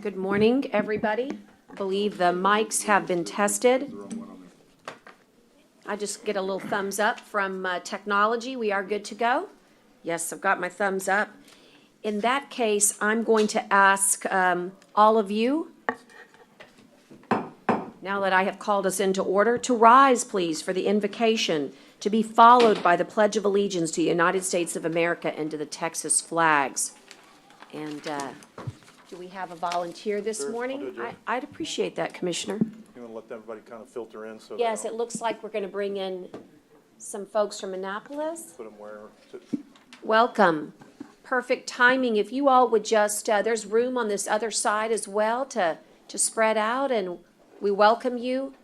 Good morning, everybody. I believe the mics have been tested. I just get a little thumbs up from technology. We are good to go. Yes, I've got my thumbs up. In that case, I'm going to ask all of you, now that I have called us into order, to rise, please, for the invocation, to be followed by the Pledge of Allegiance to the United States of America and to the Texas flags. And do we have a volunteer this morning? I'll do it, Joe. I'd appreciate that, Commissioner. You want to let everybody kind of filter in so Yes, they it looks like we're going to bring in some folks from Annapolis. put them where Welcome. Perfect timing. If you all would just, there's room on this other side as well to spread out, and we welcome you.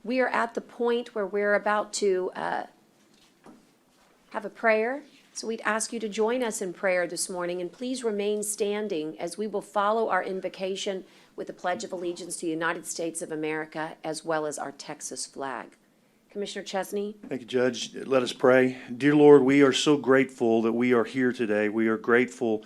We are at the point where we're about to have a prayer. So we'd ask you to join us in prayer this morning, and please remain standing as we will follow our invocation with the Pledge of Allegiance to the United States of America, as well as our Texas flag. Commissioner Chesney? Thank you, Judge. Let us pray. Dear Lord, we are so grateful that we are here today. We are grateful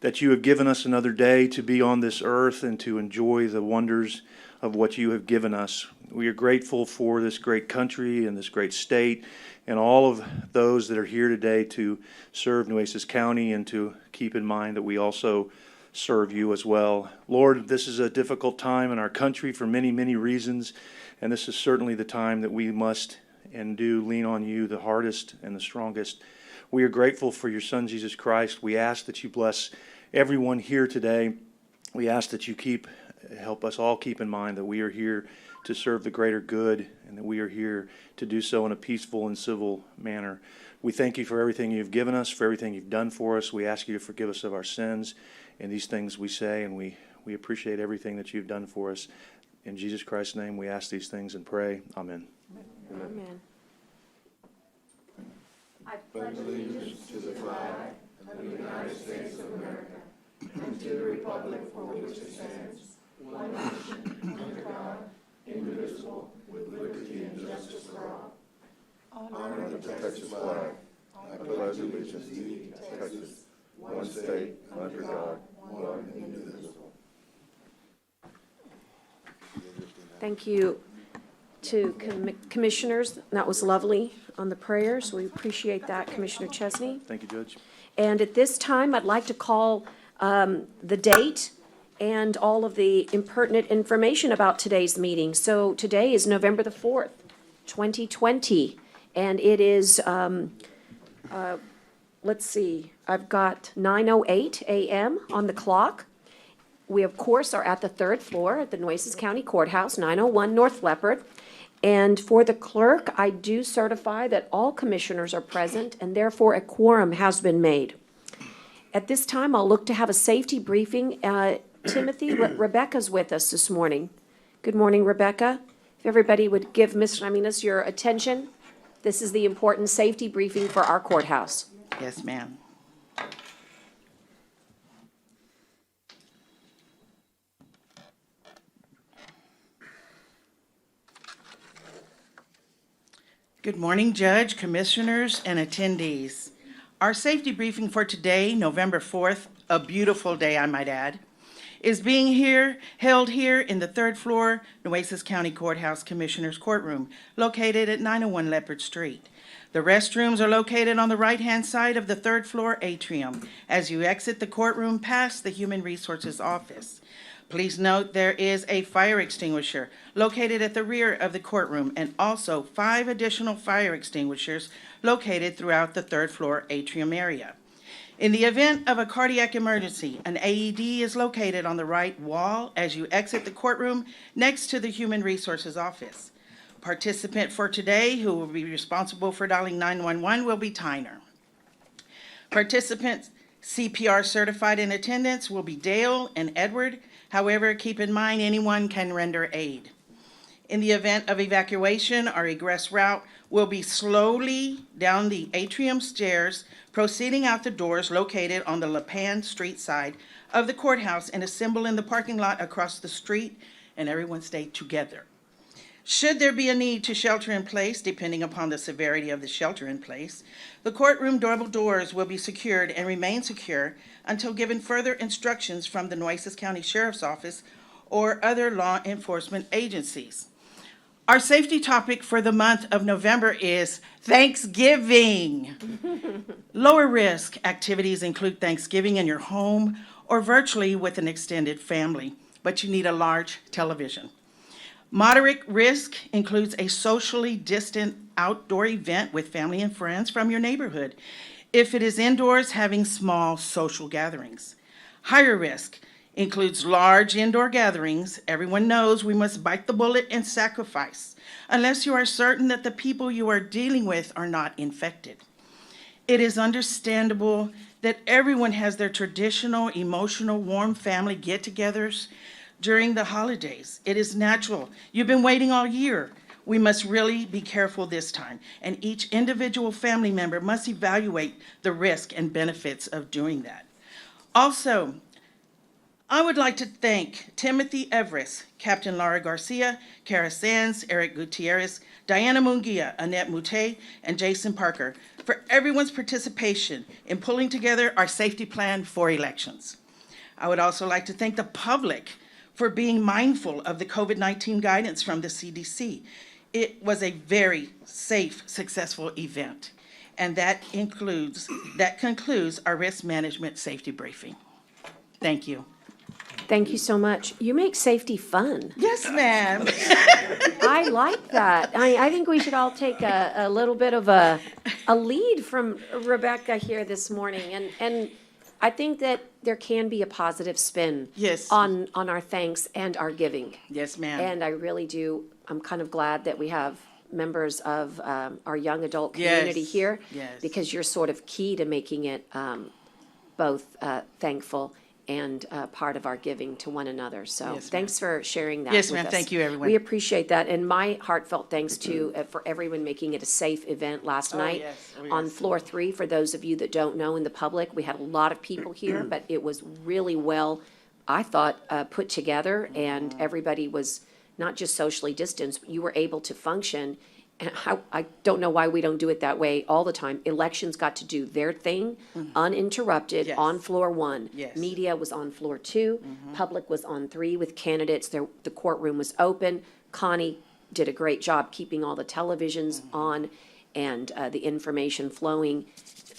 that you have given us another day to be on this earth and to enjoy the wonders of what you have given us. We are grateful for this great country and this great state and all of those that are here today to serve Nueces County, and to keep in mind that we also serve you as well. Lord, this is a difficult time in our country for many, many reasons, and this is certainly the time that we must and do lean on you the hardest and the strongest. We are grateful for your Son, Jesus Christ. We ask that you bless everyone here today. We ask that you help us all keep in mind that we are here to serve the greater good, and that we are here to do so in a peaceful and civil manner. We thank you for everything you've given us, for everything you've done for us. We ask you to forgive us of our sins and these things we say, and we appreciate everything that you've done for us. In Jesus Christ's name, we ask these things and pray. Amen. Amen. I pledge allegiance to the flag of the United States of America and to the republic for which it stands, one nation, under God, indivisible, with liberty and justice for all. Honor the Texas flag. I pledge allegiance to Texas, one state, under God, one indivisible. Thank you to commissioners. That was lovely on the prayers. We appreciate that, Commissioner Chesney. Thank you, Judge. And at this time, I'd like to call the date and all of the impertinent information about today's meeting. So today is November the 4th, 2020, and it is, let's see, I've got 9:08 a.m. on the clock. We, of course, are at the third floor at the Nueces County Courthouse, 901 North Leopard. And for the clerk, I do certify that all commissioners are present, and therefore a quorum has been made. At this time, I'll look to have a safety briefing. Timothy, Rebecca's with us this morning. Good morning, Rebecca. If everybody would give Ms. Ramirez your attention, this is the important safety briefing for our courthouse. Yes, ma'am. Good morning, Judge, Commissioners, and attendees. Our safety briefing for today, November 4th, a beautiful day, I might add, is being held here in the third floor Nueces County Courthouse Commissioner's Courtroom, located at 901 Leopard Street. The restrooms are located on the right-hand side of the third floor atrium as you exit the courtroom past the Human Resources Office. Please note there is a fire extinguisher located at the rear of the courtroom, and also 5 additional fire extinguishers located throughout the third floor atrium area. In the event of a cardiac emergency, an AED is located on the right wall as you exit the courtroom next to the Human Resources Office. Participant for today who will be responsible for dialing 911 will be Tyner. Participants CPR certified in attendance will be Dale and Edward. However, keep in mind anyone can render aid. In the event of evacuation, our egress route will be slowly down the atrium stairs, proceeding out the doors located on the LaPan Street side of the courthouse, and assemble in the parking lot across the street, and everyone stay together. Should there be a need to shelter in place, depending upon the severity of the shelter in place, the courtroom double doors will be secured and remain secure until given further instructions from the Nueces County Sheriff's Office or other law enforcement agencies. Our safety topic for the month of November is Thanksgiving. Lower risk activities include Thanksgiving in your home or virtually with an extended family, but you need a large television. Moderate risk includes a socially distant outdoor event with family and friends from your neighborhood. If it is indoors, having small social gatherings. Higher risk includes large indoor gatherings. Everyone knows we must bite the bullet and sacrifice, unless you are certain that the people you are dealing with are not infected. It is understandable that everyone has their traditional, emotional, warm family get-togethers during the holidays. It is natural. You've been waiting all year. We must really be careful this time, and each individual family member must evaluate the risk and benefits of doing that. Also, I would like to thank Timothy Everest, Captain Laura Garcia, Kara Sands, Eric Gutierrez, Diana Munguia, Annette Mute, and Jason Parker for everyone's participation in pulling together our safety plan for elections. I would also like to thank the public for being mindful of the COVID-19 guidance from the CDC. It was a very safe, successful event. And that concludes our risk management safety briefing. Thank you. Thank you so much. You make safety fun. Yes, ma'am. I like that. I think we should all take a little bit of a lead from Rebecca here this morning. And I think that there can be a positive spin Yes. on our thanks and our giving. Yes, ma'am. And I really do, I'm kind of glad that we have members of our young adult community Yes. here. Yes. Because you're sort of key to making it both thankful and part of our giving to one another. So Yes, thanks for sharing that Yes, with ma'am. us. Thank you, everyone. We appreciate that. And my heartfelt thanks to for everyone making it a safe event last night. yes. Oh, On yes. floor 3, for those of you that don't know in the public, we had a lot of people here, but it was really well, I thought, put together, and everybody was not just socially distanced, but you were able to function. And I don't know why we don't do it that way all the time. Elections got to do their thing, uninterrupted, Yes. on floor 1. Yes. Media was on floor 2. Public was on 3 with candidates. The courtroom was open. Connie did a great job keeping all the televisions on and the information flowing.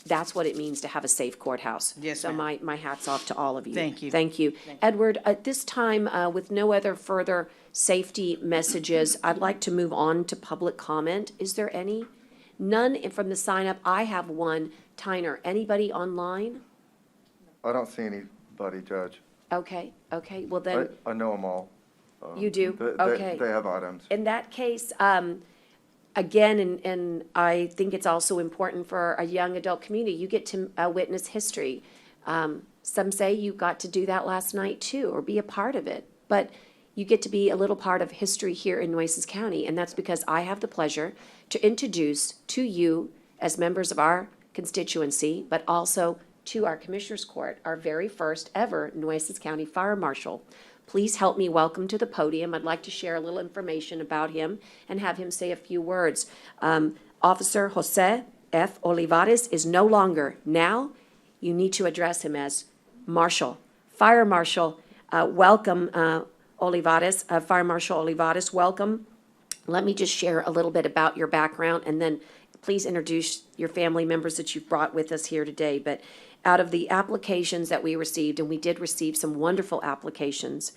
That's what it means to have a safe courthouse. Yes, So ma'am. my hat's off to all of you. Thank you. Thank you. Edward, at this time, with no other further safety messages, I'd like to move on to public comment. Is there any? None from the sign up. I have one. Tyner, anybody online? I don't see anybody, Judge. Okay, well then, I know them all. you do? Okay. They have items. In that case, again, and I think it's also important for a young adult community, you get to witness history. Some say you got to do that last night too, or be a part of it. But you get to be a little part of history here in Nueces County, and that's because I have the pleasure to introduce to you, as members of our constituency, but also to our Commissioners Court, our very first ever Nueces County Fire Marshal. Please help me welcome to the podium. I'd like to share a little information about him and have him say a few words. Officer Jose F. Olivares is no longer. Now, you need to address him as Marshal, Fire Marshal. Welcome, Olivares, Fire Marshal Olivares, welcome. Let me just share a little bit about your background, and then please introduce your family members that you've brought with us here today. But out of the applications that we received, and we did receive some wonderful applications,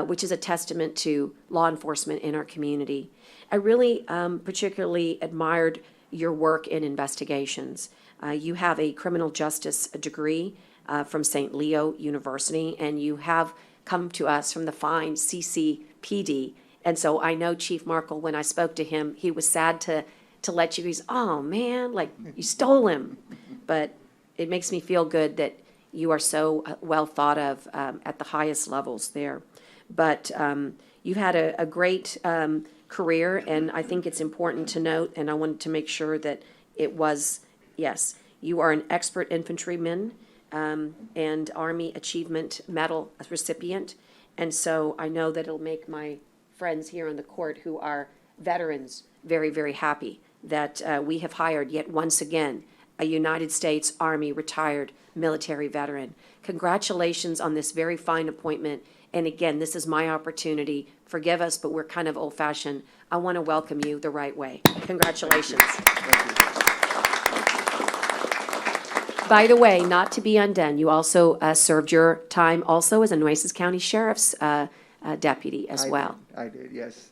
which is a testament to law enforcement in our community. I really particularly admired your work in investigations. You have a criminal justice degree from St. Leo University, and you have come to us from the fine CCPD. And so I know Chief Markle, when I spoke to him, he was sad to let you, he's, oh man, like you stole him. But it makes me feel good that you are so well thought of at the highest levels there. But you've had a great career, and I think it's important to note, and I wanted to make sure that it was, yes, you are an expert infantryman and Army Achievement Medal recipient. And so I know that it'll make my friends here on the court who are veterans very, very happy that we have hired yet once again a United States Army retired military veteran. Congratulations on this very fine appointment. And again, this is my opportunity. Forgive us, but we're kind of old-fashioned. I want to welcome you the right way. Congratulations. By the way, not to be undone, you also served your time also as a Nueces County Sheriff's deputy as well. I did, yes.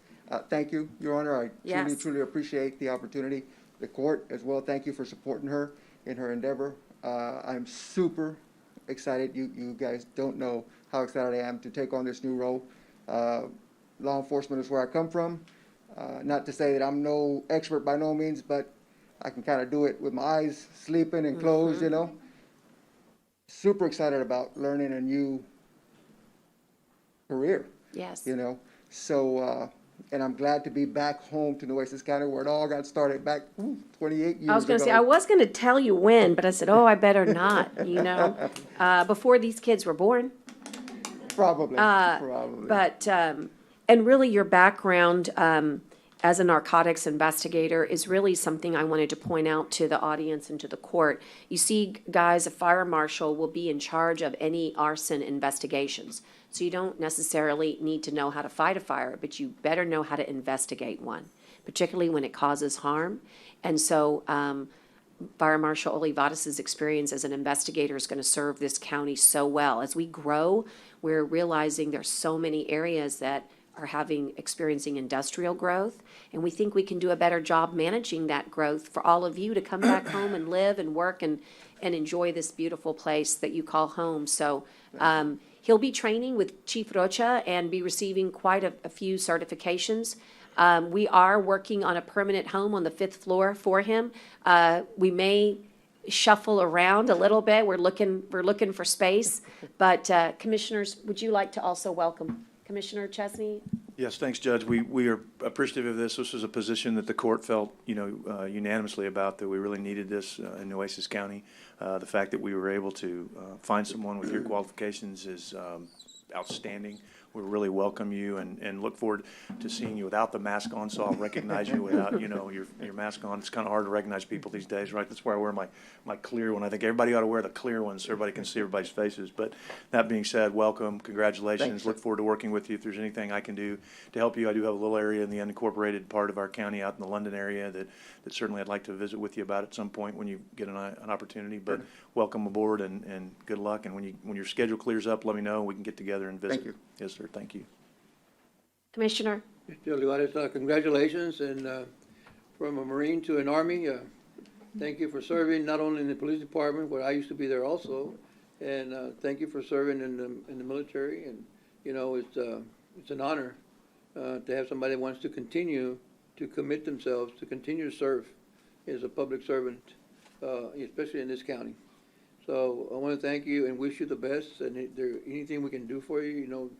Thank you, Your Honor. I Yes. truly appreciate the opportunity. The court as well, thank you for supporting her in her endeavor. I'm super excited. You guys don't know how excited I am to take on this new role. Law enforcement is where I come from. Not to say that I'm no expert by no means, but I can kind of do it with my eyes sleeping and closed, you know. Super excited about learning a new career, Yes. you know. So, and I'm glad to be back home to Nueces County where it all got started back 28 years ago. I was going to say, I was going to tell you when, but I said, oh, I better not, you know, before these kids were born. Probably. But, and really your background as a narcotics investigator is really something I wanted to point out to the audience and to the court. You see, guys, a fire marshal will be in charge of any arson investigations. So you don't necessarily need to know how to fight a fire, but you better know how to investigate one, particularly when it causes harm. And so Fire Marshal Olivares' experience as an investigator is going to serve this county so well. As we grow, we're realizing there's so many areas that are experiencing industrial growth, and we think we can do a better job managing that growth for all of you to come back home and live and work and enjoy this beautiful place that you call home. So he'll be training with Chief Rocha and be receiving quite a few certifications. We are working on a permanent home on the 5th floor for him. We may shuffle around a little bit. We're looking for space. But commissioners, would you like to also welcome Commissioner Chesney? Yes, thanks, Judge. We are appreciative of this. This was a position that the court felt, unanimously about, that we really needed this in Nueces County. The fact that we were able to find someone with your qualifications is outstanding. We really welcome you and look forward to seeing you without the mask on, so I'll recognize you without, your mask on. It's kind of hard to recognize people these days, right? That's why I wear my clear one. I think everybody ought to wear the clear one so everybody can see everybody's faces. But that being said, welcome, congratulations. Thanks. Look forward to working with you. If there's anything I can do to help you, I do have a little area in the unincorporated part of our county out in the London area that certainly I'd like to visit with you about at some point when you get an opportunity. But welcome aboard and good luck. And when your schedule clears up, let me know. We can get together and visit. Thank you. Yes, sir. Thank you. Commissioner? Mr. Olivares, congratulations, and from a Marine to an Army, thank you for serving not only in the police department, where I used to be there also, and thank you for serving in the military. And it's an honor to have somebody that wants to continue to commit themselves to continue to serve as a public servant, especially in this county. So I want to thank you and wish you the best. And if there anything we can do for you,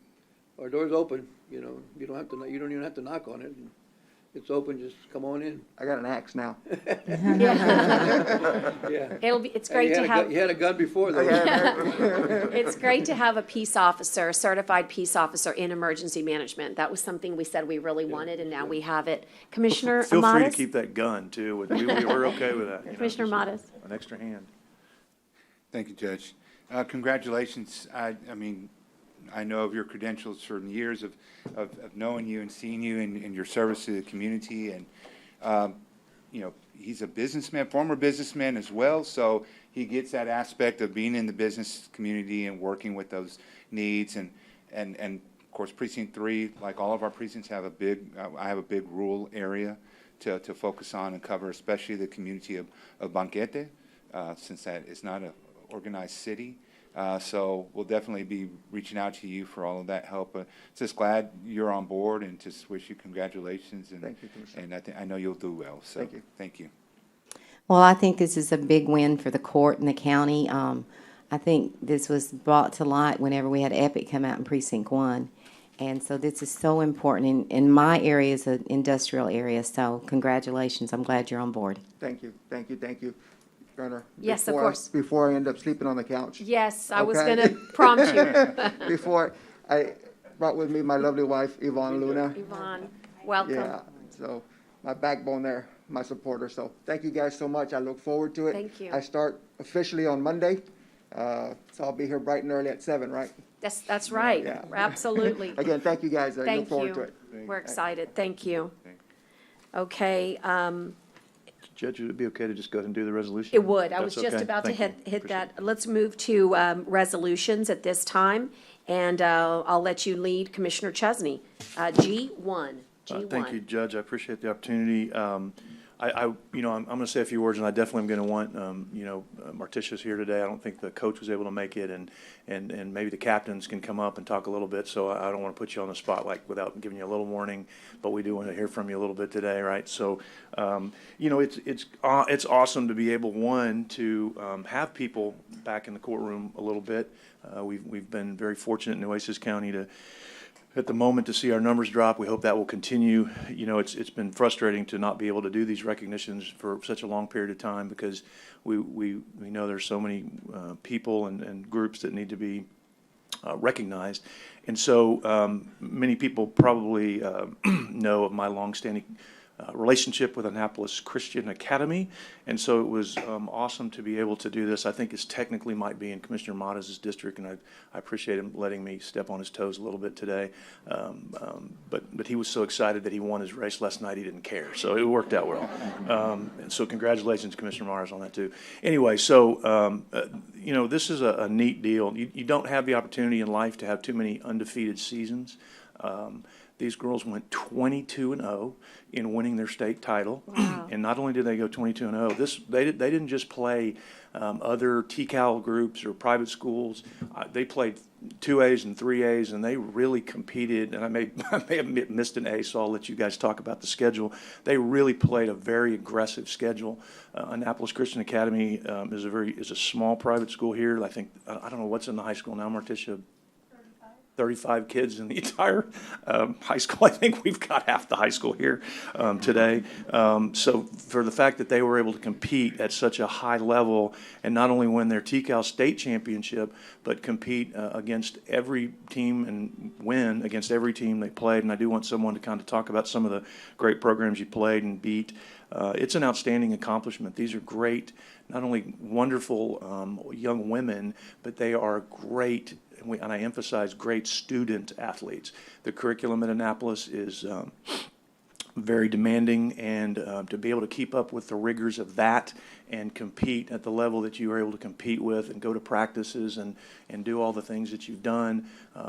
our door's open. You don't even have to knock on it. It's open. Just come on in. I got an axe now. Yeah. It's great to have. You had a gun before, though. It's great to have a peace officer, a certified peace officer in emergency management. That was something we said we really wanted, and now we have it. Commissioner Feel free to Amatis? keep that gun, too. We're okay with that. Commissioner Amatis? An extra hand. Thank you, Judge. Congratulations. I mean, I know of your credentials from years of knowing you and seeing you and your service to the community. And, he's a businessman, former businessman as well, so he gets that aspect of being in the business community and working with those needs. And of course, Precinct 3, like all of our precincts, I have a big rural area to focus on and cover, especially the community of Banquete, since that is not an organized city. So we'll definitely be reaching out to you for all of that help. Just glad you're on board and just wish you congratulations. And, Thank you, Commissioner. and I know you'll do well. So Thank you. Thank you. Well, I think this is a big win for the court and the county. I think this was brought to light whenever we had Epic come out in Precinct 1. And so this is so important. In my area is an industrial area, so congratulations. I'm glad you're on board. Thank you. Your Honor, Yes, of course. Before I end up sleeping on the couch. Yes, I was Okay. going to prompt you. Before, I brought with me my lovely wife, Yvonne Luna. Yvonne, welcome. Yeah, So my backbone there, my supporter. So thank you guys so much. I look forward to it. Thank you. I start officially on Monday. So I'll be here bright and early at 7, right? That's right, Yeah. absolutely. Again, thank you guys. I look Thank forward to you. it. We're excited, thank you. Thank Okay, Judge, would it be okay to just go ahead and do the resolution? it would, I was That's just okay? about to Thank you. hit Appreciate that. Let's move to resolutions at this time, and I'll let you lead, Commissioner Chesney. G1, G1. Thank you, Judge. I appreciate the opportunity. I'm going to say a few words, and I definitely am going to want, Marticia's here today. I don't think the coach was able to make it, and maybe the captains can come up and talk a little bit. So I don't want to put you on the spot without giving you a little warning, but we do want to hear from you a little bit today, right? So, it's awesome to be able, to have people back in the courtroom a little bit. We've been very fortunate in Nueces County at the moment to see our numbers drop. We hope that will continue. It's been frustrating to not be able to do these recognitions for such a long period of time because we know there's so many people and groups that need to be recognized. And so many people probably know of my longstanding relationship with Annapolis Christian Academy. And so it was awesome to be able to do this. I think it technically might be in Commissioner Mottas' district, and I appreciate him letting me step on his toes a little bit today. But he was so excited that he won his race last night, he didn't care. So it worked out well. And so congratulations, Commissioner Mottas, on that too. Anyway, so, this is a neat deal. You don't have the opportunity in life to have too many undefeated seasons. These girls went 22-0 in winning their state title. Wow. And not only did they go 22-0, they didn't just play other TCAL groups or private schools. They played 2As and 3As, and they really competed. And I may have missed an A, so I'll let you guys talk about the schedule. They really played a very aggressive schedule. Annapolis Christian Academy is a small private school here. I think, I don't know what's in the high school now, Marticia. 35 kids in the entire high school. I think we've got half the high school here today. So for the fact that they were able to compete at such a high level and not only win their TCAL state championship, but compete against every team and win against every team they played. And I do want someone to kind of talk about some of the great programs you played and beat. It's an outstanding accomplishment. These are great, not only wonderful young women, but they are great, and I emphasize great student athletes. The curriculum at Annapolis is very demanding, and to be able to keep up with the rigors of that and compete at the level that you were able to compete with and go to practices and do all the things that you've done,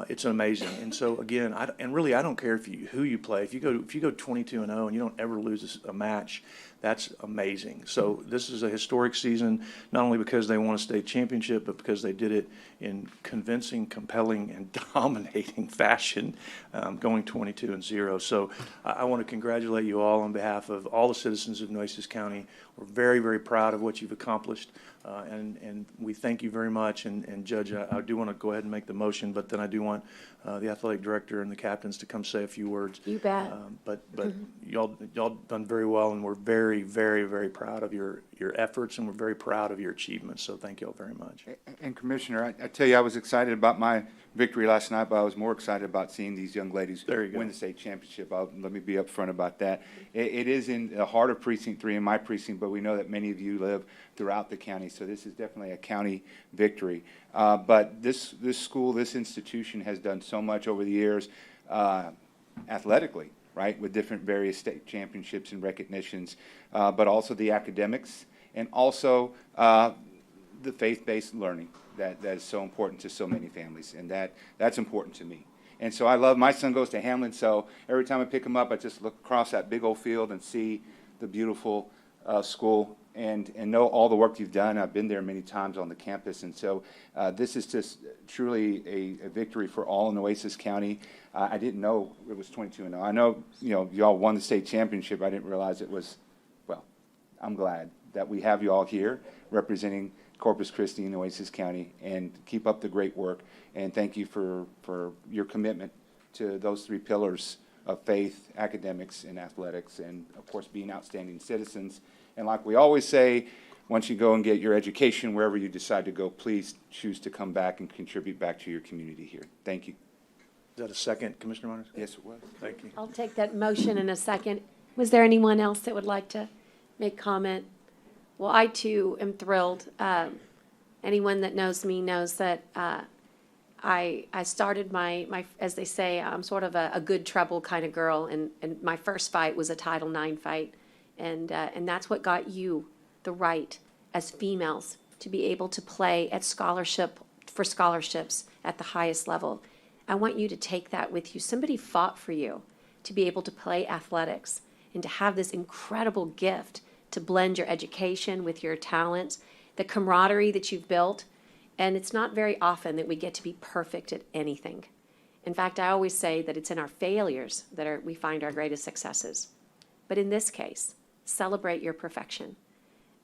it's amazing. And so again, I don't care who you play. If you go 22-0 and you don't ever lose a match, that's amazing. So this is a historic season, not only because they won a state championship, but because they did it in convincing, compelling, and dominating fashion, going 22-0. So I want to congratulate you all on behalf of all the citizens of Nueces County. We're very, very proud of what you've accomplished, and we thank you very much. And Judge, I do want to go ahead and make the motion, but then I do want the athletic director and the captains to come say a few words. You bet. But y'all done very well, and we're very, very, very proud of your efforts, and we're very proud of your achievements. So thank you all very much. And Commissioner, I tell you, I was excited about my victory last night, but I was more excited about seeing these young ladies win the state championship. Let me be upfront about that. It is in the heart of Precinct 3, in my precinct, but we know that many of you live throughout the county, so this is definitely a county victory. But this school, this institution has done so much over the years athletically, right, with different various state championships and recognitions, but also the academics and also the faith-based learning that is so important to so many families, and that's important to me. And so I love, my son goes to Hamlin, so every time I pick him up, I just look across that big old field and see the beautiful school and know all the work you've done. I've been there many times on the campus, and so this is just truly a victory for all in Nueces County. I didn't know it was 22-0. I know, y'all won the state championship. I didn't realize it was, well, I'm glad that we have you all here representing Corpus Christi and Nueces County, and keep up the great work. And thank you for your commitment to those three pillars of faith, academics, and athletics, and of course being outstanding citizens. And like we always say, once you go and get your education, wherever you decide to go, please choose to come back and contribute back to your community here. Thank you. Is that a second, Commissioner Myers? Yes, it was. Thank you. I'll take that motion in a second. Was there anyone else that would like to make comment? Well, I too am thrilled. Anyone that knows me knows that I started my, as they say, I'm sort of a good trouble kind of girl, and my first fight was a Title IX fight, and that's what got you the right as females to be able to play at scholarships at the highest level. I want you to take that with you. Somebody fought for you to be able to play athletics and to have this incredible gift to blend your education with your talents, the camaraderie that you've built. And it's not very often that we get to be perfect at anything. In fact, I always say that it's in our failures that we find our greatest successes. But in this case, celebrate your perfection.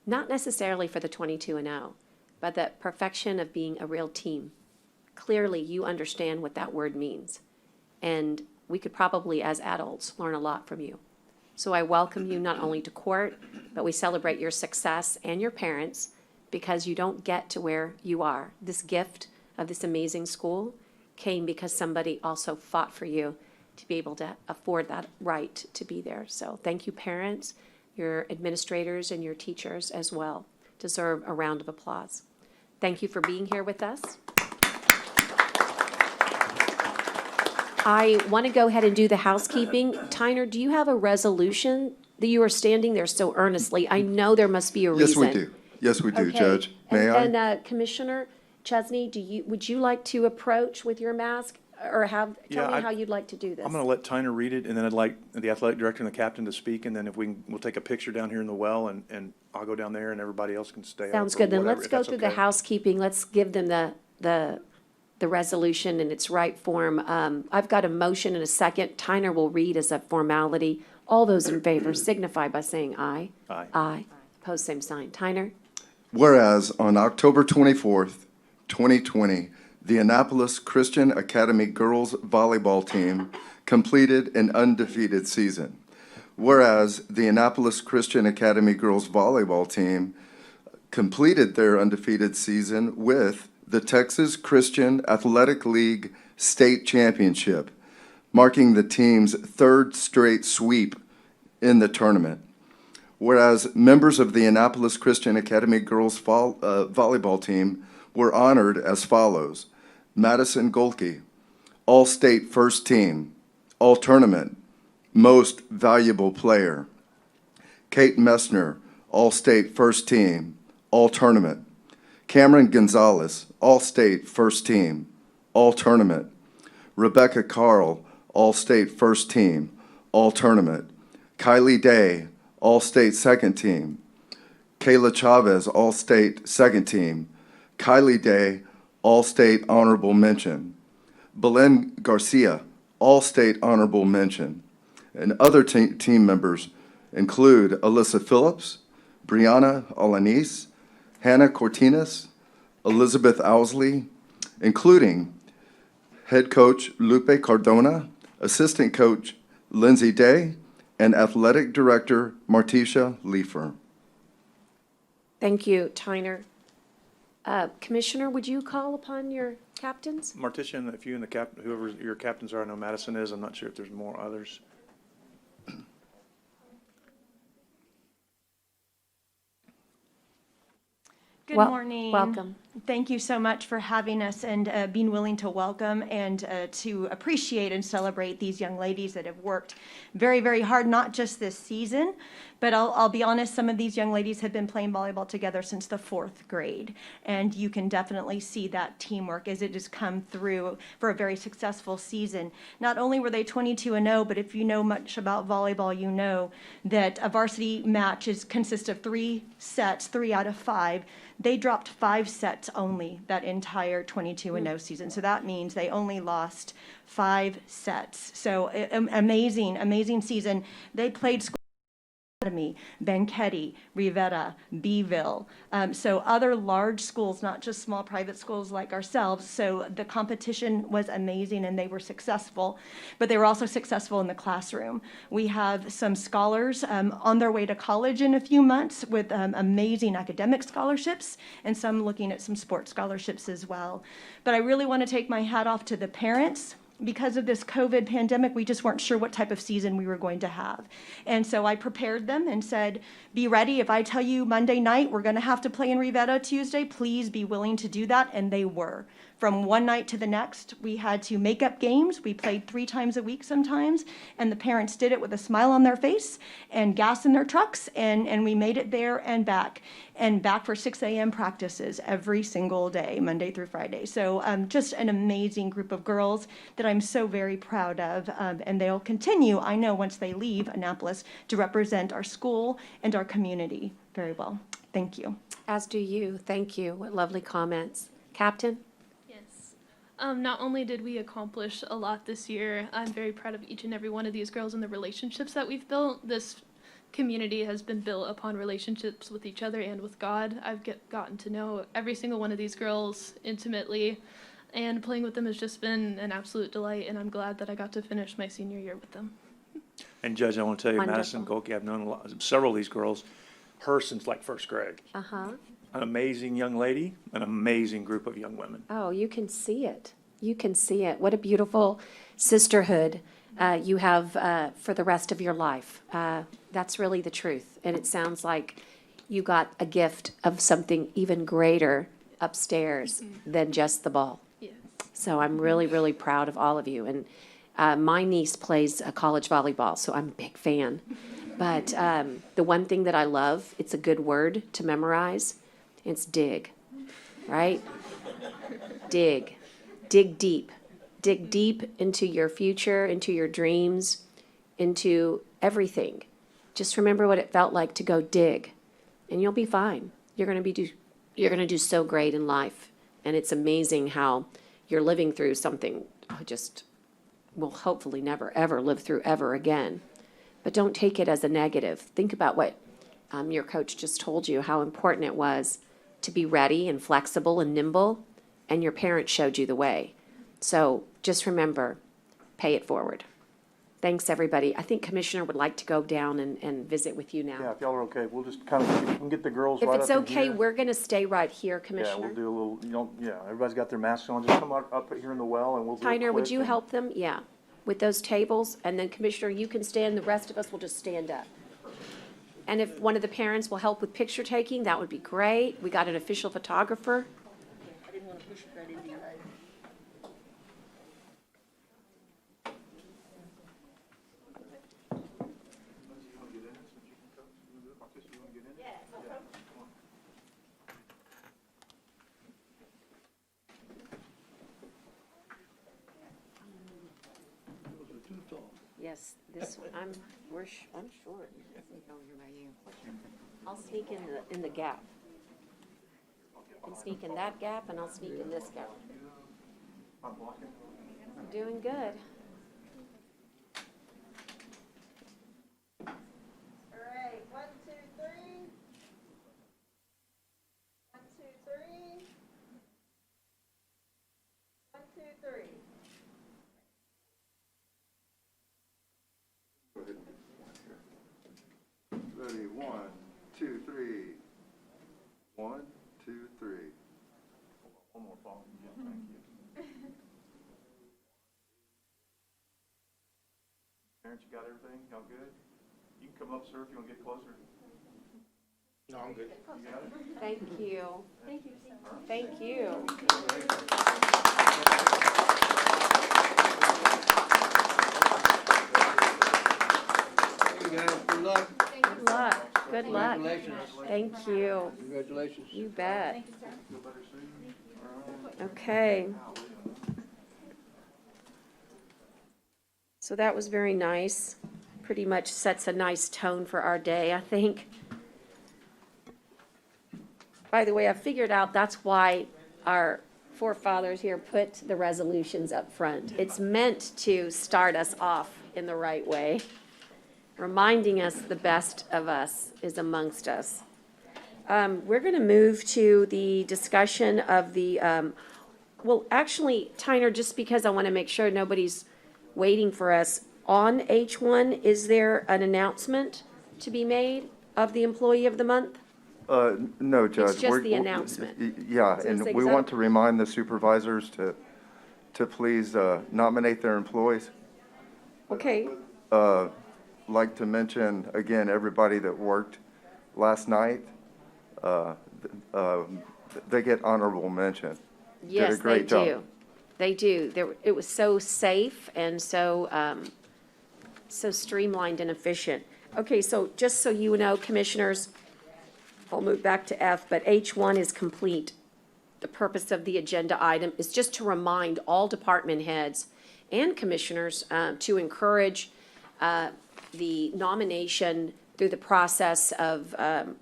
Not necessarily for the 22-0, but the perfection of being a real team. Clearly, you understand what that word means. And we could probably, as adults, learn a lot from you. So I welcome you not only to court, but we celebrate your success and your parents, because you don't get to where you are. This gift of this amazing school came because somebody also fought for you to be able to afford that right to be there. So thank you, parents, your administrators, and your teachers as well. Deserve a round of applause. Thank you for being here with us. I want to go ahead and do the housekeeping. Tyner, do you have a resolution that you are standing there so earnestly? I know there must be a reason. Yes, we do. Yes, we do, Okay. Judge. May I? And Commissioner Chesney, would you like to approach with your mask, or tell Yeah, me how you'd like to do this? I'm going to let Tyner read it, and then I'd like the athletic director and the captain to speak, and then if we'll take a picture down here in the well, and I'll go down there, and everybody else can stay up. Sounds or good. Then whatever, let's if go that's through the okay. housekeeping. Let's give them the resolution in its right form. I've got a motion and a second. Tyner will read as a formality. All those in favor signify by saying aye. Aye. Aye. Opposed, same sign. Tyner? Whereas on October 24th, 2020, the Annapolis Christian Academy girls volleyball team completed an undefeated season. Whereas the Annapolis Christian Academy girls volleyball team completed their undefeated season with the Texas Christian Athletic League State Championship, marking the team's third straight sweep in the tournament. Whereas members of the Annapolis Christian Academy girls volleyball team were honored as follows: Madison Golke, All-State First Team, All-Tournament, Most Valuable Player; Kate Messner, All-State First Team, All-Tournament; Cameron Gonzalez, All-State First Team, All-Tournament; Rebecca Carl, All-State First Team, All-Tournament; Kylie Day, All-State Second Team; Kayla Chavez, All-State Second Team; Kylie Day, All-State Honorable Mention; Belen Garcia, All-State Honorable Mention. And other team members include Alyssa Phillips, Brianna Alanis, Hannah Cortinas, Elizabeth Owsley, including head coach Lupe Cardona, assistant coach Lindsay Day, and athletic director Martisha Leifer. Thank you, Tyner. Commissioner, would you call upon your captains? Marticia, if you and whoever your captains are, I know Madison is, I'm not sure if there's more others. Good morning. Welcome. Thank you so much for having us and being willing to welcome and to appreciate and celebrate these young ladies that have worked very, very hard, not just this season, but I'll be honest, some of these young ladies have been playing volleyball together since the 4th grade. And you can definitely see that teamwork as it has come through for a very successful season. Not only were they 22-0, but if you know much about volleyball, you know that a varsity match consists of 3 sets, 3 out of 5. They dropped 5 sets only that entire 22-0 season. So that means they only lost 5 sets. So amazing, amazing season. They played Academy, Banquetti, Rivera, Beeville. So other large schools, not just small private schools like ourselves. So the competition was amazing and they were successful, but they were also successful in the classroom. We have some scholars on their way to college in a few months with amazing academic scholarships and some looking at some sports scholarships as well. But I really want to take my hat off to the parents because of this COVID pandemic, we just weren't sure what type of season we were going to have. And so I prepared them and said, be ready. If I tell you Monday night we're going to have to play in Rivetta Tuesday, please be willing to do that. And they were. From one night to the next, we had to make up games. We played 3 times a week sometimes, and the parents did it with a smile on their face and gas in their trucks, and we made it there and back for 6 a.m. practices every single day, Monday through Friday. So just an amazing group of girls that I'm so very proud of, and they'll continue, I know, once they leave Annapolis, to represent our school and our community very well. Thank you. As do you. Thank you. What lovely comments. Captain? Yes. Not only did we accomplish a lot this year, I'm very proud of each and every one of these girls and the relationships that we've built. This community has been built upon relationships with each other and with God. I've gotten to know every single one of these girls intimately, and playing with them has just been an absolute delight, and I'm glad that I got to finish my senior year with them. And Judge, I want to tell you, Wonderful. Madison Golke, I've known several of these girls, her since like first grade. Uh-huh. An amazing young lady, an amazing group of young women. Oh, you can see it. You can see it. What a beautiful sisterhood you have for the rest of your life. That's really the truth. And it sounds like you got a gift of something even greater upstairs than just the ball. Yes. So I'm really, really proud of all of you. And my niece plays college volleyball, so I'm a big fan. But the one thing that I love, it's a good word to memorize, it's dig, right? Dig. Dig deep. Dig deep into your future, into your dreams, into everything. Just remember what it felt like to go dig, and you'll be fine. You're going to do so great in life, and it's amazing how you're living through something I just will hopefully never ever live through ever again. But don't take it as a negative. Think about what your coach just told you, how important it was to be ready and flexible and nimble, and your parents showed you the way. So just remember, pay it forward. Thanks, everybody. I think Commissioner would like to go down and visit with you Yeah, now. if y'all are okay, we'll just kind of, we can get the girls If right it's up in okay, here. we're going to stay right here, Yeah, Commissioner. we'll do a little, you know, yeah, everybody's got their masks on, just come up here in the well and we'll do it Tyner, would quick you and- help them? Yeah, with those tables, and then Commissioner, you can stand, the rest of us will just stand up. And if one of the parents will help with picture taking, that would be great. We got an official photographer. I didn't want to push it right into your eye. Yes, this, I'm short. I'll sneak in the gap. I'll sneak in that gap, and I'll sneak in this gap. I'm doing good. All right, 1, 2, 3. 1, 2, 3. 1, 2, 3. Ready, 1, 2, 3. 1, 2, 3. One more fall, yeah, thank you. Parents, you got everything? Y'all good? You can come up, sir, if you want to get closer. No, I'm good. You got it? Thank you. Thank you. Thank you. Hey, guys, good luck. Good luck. Good luck. Congratulations. Thank you. Congratulations. You bet. Okay. So that was very nice. Pretty much sets a nice tone for our day, I think. By the way, I figured out that's why our forefathers here put the resolutions up front. It's meant to start us off in the right way, reminding us the best of us is amongst us. We're going to move to the discussion of the, well, actually, Tyner, just because I want to make sure nobody's waiting for us, on H1, is there an announcement to be made of the Employee of the Month? No, Judge. just the announcement. Yeah, So and it's we exact- want to remind the supervisors to to please nominate their employees. Okay, Like to mention, again, everybody that worked last night, they get honorable mention. yes, Did a great they job. do. They do. It was so safe and so, so streamlined and efficient. Okay, so just so you know, commissioners, I'll move back to F, but H1 is complete. The purpose of the agenda item is just to remind all department heads and commissioners to encourage the nomination through the process of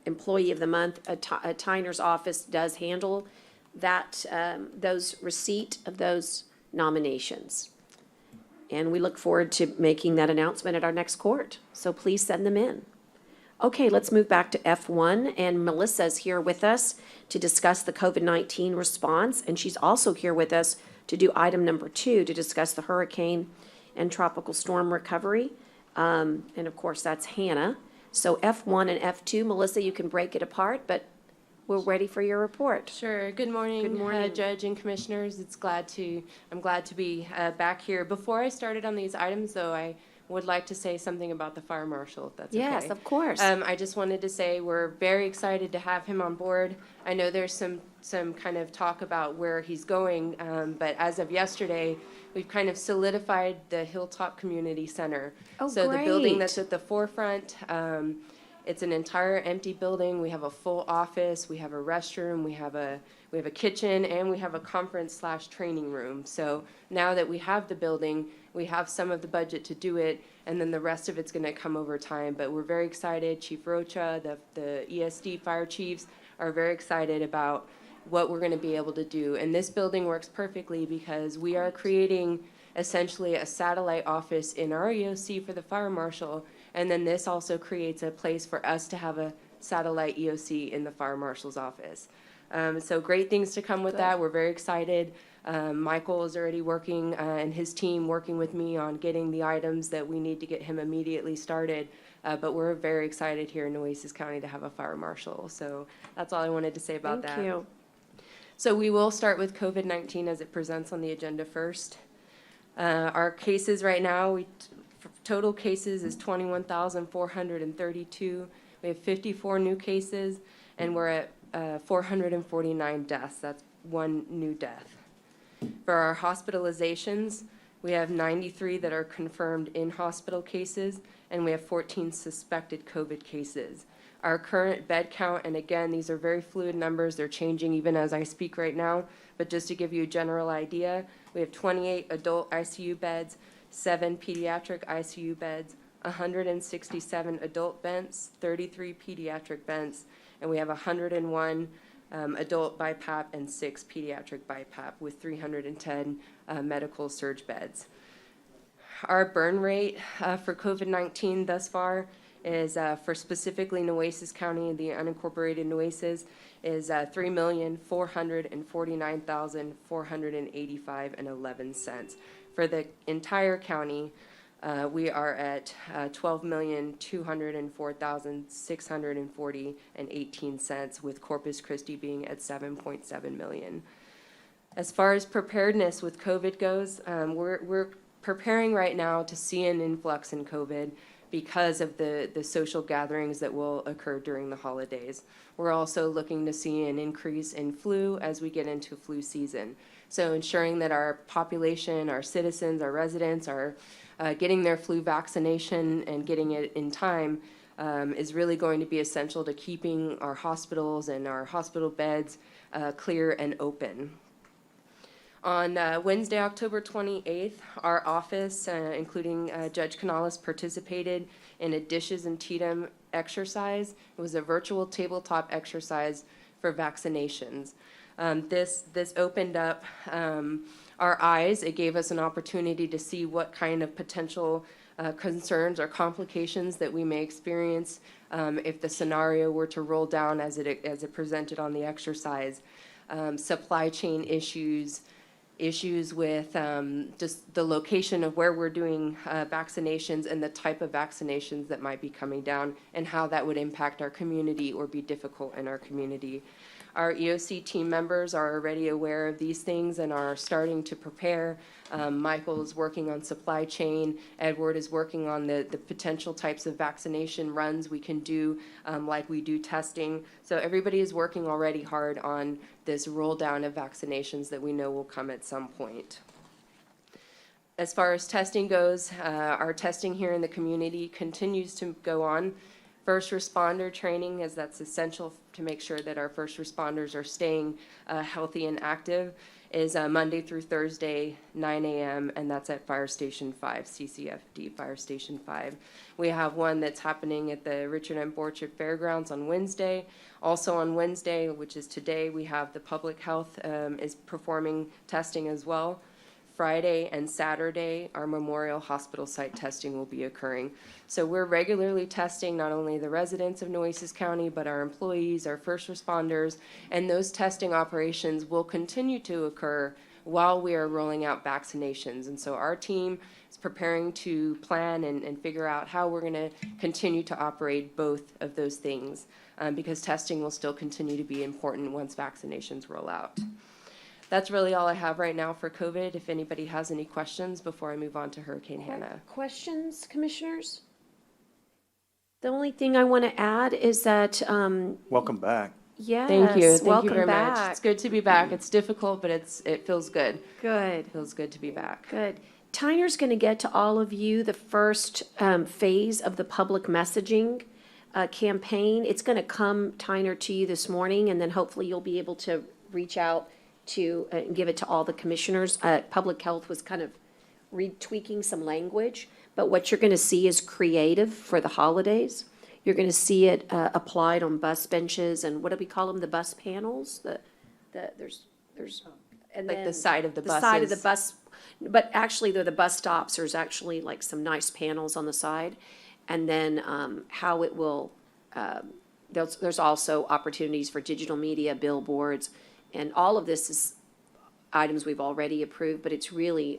Employee of the Month. Tyner's office does handle that, those receipt of those nominations. And we look forward to making that announcement at our next court. So please send them in. Okay, let's move back to F1, and Melissa's here with us to discuss the COVID-19 response, and she's also here with us to do item number 2, to discuss the hurricane and tropical storm recovery. And of course, that's Hannah. So F1 and F2, Melissa, you can break it apart, but we're ready for your report. Sure. Good morning, Good morning. Judge and Commissioners. I'm glad to be back here. Before I started on these items, though, I would like to say something about the fire marshal, if that's okay. Yes, of course. I just wanted to say we're very excited to have him on board. I know there's some kind of talk about where he's going, but as of yesterday, we've kind of solidified the Hilltop Community Center. Oh, So the building great. that's at the forefront, it's an entire empty building. We have a full office, we have a restroom, we have a kitchen, and we have a conference/training room. So now that we have the building, we have some of the budget to do it, and then the rest of it's gonna come over time. But we're very excited. Chief Rocha, the ESD fire chiefs are very excited about what we're gonna be able to do. And this building works perfectly because we are creating essentially a satellite office in our EOC for the fire marshal. And then this also creates a place for us to have a satellite EOC in the fire marshal's office. So great things to come with that. We're very excited. Michael is already working, and his team working with me on getting the items that we need to get him immediately started. But we're very excited here in Nueces County to have a fire marshal. So that's all I wanted to say about that. Thank you. So we will start with COVID-19 as it presents on the agenda first. Our cases right now, total cases is 21,432. We have 54 new cases, and we're at 449 deaths. That's one new death. For our hospitalizations, we have 93 that are confirmed in-hospital cases, and we have 14 suspected COVID cases. Our current bed count, and again, these are very fluid numbers, they're changing even as I speak right now, but just to give you a general idea, we have 28 adult ICU beds, 7 pediatric ICU beds, 167 adult vents, 33 pediatric vents, and we have 101 adult BiPAP and 6 pediatric BiPAP with 310 medical surge beds. Our burn rate for COVID-19 thus far is, for specifically Nueces County, the unincorporated Nueces, is 3,449,485.11. For the entire county, we are at 12,204,640.18, with Corpus Christi being at 7.7 million. As far as preparedness with COVID goes, we're preparing right now to see an influx in COVID because of the social gatherings that will occur during the holidays. We're also looking to see an increase in flu as we get into flu season. So ensuring that our population, our citizens, our residents are getting their flu vaccination and getting it in time is really going to be essential to keeping our hospitals and our hospital beds clear and open. On Wednesday, October 28th, our office, including Judge Canales, participated in a Dishes and Tatum exercise. It was a virtual tabletop exercise for vaccinations. This opened up our eyes. It gave us an opportunity to see what kind of potential concerns or complications that we may experience if the scenario were to roll down as it presented on the exercise. Supply chain issues with just the location of where we're doing vaccinations and the type of vaccinations that might be coming down and how that would impact our community or be difficult in our community. Our EOC team members are already aware of these things and are starting to prepare. Michael is working on supply chain. Edward is working on the potential types of vaccination runs we can do, like we do testing. So everybody is working already hard on this roll down of vaccinations that we know will come at some point. As far as testing goes, our testing here in the community continues to go on. First responder training, as that's essential to make sure that our first responders are staying healthy and active, is Monday through Thursday, 9 a.m., and that's at Fire Station 5, CCFD Fire Station 5. We have one that's happening at the Richard M. Borchert Fairgrounds on Wednesday. Also on Wednesday, which is today, we have the public health is performing testing as well. Friday and Saturday, our Memorial Hospital site testing will be occurring. So we're regularly testing not only the residents of Nueces County, but our employees, our first responders, and those testing operations will continue to occur while we are rolling out vaccinations. And so our team is preparing to plan and figure out how we're going to continue to operate both of those things, because testing will still continue to be important once vaccinations roll out. That's really all I have right now for COVID. If anybody has any questions before I move on to Hurricane Hannah. Questions, commissioners? The only thing I want to add is that, Welcome back. yes, Thank you welcome very much. back. It's good to be back. It's difficult, but it feels good. Good, It feels good to be back. good. Tyner's going to get to all of you the first phase of the public messaging campaign. It's going to come, Tyner, to you this morning, and then hopefully you'll be able to reach out to give it to all the commissioners. Public health was kind of retweaking some language, but what you're going to see is creative for the holidays. You're going to see it applied on bus benches and what do we call them? The bus panels. There's and Like then the side of the the side of the buses. bus, but actually they're the bus stops. There's actually like some nice panels on the side, and then how it will. There's also opportunities for digital media, billboards. And all of this is items we've already approved, but it's really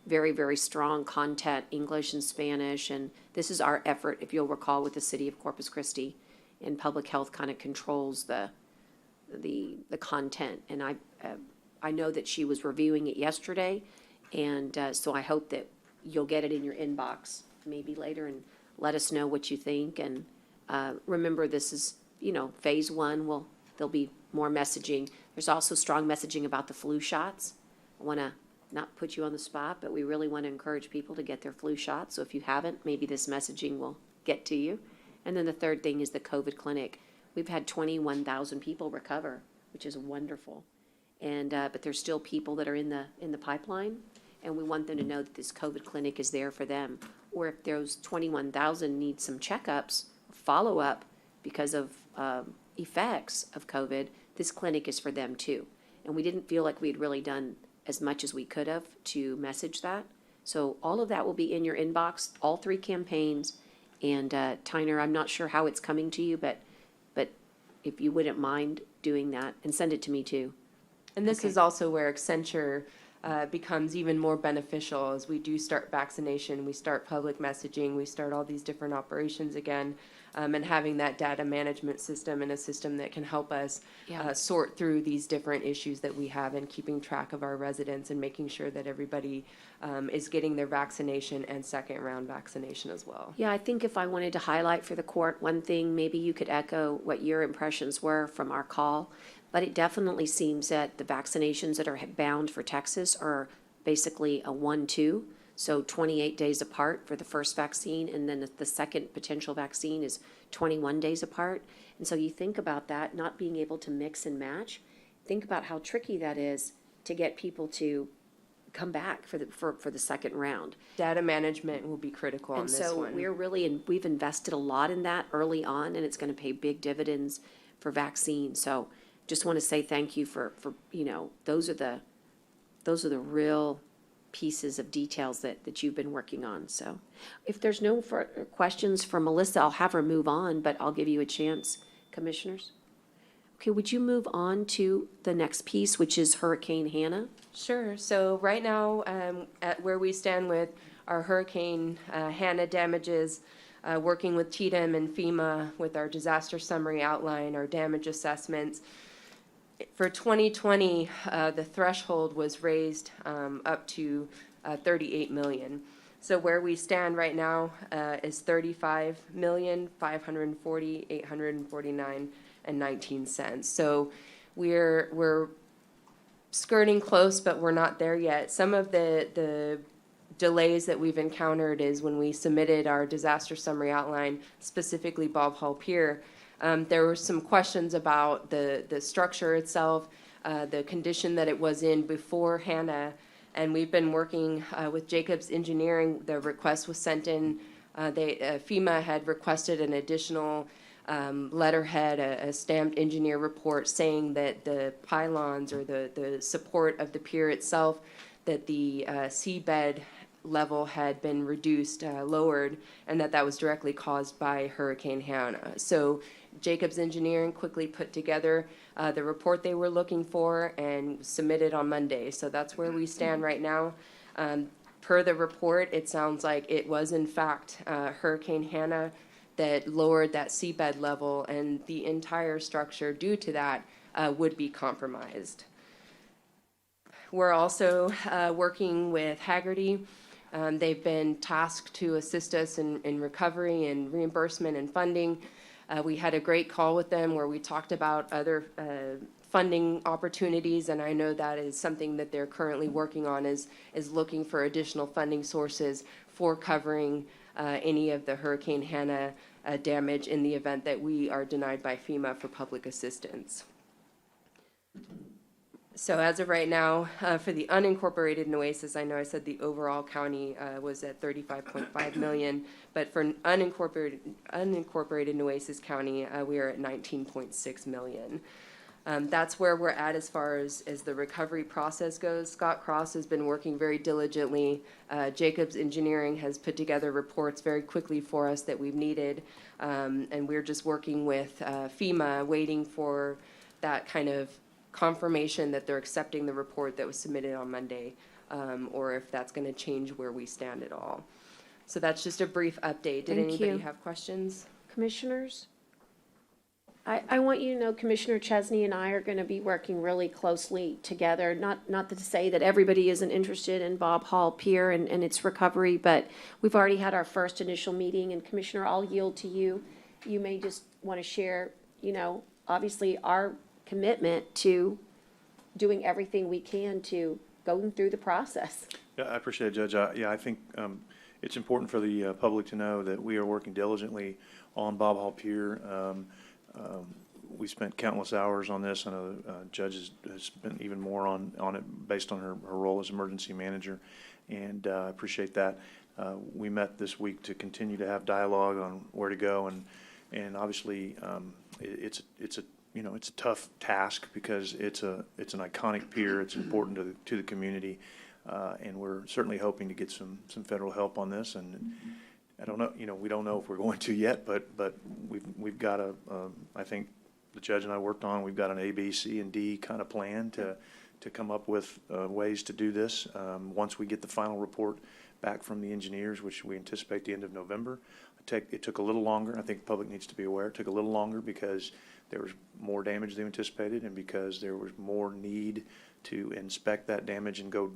very, very strong content, English and Spanish. And this is our effort, if you'll recall, with the city of Corpus Christi. And public health kind of controls the content. And I know that she was reviewing it yesterday. And so I hope that you'll get it in your inbox maybe later and let us know what you think. And remember, this is, phase one. There'll be more messaging. There's also strong messaging about the flu shots. I want to not put you on the spot, but we really want to encourage people to get their flu shots. So if you haven't, maybe this messaging will get to you. And then the third thing is the COVID clinic. We've had 21,000 people recover, which is wonderful. And but there's still people that are in the pipeline, and we want them to know that this COVID clinic is there for them. Or if those 21,000 need some checkups, follow-up because of effects of COVID, this clinic is for them too. And we didn't feel like we had really done as much as we could have to message that. So all of that will be in your inbox, all three campaigns. And Tyner, I'm not sure how it's coming to you, but if you wouldn't mind doing that, and send it to me too. And this is also where Accenture becomes even more beneficial as we do start vaccination, we start public messaging, we start all these different operations again, and having that data management system and a system that can help us sort through these different issues that we have and keeping track of our residents and making sure that everybody is getting their vaccination and second round vaccination as well. Yeah, I think if I wanted to highlight for the court one thing, maybe you could echo what your impressions were from our call. But it definitely seems that the vaccinations that are bound for Texas are basically a 1-2, so 28 days apart for the first vaccine, and then the second potential vaccine is 21 days apart. And so you think about that, not being able to mix and match. Think about how tricky that is to get people to come back for the second round. Data management will be critical on And this so one. we've invested a lot in that early on, and it's going to pay big dividends for vaccines. So just want to say thank you for those are the real pieces of details that you've been working on. So if there's no further questions for Melissa, I'll have her move on, but I'll give you a chance, commissioners. Okay, would you move on to the next piece, which is Hurricane Hannah? Sure. So right now, at where we stand with our Hurricane Hannah damages, working with TDM and FEMA with our disaster summary outline, our damage assessments, For 2020, the threshold was raised up to 38 million. So where we stand right now is 35,540,849.19. So we're skirting close, but we're not there yet. Some of the delays that we've encountered is when we submitted our disaster summary outline, specifically Bob Hall Pier. There were some questions about the structure itself, the condition that it was in before Hannah, and we've been working with Jacobs Engineering. The request was sent in. FEMA had requested an additional letterhead, a stamped engineer report saying that the pylons or the support of the pier itself, that the seabed level had been reduced, lowered, and that was directly caused by Hurricane Hannah. So Jacobs Engineering quickly put together the report they were looking for and submitted on Monday. So that's where we stand right now. Per the report, it sounds like it was in fact Hurricane Hannah that lowered that seabed level, and the entire structure due to that would be compromised. We're also working with Haggerty. They've been tasked to assist us in recovery and reimbursement and funding. We had a great call with them where we talked about other funding opportunities, and I know that is something that they're currently working on, is looking for additional funding sources for covering any of the Hurricane Hannah damage in the event that we are denied by FEMA for public assistance. So as of right now, for the unincorporated Nueces, I know I said the overall county was at 35.5 million, but for unincorporated Nueces County, we are at 19.6 million. That's where we're at as far as the recovery process goes. Scott Cross has been working very diligently. Jacobs Engineering has put together reports very quickly for us that we've needed, and we're just working with FEMA, waiting for that kind of confirmation that they're accepting the report that was submitted on Monday, or if that's going to change where we stand at all. So that's just a brief update. Did Thank anybody you. have questions? Commissioners? I want you to know Commissioner Chesney and I are going to be working really closely together. Not to say that everybody isn't interested in Bob Hall Pier and its recovery, but we've already had our first initial meeting, and Commissioner, I'll yield to you. You may just want to share, obviously our commitment to doing everything we can to going through the process. Yeah, I appreciate it, Judge. I think it's important for the public to know that we are working diligently on Bob Hall Pier. We spent countless hours on this. I know Judge has spent even more on it based on her role as emergency manager, and I appreciate that. We met this week to continue to have dialogue on where to go, and obviously it's a tough task because it's an iconic pier. It's important to the community, and we're certainly hoping to get some federal help on this. And I don't know, we don't know if we're going to yet, but we've got I think the judge and I worked on. We've got an A, B, C, and D kind of plan to come up with ways to do this. Once we get the final report back from the engineers, which we anticipate the end of November. It took a little longer. I think the public needs to be aware. It took a little longer because there was more damage than anticipated, and because there was more need to inspect that damage and go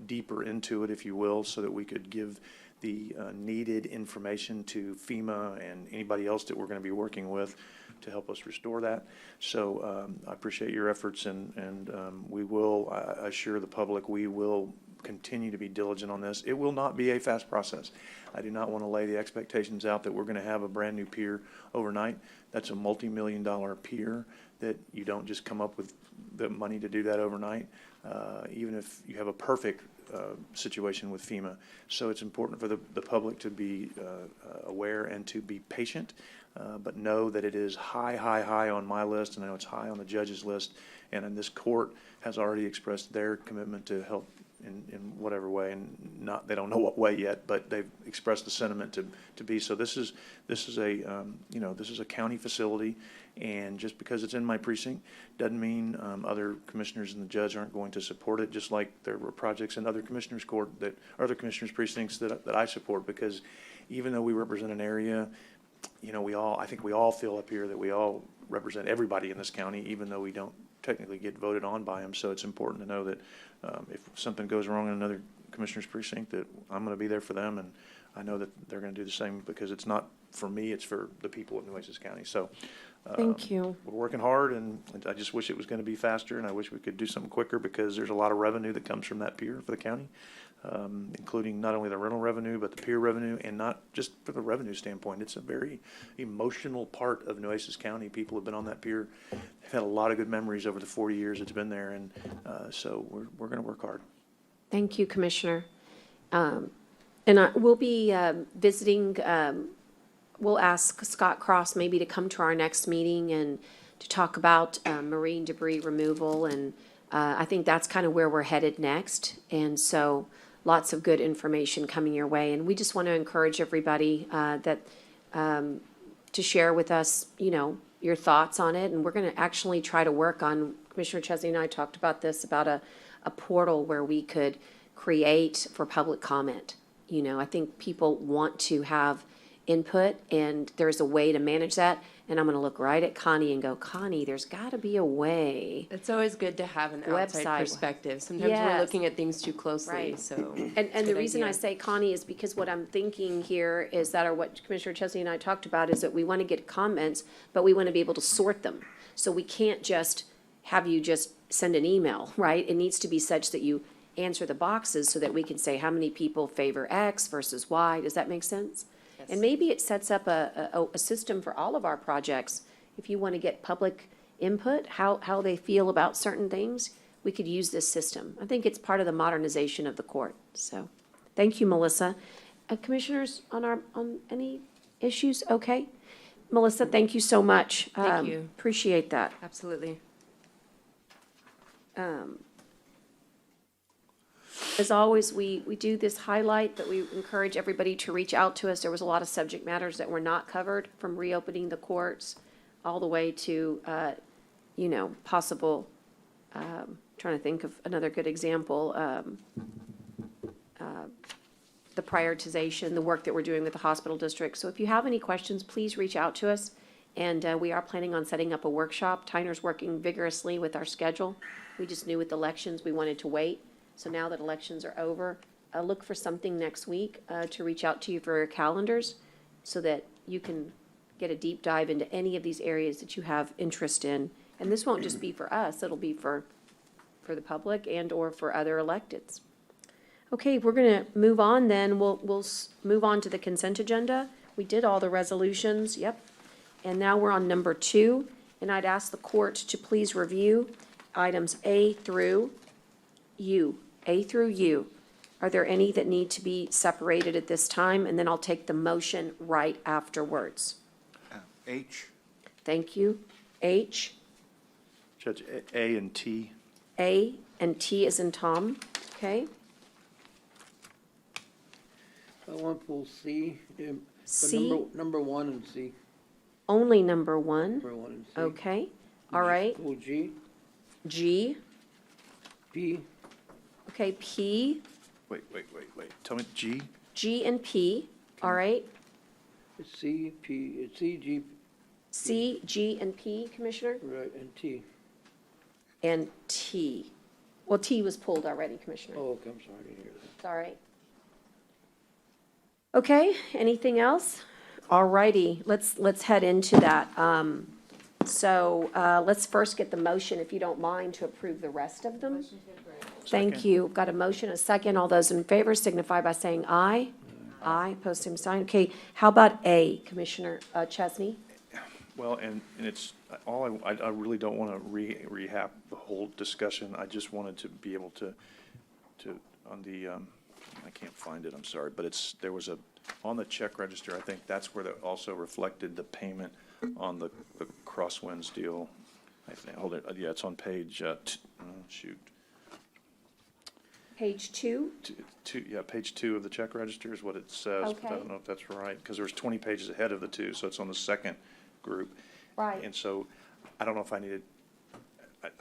deeper into it, if you will, so that we could give the needed information to FEMA and anybody else that we're going to be working with to help us restore that. So I appreciate your efforts, and we will assure the public we will continue to be diligent on this. It will not be a fast process. I do not want to lay the expectations out that we're going to have a brand new pier overnight. That's a multi-million-dollar pier that you don't just come up with the money to do that overnight, even if you have a perfect situation with FEMA. So it's important for the public to be aware and to be patient, but know that it is high on my list, and I know it's high on the judge's list, and in this court has already expressed their commitment to help in whatever way, and they don't know what way yet, but they've expressed the sentiment to be. So this is a county facility, and just because it's in my precinct doesn't mean other commissioners and the judge aren't going to support it, just like there were projects in other commissioners' precincts that I support, because even though we represent an area, I think we all feel up here that we all represent everybody in this county, even though we don't technically get voted on by them. So it's important to know that if something goes wrong in another commissioner's precinct, that I'm going to be there for them, and I know that they're going to do the same, because it's not for me, it's for the people of Nueces County. So Thank you. we're working hard, and I just wish it was going to be faster, and I wish we could do something quicker, because there's a lot of revenue that comes from that pier for the county, including not only the rental revenue, but the pier revenue, and not just for the revenue standpoint. It's a very emotional part of Nueces County. People have been on that pier. They've had a lot of good memories over the 40 years it's been there, and so we're going to work hard. Thank you, Commissioner. We'll be visiting, we'll ask Scott Cross maybe to come to our next meeting and to talk about marine debris removal. And I think that's kind of where we're headed next. And so lots of good information coming your way. And we just want to encourage everybody that to share with us, your thoughts on it. And we're going to actually try to work on, Commissioner Chesney and I talked about this, about a portal where we could create for public comment. I think people want to have input, and there's a way to manage that. And I'm going to look right at Connie and go, Connie, there's got to be a way. It's always good to have an outside Website. perspective. Sometimes we're Yes. looking at things too closely, Right. so. And the good reason I idea. say Connie is because what I'm thinking here is that, or what Commissioner Chesney and I talked about, is that we want to get comments, but we want to be able to sort them. So we can't just have you just send an email, right? It needs to be such that you answer the boxes so that we can say how many people favor X versus Y. Does that make sense? Yes. And maybe it sets up a system for all of our projects. If you want to get public input, how they feel about certain things, we could use this system. I think it's part of the modernization of the court. So, thank you, Melissa. Commissioners, on any issues? Okay. Melissa, thank you so much. Thank you. Appreciate that. Absolutely. As always, we do this highlight, but we encourage everybody to reach out to us. There was a lot of subject matters that were not covered, from reopening the courts all the way to, possible, trying to think of another good example, the prioritization, the work that we're doing with the hospital district. So if you have any questions, please reach out to us. And we are planning on setting up a workshop. Tyner's working vigorously with our schedule. We just knew with elections, we wanted to wait. So now that elections are over, look for something next week to reach out to you for your calendars, so that you can get a deep dive into any of these areas that you have interest in. And this won't just be for us, it'll be for the public and or for other electeds. Okay, we're going to move on then. We'll move on to the consent agenda. We did all the resolutions, yep. And now we're on number 2, and I'd ask the court to please review items A through U. A through U. Are there any that need to be separated at this time? And then I'll take the motion right afterwards. H. Thank you. H, Judge, A and T. A, and T is in Tom, okay? I want to pull C, but C, number 1 and C. only number 1, Number 1 and C. okay? All right. Pull G, G, P, okay, P, Wait. Tell me, G? G and P, all right? it's C, P, it's C, G, C, G, and P, Commissioner? right, and T. And T. Well, T was pulled already, Commissioner. Oh, okay, I'm sorry, I didn't hear that. It's all right. Okay, anything else? All righty, let's head into that. So let's first get the motion, if you don't mind, to approve the rest of them. Thank Second. you. Got a motion, a second. All those in favor signify by saying aye. Aye, post same sign. Okay, how about A, Commissioner Chesney? Well, and it's, I really don't want to rehab the whole discussion. I just wanted to be able to, on the, I can't find it, I'm sorry, but there was on the check register, I think that's where that also reflected the payment on the Crosswinds deal. I think, hold it, yeah, it's on page, shoot. Page 2? Page 2 of the check register is what it says, but I Okay. don't know if that's right, because there's 20 pages ahead of the 2, so it's on the second group. Right. And so, I don't know if I needed,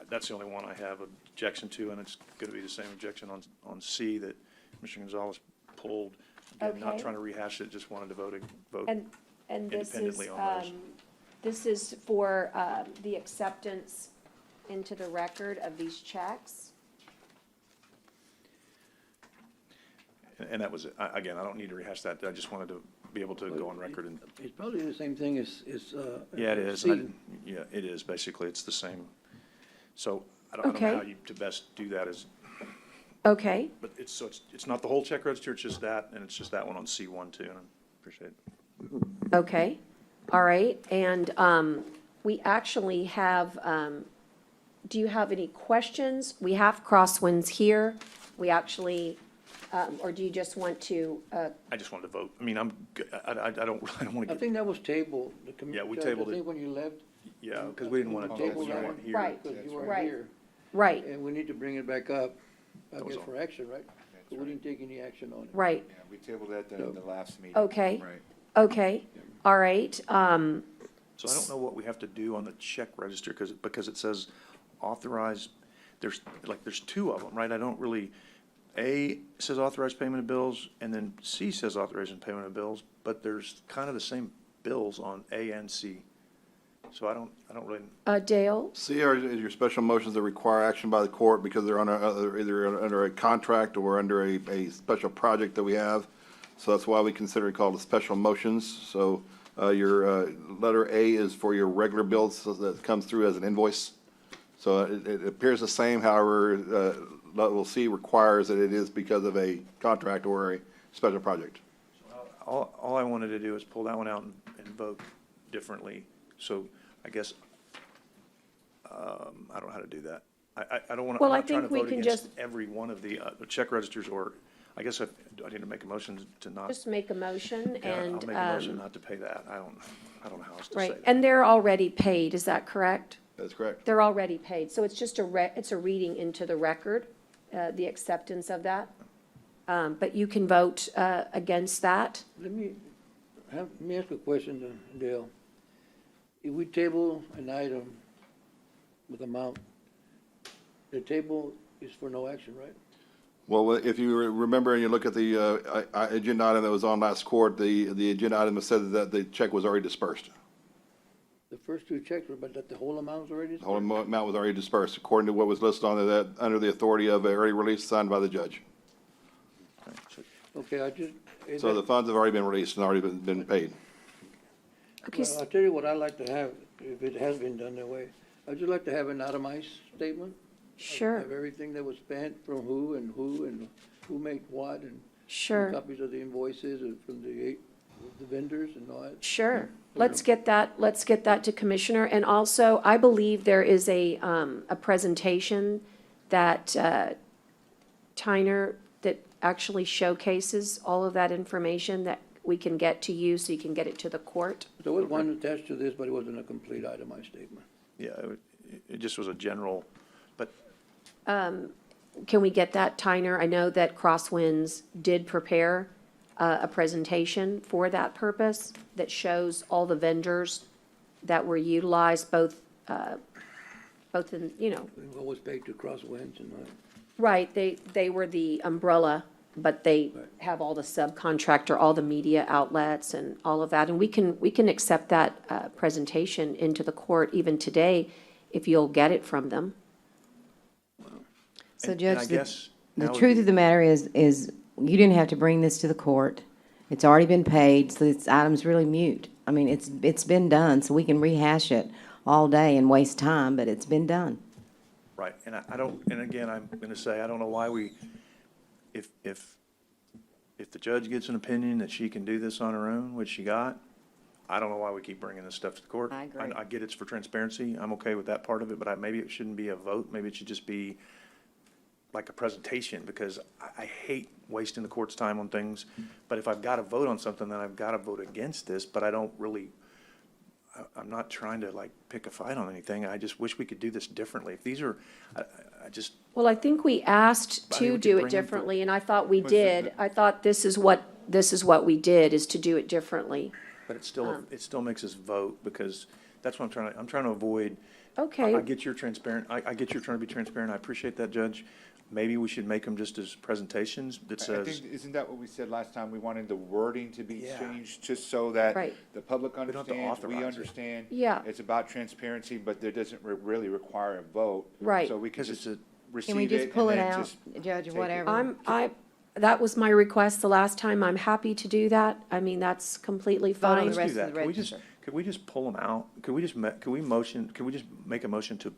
that's the only one I have objection to, and it's gonna be the same objection on C that Mr. Gonzalez pulled. Again, not Okay. trying to rehash it, just wanted to vote And this is, independently on those. this is for the acceptance into the record of these checks. And that was, it. Again, I don't need to rehash that. I just wanted to be able to go on record and, It's probably the same thing as, yeah, it is. C. Yeah, it is. Basically, it's the same. So I don't know Okay. how you to best do that is, Okay, but it's not the whole check register, it's just that, and it's just that one on C1 too, and I appreciate it. okay, all right. And we actually have, do you have any questions? We have crosswinds here. We actually, or do you just want to, I just wanted to vote. I mean, I don't want I to get, think that was tabled. Yeah, we tabled it. I think when you left. yeah, because we didn't want to, Table you that. weren't here. Right. Because you weren't Right. here. right, And we need to bring it back up, I That was guess, all. for action, right? But we didn't take any action on it. right, Yeah, we tabled that in the last meeting. okay, Right. okay, all right. So I don't know what we have to do on the check register, because it says authorize, there's two of them, right? I don't really, A says authorized payment of bills, and then C says authorization payment of bills, but there's kind of the same bills on A and C. So I don't really, Dale? C are your special motions that require action by the court because they're either under a contract or under a special project that we have. So that's why we consider it called a special motions. So your letter A is for your regular bills so that comes through as an invoice. So it appears the same, however, level C requires that it is because of a contract or a special project. all I wanted to do is pull that one out and vote differently. So I guess, I don't know how to do that. I don't want to, Well, I'm I not trying to think we vote can against just- every one of the check registers, or I guess I need to make a motion to not, Just make a motion yeah, I'll and, make a motion not to pay that. I don't know how else to say right, that. and they're already paid, is that correct? That's correct. They're already paid, so it's just it's a reading into the record, the acceptance of that. But you can vote against that. Let me ask a question, Dale. If we table an item with amount, the table is for no action, right? Well, if you remember and you look at the agenda item that was on last court, the agenda item said that the check was already dispersed. The first two checks were, but that the whole amount was already The whole dispersed? amount was already dispersed according to what was listed on that, under the authority of an early release signed by the judge. Okay, I just. So the funds have already been released and already been paid. Okay, Well, I'll tell you what I'd like to have, if it has been done that way. I'd just like to have an itemized statement. sure, Of everything that was spent from who and who made what, and sure, copies of the invoices and from the vendors and all that. sure. Let's get that to Commissioner. And also, I believe there is a presentation that Tyner, that actually showcases all of that information that we can get to you, so you can get it to the court. There was one attached to this, but it wasn't a complete itemized statement. Yeah, it just was a general, but Can we get that, Tyner? I know that Crosswinds did prepare a presentation for that purpose that shows all the vendors that were utilized, both in, What was paid to Crosswinds and all that. right, they were the umbrella, but they Right. have all the subcontractor, all the media outlets and all of that. And we can accept that presentation into the court even today if you'll get it from them. So and I Judge, guess the now would truth be- of the matter is you didn't have to bring this to the court. It's already been paid, so this item's really moot. I mean, it's been done, so we can rehash it all day and waste time, but it's been done. Right, and I don't, and again, I'm gonna say, I don't know why if the judge gets an opinion that she can do this on her own, which she got, I don't know why we keep bringing this stuff to the court. I agree. I get it's for transparency, I'm okay with that part of it, but maybe it shouldn't be a vote, maybe it should just be like a presentation, because I hate wasting the court's time on things. But if I've gotta vote on something, then I've gotta vote against this, but I don't really, I'm not trying to like pick a fight on anything. I just wish we could do this differently. If these are, I just, Well, I think we asked I think to we could do it bring them for- differently, and I thought we What's the- did. I thought this is what we did, is to do it differently. but it still makes us vote, because that's what I'm trying to avoid. Okay. I get you're transparent, I get you're trying to be transparent, I appreciate that, Judge, maybe we should make them just as presentations that I says, think, isn't that what we said last time? We wanted the wording to be Yeah. changed just so that Right. the public don't have to understands, we authorize it. understand. Yeah. It's about transparency, but there doesn't really require a vote. Right. So we can because it's just a, receive Can we it just pull and it then out, just Judge, take or it. whatever? That was my request the last time. I'm happy to do that. I mean, that's completely Vote on fine. the let's rest do of that. the register. Could we just pull them out? Could we just make a motion to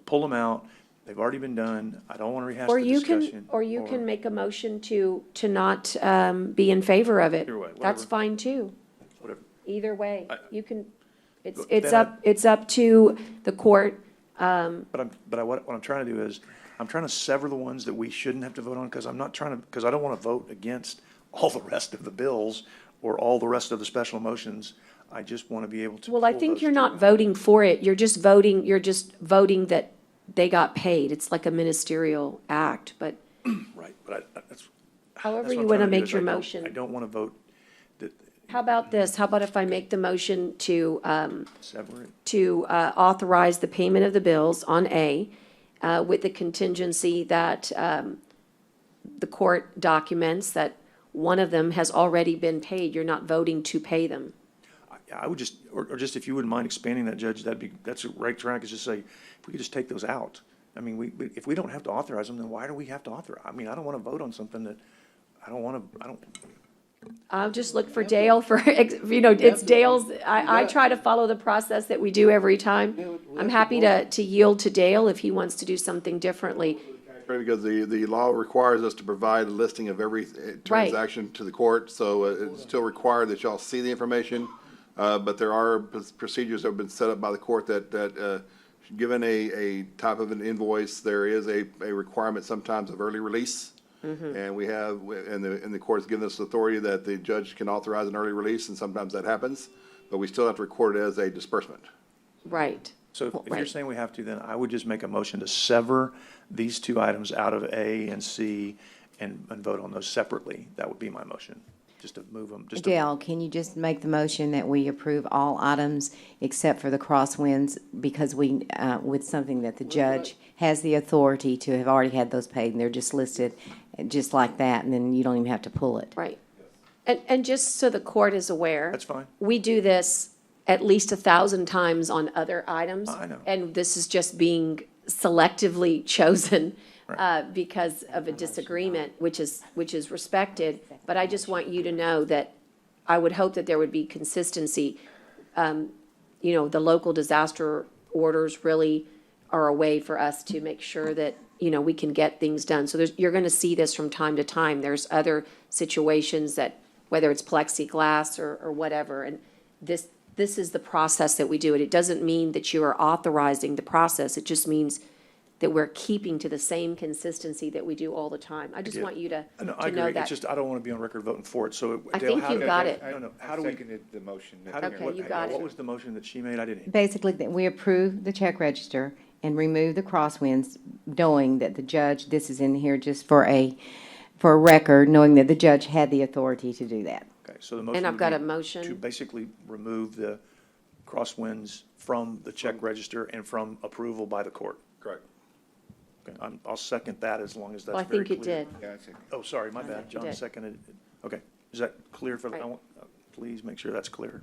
pull them out? They've already been done. I don't want to rehash Or the you discussion. can, or you can make a motion to not be in favor of it. Either way, That's whatever. fine too. Whatever. Either way, I- you can, Then it's up to the court. What I'm trying to do is, I'm trying to sever the ones that we shouldn't have to vote on, because because I don't want to vote against all the rest of the bills or all the rest of the special motions. I just want to be able to. Well, I pull think those you're two not out. voting for it. You're just voting that they got paid. It's like a ministerial act, but Right, but that's. however that's what you I'm want to trying do make is your I don't- motion. I don't want to vote that, How about this? How about if I make the motion to, sever it. authorize the payment of the bills on A, with the contingency that the court documents that one of them has already been paid. You're not voting to pay them. I would just, or just if you wouldn't mind expanding that, Judge, that's a right track, is just say, if we could just take those out. I mean, if we don't have to authorize them, then why do we have to authorize? I mean, I don't want to vote on something that, I don't, I'll just look for Dale for, it's Dale's, I try to follow the process that we do every time. I'm happy to yield to Dale if he wants to do something differently. Because the law requires us to provide a listing of every transaction to the court, so it's still required that y'all see the information. But there are procedures that have been set up by the court that given a type of an invoice, there is a requirement sometimes of early release. And we have, and the court's given us authority that the judge can authorize an early release, and sometimes that happens, but we still have to record it as a disbursement. Right. so if you're Right. saying we have to, then I would just make a motion to sever these two items out of A and C and vote on those separately. That would be my motion, just to move them, just to. Dale, can you just make the motion that we approve all items except for the crosswinds, because with something that the judge has the authority to have already had those paid, and they're just listed just like that, and then you don't even have to pull it. Right. And just so the court is aware. That's fine. We do this at least 1,000 times on other items. I know. And this is just being selectively chosen because of a disagreement, which is respected. But I just want you to know that I would hope that there would be consistency. The local disaster orders really are a way for us to make sure that, we can get things done. So you're going to see this from time to time. There's other situations that, whether it's plexiglass or whatever, and this is the process that we do it. It doesn't mean that you are authorizing the process. It just means that we're keeping to the same consistency that we do all the time. I just Yeah. want you to No, to I know agree. that. It's just, I don't want to be on record voting for it, so. I Dale, think how you've do- got it. No, no, I how do we, seconded the motion. how do, Okay, what, you got what it. was the motion that she made? I didn't. Basically, that we approve the check register and remove the crosswinds, knowing that the judge, this is in here just for a record, knowing that the judge had the authority to do that. Okay, so the motion. And I've would got be a motion. To basically remove the crosswinds from the check register and from approval by the court. Correct. Okay, I'll second that as long as Well, that's I very think clear. it did. Yeah, I second. Oh, sorry, my bad. it John did. seconded it. Okay, is that clear for the, Right. please make sure that's clear.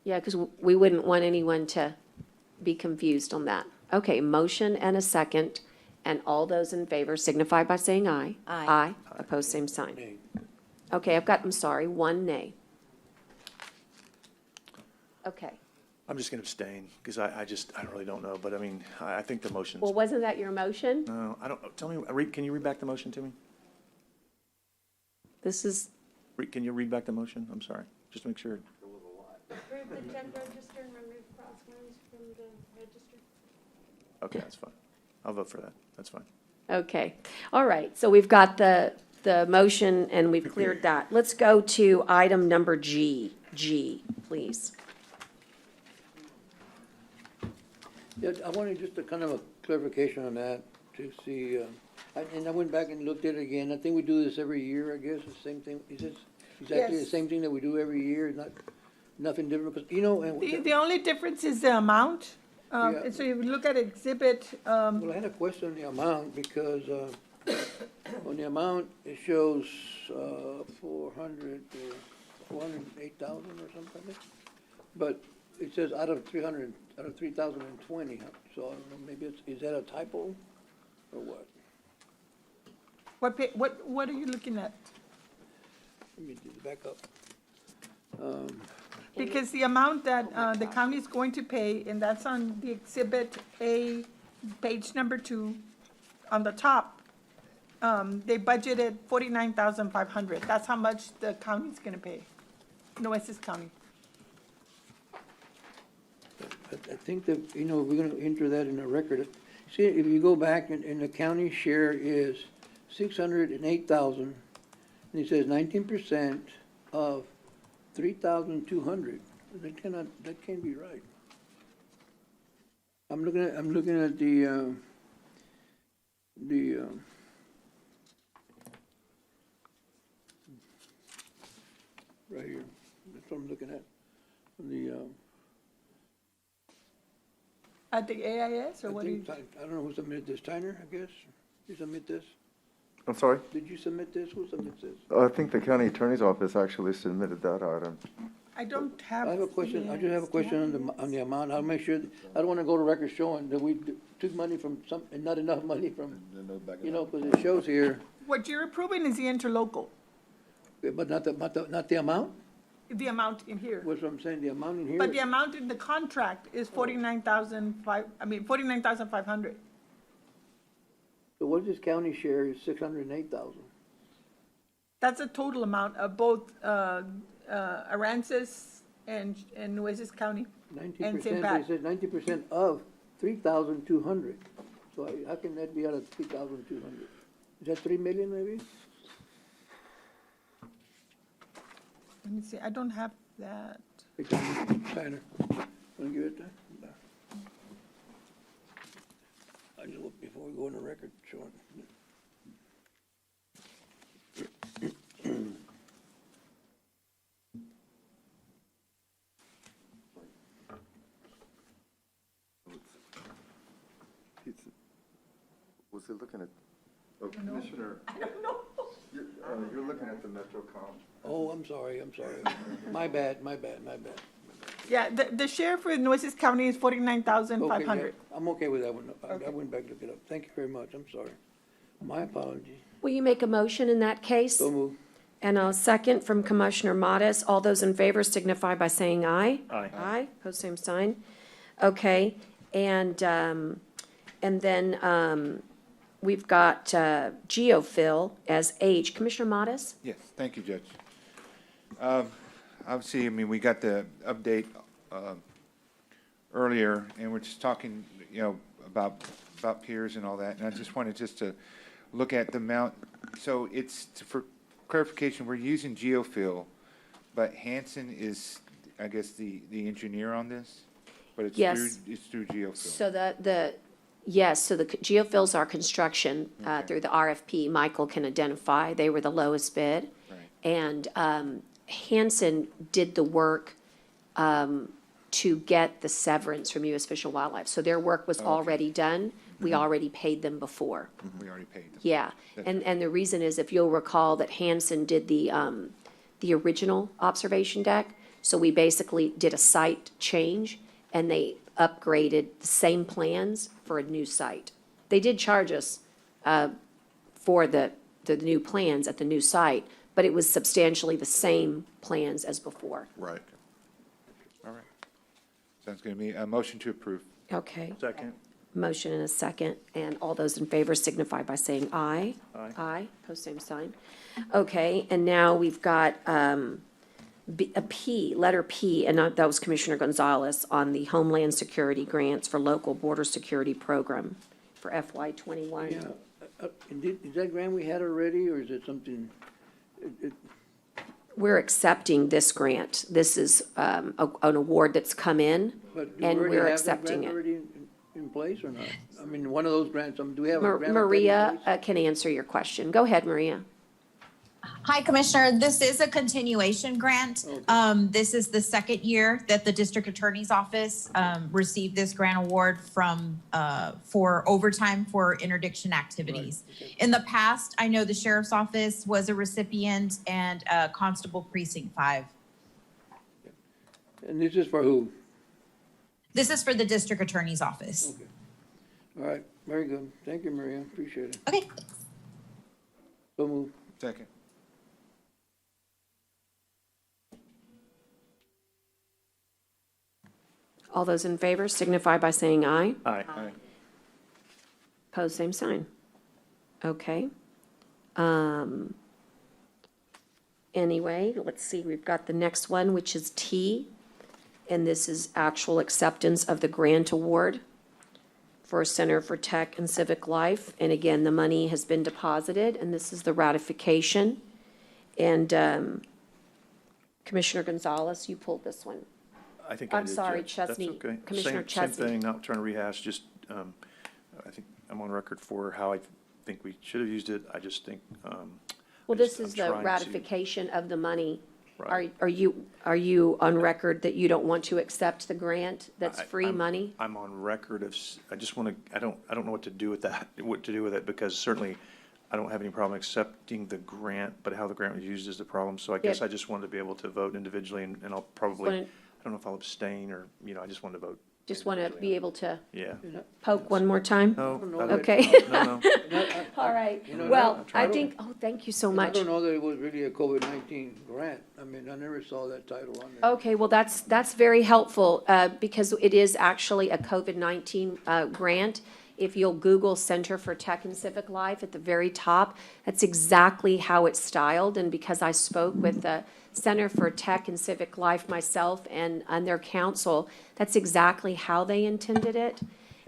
Yeah, because we wouldn't want anyone to be confused on that. Okay, motion and a second, and all those in favor signify by saying aye. Aye. Aye, opposed, same sign. Okay, I'm sorry, one nay. Okay, I'm just going to abstain because I really don't know, but I mean, I think the motion's, well, wasn't that your motion? no, I don't, tell me, can you read back the motion to me? This is, Can you read back the motion? I'm sorry, just to make sure. Approve the check register and remove crosswinds from the register. Okay, that's fine. I'll vote for that. That's fine. okay, all right, so we've got the motion and we've cleared that. Let's go to item number G, please. Yeah, I wanted just a kind of a clarification on that to see, and I went back and looked at it again. I think we do this every year, I guess, the same thing. Is this exactly the Yes. same thing that we do every year? Nothing different? Because, and. The only difference is the amount. Yeah. And so you look at exhibit, Well, I had a question on the amount because On the amount, it shows, 408,000 or something. But it says out of 3,020, so I don't know, maybe is that a typo or what? What are you looking at? Let me do the back up. Because the amount that the county is going to pay, and that's on the Exhibit A, page number 2, on the top, they budgeted 49,500. That's how much the county's gonna pay, Nueces County. I think that, we're gonna enter that in the record. See, if you go back and the county share is 608,000, and it says 19% of 3,200. That can't be right. I'm looking at the right here. That's what I'm looking at. At the AIS, or what do you? I don't know who submitted this, Tyner, I guess? You submit this? I'm sorry? Did you submit this? Who submits this? I think the county attorney's office actually submitted that item. I don't have. I have a question, I just have a the- question on the amount. I'll make sure, I don't wanna go to record showing that we took money from some, and not enough money from, because it shows here, What you're approving is the interlocal, but not the amount? the amount in here. What's what I'm saying, the amount in here? But the amount in the contract is 49,500. So what is this county share is 608,000? That's a total amount of both Aransas and Nueces County. 19%, St. it Pat. says 90% of 3,200. So how can that be out of 3,200? Is that 3 million maybe? Let me see, I don't have that. Hey, Tyner, wanna give it that? I just look before we go on the record showing. Was he looking at, Commissioner? I don't know. You're looking at the MetroCom. Oh, I'm sorry. My bad. Yeah, the share for Nueces County is Okay, 49,500. yeah, I'm okay with that one. I went back to look it up. Thank you very much. I'm sorry. My apology. Will you make a motion in that case? So move. And a second from Commissioner Modis. All those in favor signify by saying aye. Aye. Aye, pose same sign. Okay, and then we've got geofill as H. Commissioner Modis? Yes, thank you, Judge. Obviously, I mean, we got the update earlier, and we're just talking, about piers and all that, and I just wanted to look at the amount. So it's, for clarification, we're using geofill, but Hanson is, I guess, the engineer on this? But it's Yes. through geofill. So yes, so the geofills are construction through the RFP. Michael can identify, they were the lowest bid. Right. And Hanson did the work to get the severance from U.S. Fish and Wildlife. So their work was already done. We already paid them before. We already paid them. Yeah, and the reason is, if you'll recall, that Hanson did the original observation deck. So we basically did a site change, and they upgraded the same plans for a new site. They did charge us for the new plans at the new site, but it was substantially the same plans as before. Right. All right. Sounds good to me. A motion to approve. Okay, Second. motion and a second, and all those in favor signify by saying aye. Aye. Aye, post same sign. Okay, and now we've got a P, letter P, and that was Commissioner Gonzalez on the Homeland Security Grants for Local Border Security Program for FY '21. Yeah. Is that grant we had already, or is it something? We're accepting this grant. This is an award that's come in, But do we and already we're have that accepting grant it. already in place or not? I mean, one of those grants, do we have a grant? like that in Maria place? can answer your question. Go ahead, Maria. Hi, Commissioner. This is a continuation grant. This is the second year that the District Attorney's Office received this grant award for overtime for interdiction activities. Right, okay. In the past, I know the Sheriff's Office was a recipient and Constable Precinct 5. And this is for who? This is for the District Attorney's Office. Okay. All right, very good. Thank you, Maria. Appreciate it. Okay. So move. Second. All those in favor signify by saying aye. Aye. Pose same sign. Okay. Anyway, let's see, we've got the next one, which is T, and this is actual acceptance of the grant award for Center for Tech and Civic Life. And again, the money has been deposited, and this is the ratification. And Commissioner Gonzalez, you pulled this one. I think I I'm did, sorry, Judge. That's Chesney, okay. Commissioner Same Chesney. thing, not trying to rehash, just, I think I'm on record for how I think we should have used it. I just think, Well, this is I'm the trying to- ratification of the money. Right. Are you on record that you don't want to accept the grant that's free I'm- money? I'm on record of, I just want to, I don't know what to do with that, what to do with it, because certainly I don't have any problem accepting the grant, but how the grant was used is the problem. So I guess Yeah. I just wanted to be able to vote individually, and I'll probably, Wanna- I don't know if I'll abstain or, I just wanted to vote. Just want to be able to Yeah. poke one more time? No. know I that- don't- Okay. No, no. All right. You know, Well, I I don't- think, thank you so I much. don't know that it was really a COVID-19 grant. I mean, I never saw that title on there. Okay, well, that's very helpful, because it is actually a COVID-19 grant. If you'll Google Center for Tech and Civic Life at the very top, that's exactly how it's styled. And because I spoke with the Center for Tech and Civic Life myself and their council, that's exactly how they intended it.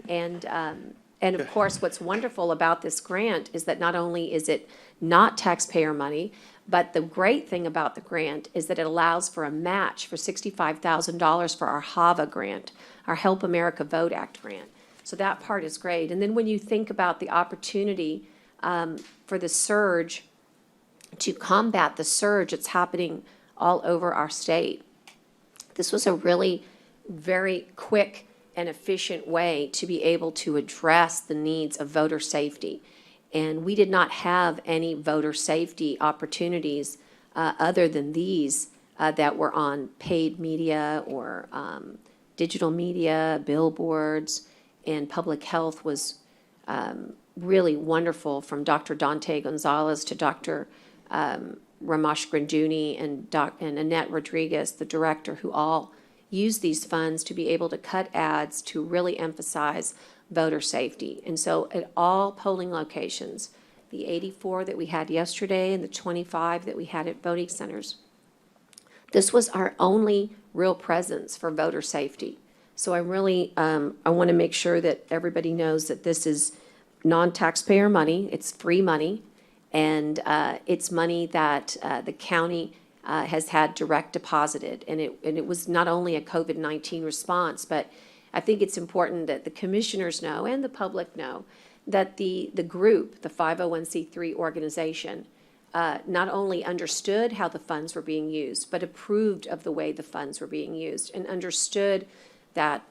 And of course, what's wonderful about this grant is that not only is it not taxpayer money, but the great thing about the grant is that it allows for a match for $65,000 for our HAVA grant, our Help America Vote Act grant. So that part is great. And then when you think about the opportunity for the surge, to combat the surge that's happening all over our state, this was a really very quick and efficient way to be able to address the needs of voter safety. And we did not have any voter safety opportunities other than these that were on paid media or digital media, billboards, and public health was really wonderful, from Dr. Dante Gonzalez to Dr. Ramesh Granduni and Annette Rodriguez, the director, who all used these funds to be able to cut ads to really emphasize voter safety. And so at all polling locations, the 84 that we had yesterday and the 25 that we had at voting centers, this was our only real presence for voter safety. So I really, I want to make sure that everybody knows that this is non-taxpayer money, it's free money, and it's money that the county has had direct deposited. And it was not only a COVID-19 response, but I think it's important that the commissioners know and the public know that the group, the 501c3 organization, not only understood how the funds were being used, but approved of the way the funds were being used, and understood that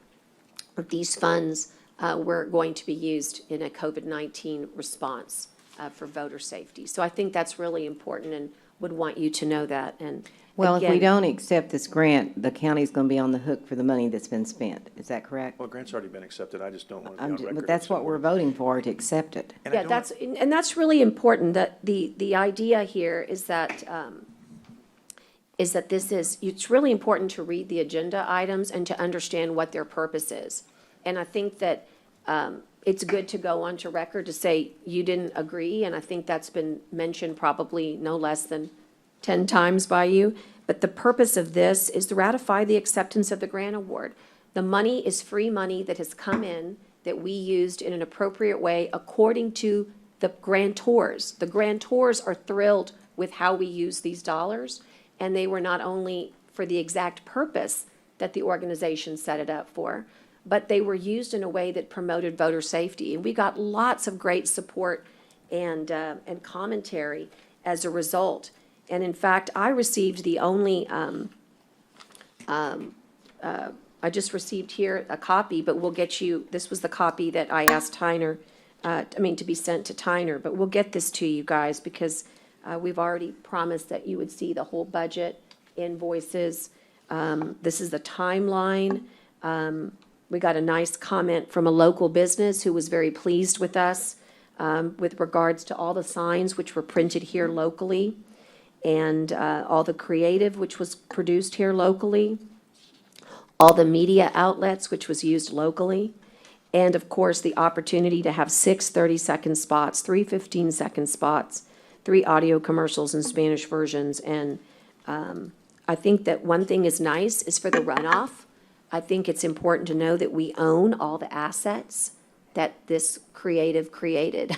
these funds were going to be used in a COVID-19 response for voter safety. So I think that's really important, and would want you to know that. And Well, if we again, don't accept this grant, the county's going to be on the hook for the money that's been spent. Is that correct? Well, grant's already been accepted. I just don't want to be on record. But that's what we're voting for, to accept it. And I Yeah, don't- and that's really important, that the idea here is that it's really important to read the agenda items and to understand what their purpose is. And I think that it's good to go onto record to say you didn't agree, and I think that's been mentioned probably no less than 10 times by you. But the purpose of this is to ratify the acceptance of the grant award. The money is free money that has come in that we used in an appropriate way according to the grantors. The grantors are thrilled with how we use these dollars, and they were not only for the exact purpose that the organization set it up for, but they were used in a way that promoted voter safety. And we got lots of great support and commentary as a result. And in fact, I received the only, I just received here a copy, but we'll get you, this was the copy that I asked Tyner, to be sent to Tyner, but we'll get this to you guys because we've already promised that you would see the whole budget, invoices. This is the timeline. We got a nice comment from a local business who was very pleased with us with regards to all the signs which were printed here locally and all the creative which was produced here locally, all the media outlets which was used locally, and of course, the opportunity to have 6 30-second spots, 3 15-second spots, 3 audio commercials in Spanish versions. And I think that one thing is nice is for the runoff. I think it's important to know that we own all the assets that this creative created.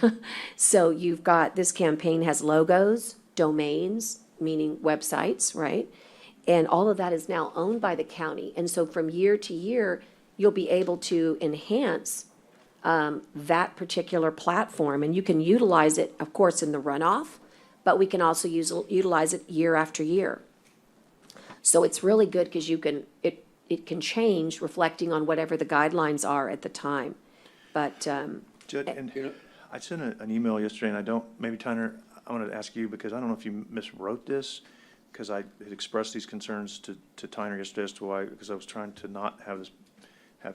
So you've got, this campaign has logos, domains, meaning websites, right? And all of that is now owned by the county. And so from year to year, you'll be able to enhance that particular platform. And you can utilize it, of course, in the runoff, but we can also utilize it year after year. So it's really good because you can, it can change reflecting on whatever the guidelines are at the time. But, Judge, and I sent an email yesterday, and I don't, maybe Tyner, I wanted to ask you, because I don't know if you miswrote this, because I had expressed these concerns to Tyner yesterday as to why, because I was trying to not have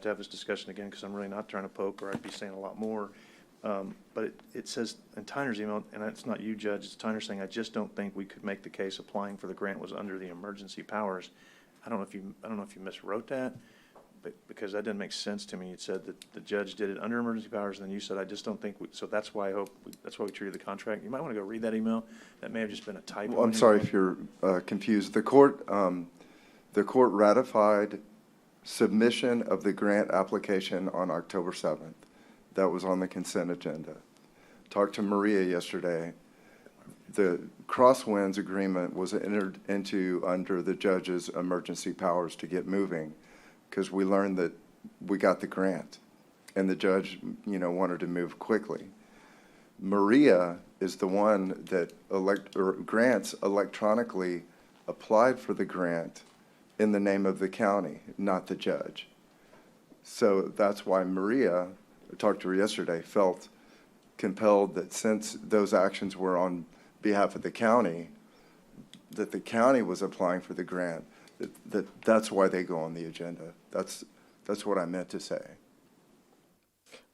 to have this discussion again, because I'm really not trying to poke, or I'd be saying a lot more. But it says in Tyner's email, and it's not you, Judge, it's Tyner saying, I just don't think we could make the case applying for the grant was under the emergency powers. I don't know if you miswrote that, but because that didn't make sense to me. It said that the judge did it under emergency powers, and then you said, I just don't think, so that's why that's why we treated the contract. You might want to go read that email. That may have just been a typo. Well, I'm sorry if you're confused. The court ratified submission of the grant application on October 7th. That was on the consent agenda. Talked to Maria yesterday. The Crosswinds agreement was entered into under the judge's emergency powers to get moving, because we learned that we got the grant, and the judge, wanted to move quickly. Maria is the one that grants electronically applied for the grant in the name of the county, not the judge. So that's why Maria, I talked to her yesterday, felt compelled that since those actions were on behalf of the county, that the county was applying for the grant, that's why they go on the agenda. That's what I meant to say.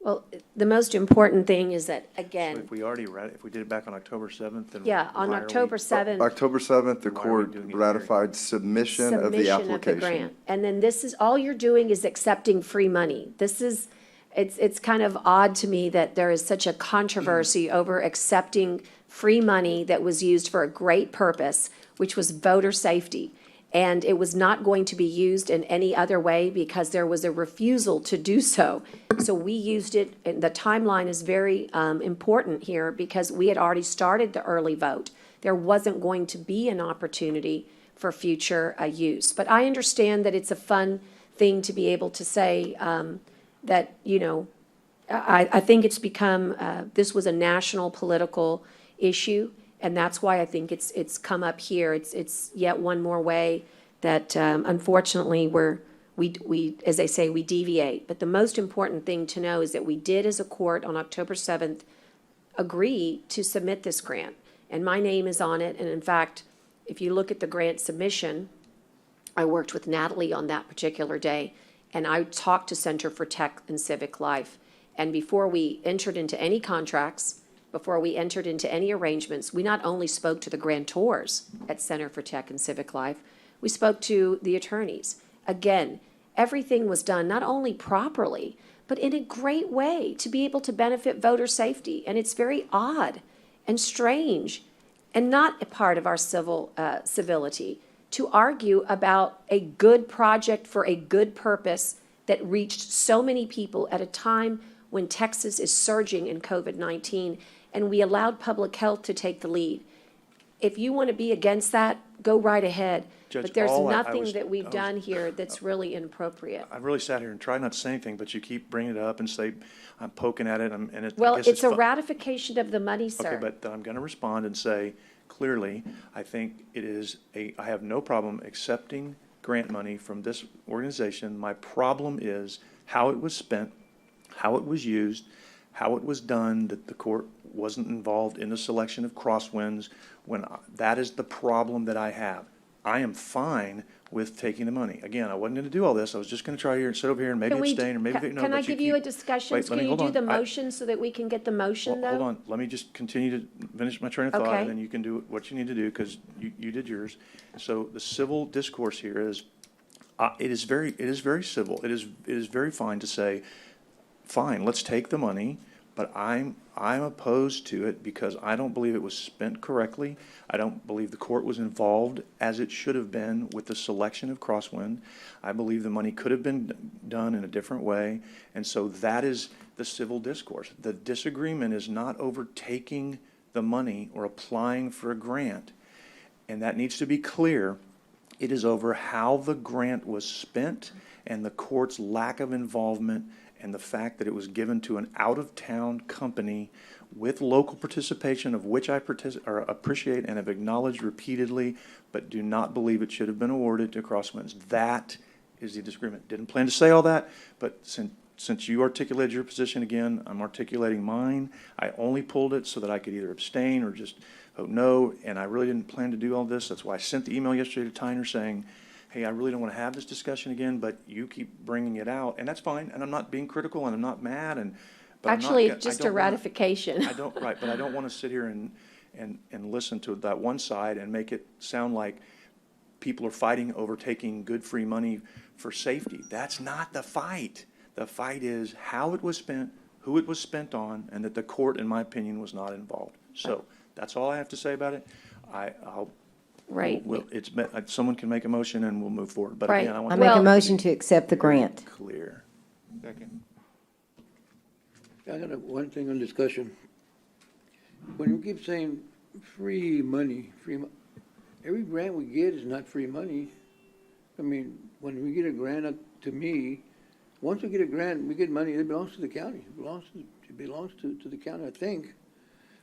well, the most important thing is that, So again, if we already if we did it back on October 7th, then yeah, on why are we- October 7th. October 7th, the Why are we court doing it here? ratified submission of the application. Grant. And then this is, all you're doing is accepting free money. This is, it's kind of odd to me that there is such a controversy over accepting free money that was used for a great purpose, which was voter safety. And it was not going to be used in any other way because there was a refusal to do so. So we used it, and the timeline is very important here because we had already started the early vote. There wasn't going to be an opportunity for future use. But I understand that it's a fun thing to be able to say that, I think it's become, this was a national political issue, and that's why I think it's come up here. It's yet one more way that unfortunately we, as I say, we deviate. But the most important thing to know is that we did, as a court on October 7th, agree to submit this grant. And my name is on it. And in fact, if you look at the grant submission, I worked with Natalie on that particular day, and I talked to Center for Tech and Civic Life. And before we entered into any contracts, before we entered into any arrangements, we not only spoke to the grantors at Center for Tech and Civic Life, we spoke to the attorneys. Again, everything was done not only properly, but in a great way to be able to benefit voter safety. And it's very odd and strange and not a part of our civility to argue about a good project for a good purpose that reached so many people at a time when Texas is surging in COVID-19, and we allowed public health to take the lead. If you want to be against that, go right ahead. Judge, But there's all I nothing was- that I we've was- done here that's really inappropriate. I really sat here and tried not to say anything, but you keep bringing it up and say, I'm poking at it, and I Well, guess it's a fun. ratification of the money, Okay, sir. but I'm going to respond and say, clearly, I think I have no problem accepting grant money from this organization. My problem is how it was spent, how it was used, how it was done, that the court wasn't involved in the selection of crosswinds. That is the problem that I have. I am fine with taking the money. Again, I wasn't going to do all this. I was just going to try here and sit over here and maybe Can we, abstain or maybe no. can I but you give you a keep- discussion? Wait, let me- Can you hold do on. the motion so that we can get the motion, though? Hold on, let me just continue to finish my train of thought, Okay. and then you can do what you need to do, because you did yours. So the civil discourse here is, it is very civil. It is very fine to say, fine, let's take the money, but I'm opposed to it because I don't believe it was spent correctly. I don't believe the court was involved as it should have been with the selection of crosswind. I believe the money could have been done in a different way, and so that is the civil discourse. The disagreement is not over taking the money or applying for a grant, and that needs to be clear. It is over how the grant was spent and the court's lack of involvement and the fact that it was given to an out-of-town company with local participation, of which I appreciate and have acknowledged repeatedly, but do not believe it should have been awarded to Crosswinds. That is the disagreement. Didn't plan to say all that, but since you articulated your position again, I'm articulating mine. I only pulled it so that I could either abstain or just vote no, and I really didn't plan to do all this. That's why I sent the email yesterday to Tyner saying, hey, I really don't want to have this discussion again, but you keep bringing it out, and that's fine, and I'm not being critical, and I'm not mad, but I'm not Actually, gonna- it's just I a don't wanna- ratification. Right, but I don't want to sit here and listen to that one side and make it sound like people are fighting over taking good free money for safety. That's not the fight. The fight is how it was spent, who it was spent on, and that the court, in my opinion, was not involved. So that's all I have to say about it. I'll Right. someone can make a motion and we'll move forward. But Right. again, I want I to make Well- a motion to accept the grant. clear. Second. I got one thing on discussion. When you keep saying free money, every grant we get is not free money. I mean, when we get a grant, to me, once we get a grant, we get money, it belongs to the county. It belongs to the county, I think,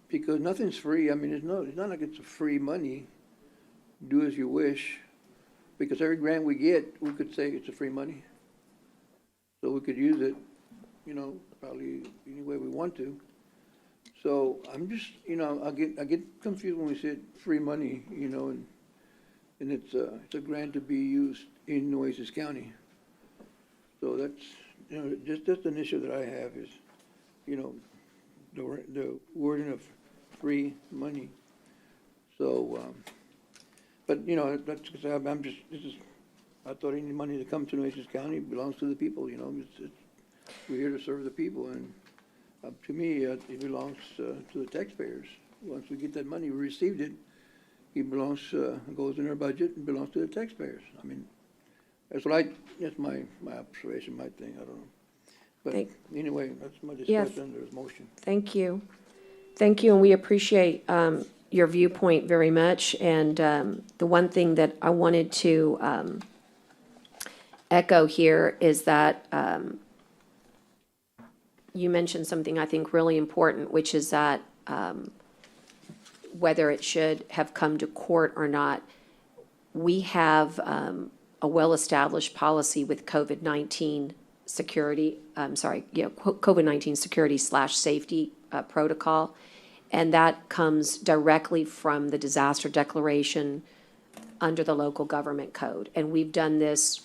because nothing's free. I mean, it's not like it's a free money. Do as you wish, because every grant we get, we could say it's a free money. So we could use it, probably any way we want to. So I'm just, I get confused when we say free money, and it's a grant to be used in Nueces County. So that's, just an issue that I have is, the wording of free money. So, but, that's because I thought any money that comes to Nueces County belongs to the people, we're here to serve the people, and to me, it belongs to the taxpayers. Once we get that money, we received it, it belongs, goes in our budget and belongs to the taxpayers. I mean, that's my observation, my thing, I don't know. But anyway, that's my discussion, there's motion. Thank you. Thank you, and we appreciate your viewpoint very much. And the one thing that I wanted to echo here is that you mentioned something I think really important, which is that whether it should have come to court or not, we have a well-established policy with COVID-19 security, COVID-19 security/safety protocol. And that comes directly from the disaster declaration under the local government code. And we've done this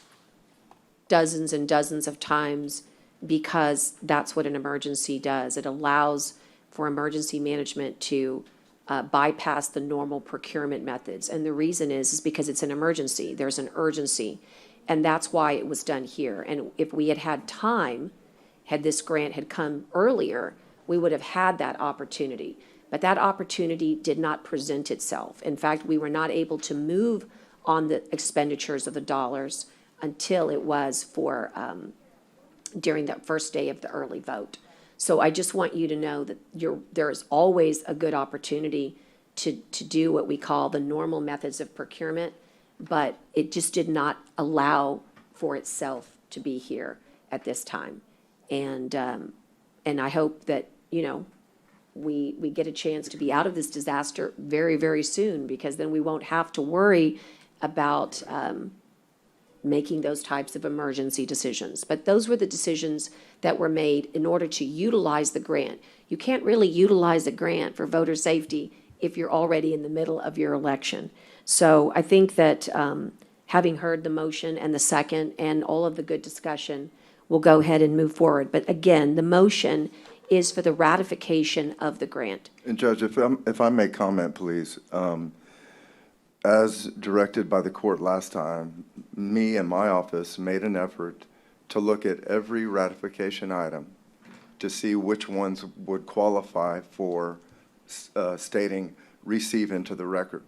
dozens and dozens of times because that's what an emergency does. It allows for emergency management to bypass the normal procurement methods. And the reason is because it's an emergency. There's an urgency. And that's why it was done here. And if we had had time, had this grant had come earlier, we would have had that opportunity. But that opportunity did not present itself. In fact, we were not able to move on the expenditures of the dollars until it was for during that first day of the early vote. So I just want you to know that there is always a good opportunity to do what we call the normal methods of procurement, but it just did not allow for itself to be here at this time. And I hope that, we get a chance to be out of this disaster very, very soon, because then we won't have to worry about making those types of emergency decisions. But those were the decisions that were made in order to utilize the grant. You can't really utilize a grant for voter safety if you're already in the middle of your election. So I think that having heard the motion and the second and all of the good discussion, we'll go ahead and move forward. But again, the motion is for the ratification of the grant. And Judge, if I may comment, please. As directed by the court last time, me and my office made an effort to look at every ratification item to see which ones would qualify for stating receive into the record.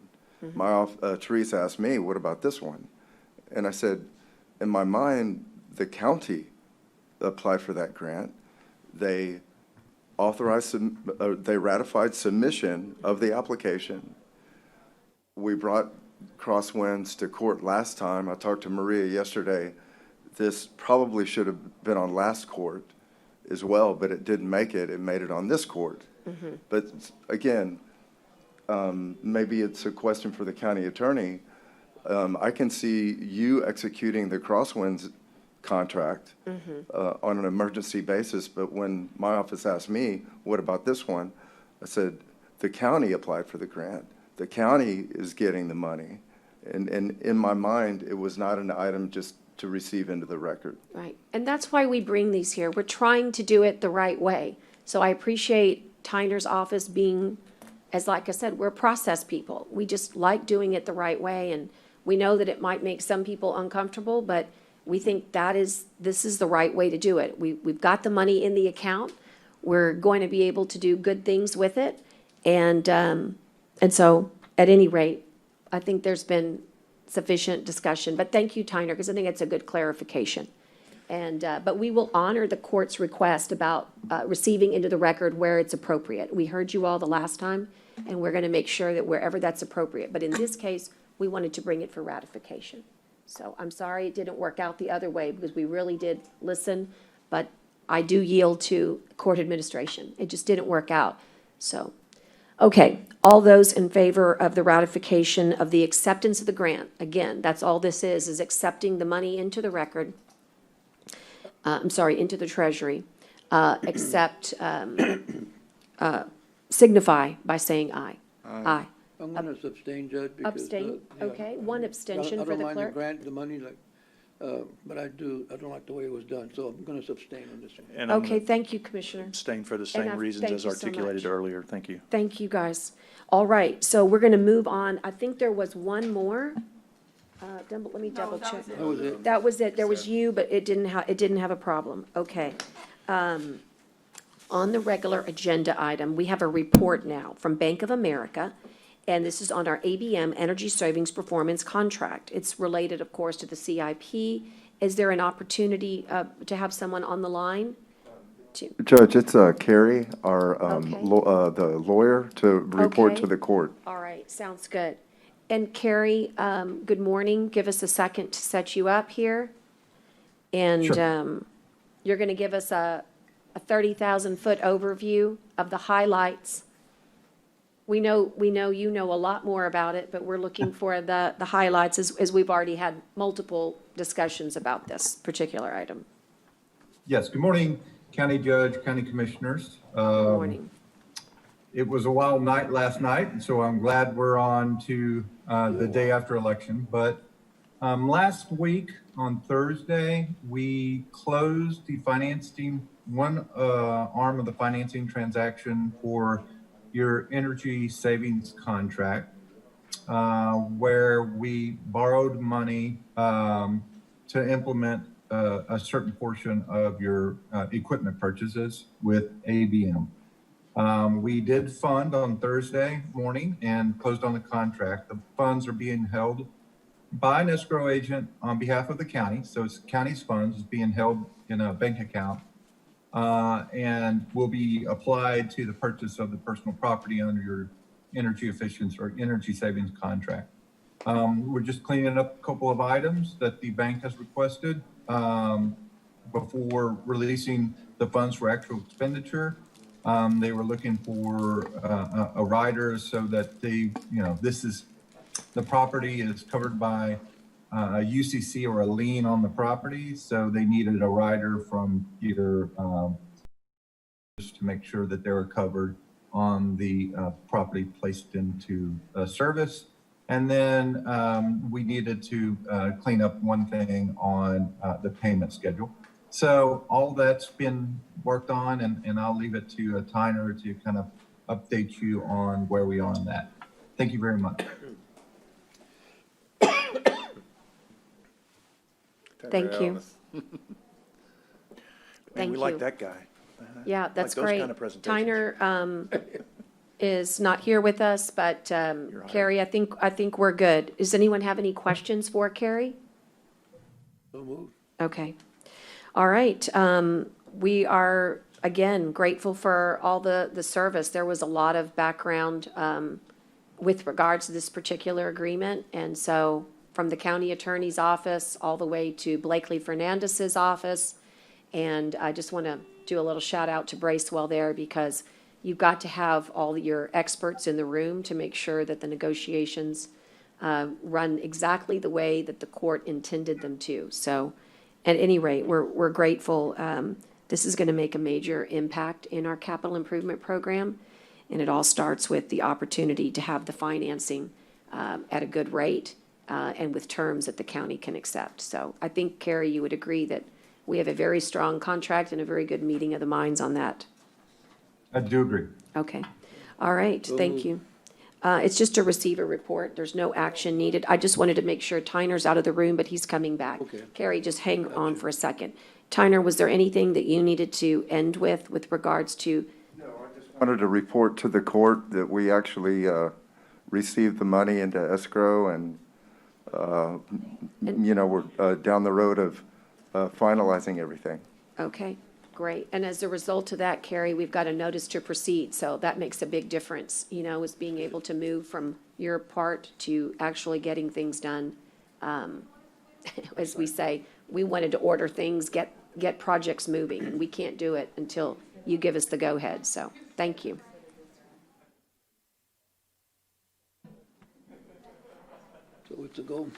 Teresa asked me, what about this one? And I said, in my mind, the county applied for that grant. They they ratified submission of the application. We brought Crosswinds to court last time. I talked to Maria yesterday. This probably should have been on last court as well, but it didn't make it. It made it on this court. But again, maybe it's a question for the county attorney. I can see you executing the Crosswinds contract on an emergency basis, but when my office asked me, what about this one? I said, the county applied for the grant. The county is getting the money. And in my mind, it was not an item just to receive into the record. Right. And that's why we bring these here. We're trying to do it the right way. So I appreciate Tyner's office being, as like I said, we're process people. We just like doing it the right way. And we know that it might make some people uncomfortable, but we think this is the right way to do it. We've got the money in the account. We're going to be able to do good things with it. And so at any rate, I think there's been sufficient discussion. But thank you, Tyner, because I think it's a good clarification. And but we will honor the court's request about receiving into the record where it's appropriate. We heard you all the last time, and we're going to make sure that wherever that's appropriate. But in this case, we wanted to bring it for ratification. So I'm sorry it didn't work out the other way, because we really did listen, but I do yield to court administration. It just didn't work out. So, okay, all those in favor of the ratification of the acceptance of the grant, again, that's all this is accepting the money into the record, into the treasury, signify by saying aye. Aye. I'm going to abstain, Judge, because. Abstain, yeah. okay, one abstention for the I don't mind the clerk. grant, the money, but I don't like the way it was done, so I'm going to abstain on this one. And I'm Okay, gonna thank you, Commissioner. abstain for the And same I reasons thank as you so articulated much. earlier. Thank you. Thank you, guys. All right, so we're going to move on. I think there was one more. Let me double check. That was it. That was it. There was you, but it didn't have a problem. Okay. On the regular agenda item, we have a report now from Bank of America, and this is on our ABM Energy Savings Performance Contract. It's related, of course, to the CIP. Is there an opportunity to have someone on the line? Judge, it's Carrie, our Okay. the lawyer, to report Okay. to the court. All right, sounds good. And Carrie, good morning. Give us a second to set you up here. And you're going to give us a 30,000-foot overview of the highlights. We know you know a lot more about it, but we're looking for the highlights as we've already had multiple discussions about this particular item. Yes, good morning, County Judge, County Commissioners. Good morning. It was a wild night last night, and so I'm glad we're on to the day after election. But last week on Thursday, we closed the financing, one arm of the financing transaction for your energy savings contract, where we borrowed money to implement a certain portion of your equipment purchases with ABM. We did fund on Thursday morning and closed on the contract. The funds are being held by an escrow agent on behalf of the county. So it's county's funds is being held in a bank account and will be applied to the purchase of the personal property under your energy efficiency or energy savings contract. We're just cleaning up a couple of items that the bank has requested before releasing the funds for actual expenditure. They were looking for a rider so that they, the property is covered by a UCC or a lien on the property. So they needed a rider from either just to make sure that they were covered on the property placed into service. And then we needed to clean up one thing on the payment schedule. So all that's been worked on, and I'll leave it to Tyner to kind of update you on where we are on that. Thank you very much. Thank you. Man, Thank we you. like that guy. Yeah, that's those great. kind of presentations. Tyner is not here with us, but Carrie, I think we're good. Does anyone have any questions for Carrie? So moved. Okay. All right. We are, again, grateful for all the service. There was a lot of background with regards to this particular agreement. And so from the county attorney's office all the way to Blakely Fernandez's office. And I just want to do a little shout out to Bracewell there, because you've got to have all your experts in the room to make sure that the negotiations run exactly the way that the court intended them to. So at any rate, we're grateful. This is going to make a major impact in our capital improvement program. And it all starts with the opportunity to have the financing at a good rate and with terms that the county can accept. So I think, Carrie, you would agree that we have a very strong contract and a very good meeting of the minds on that. I do agree. Okay. All right. Thank you. It's just a receiver report. There's no action needed. I just wanted to make sure Tyner's out of the room, but he's coming back. Okay. Carrie, just hang on for a second. Tyner, was there anything that you needed to end with regards to? Wanted to report to the court that we actually received the money into escrow, and we're down the road of finalizing everything. Okay, great. And as a result of that, Carrie, we've got a notice to proceed, so that makes a big difference, is being able to move from your part to actually getting things done. As we say, we wanted to order things, get projects moving, and we can't do it until you give us the go-ahead, so thank you. So it's a go.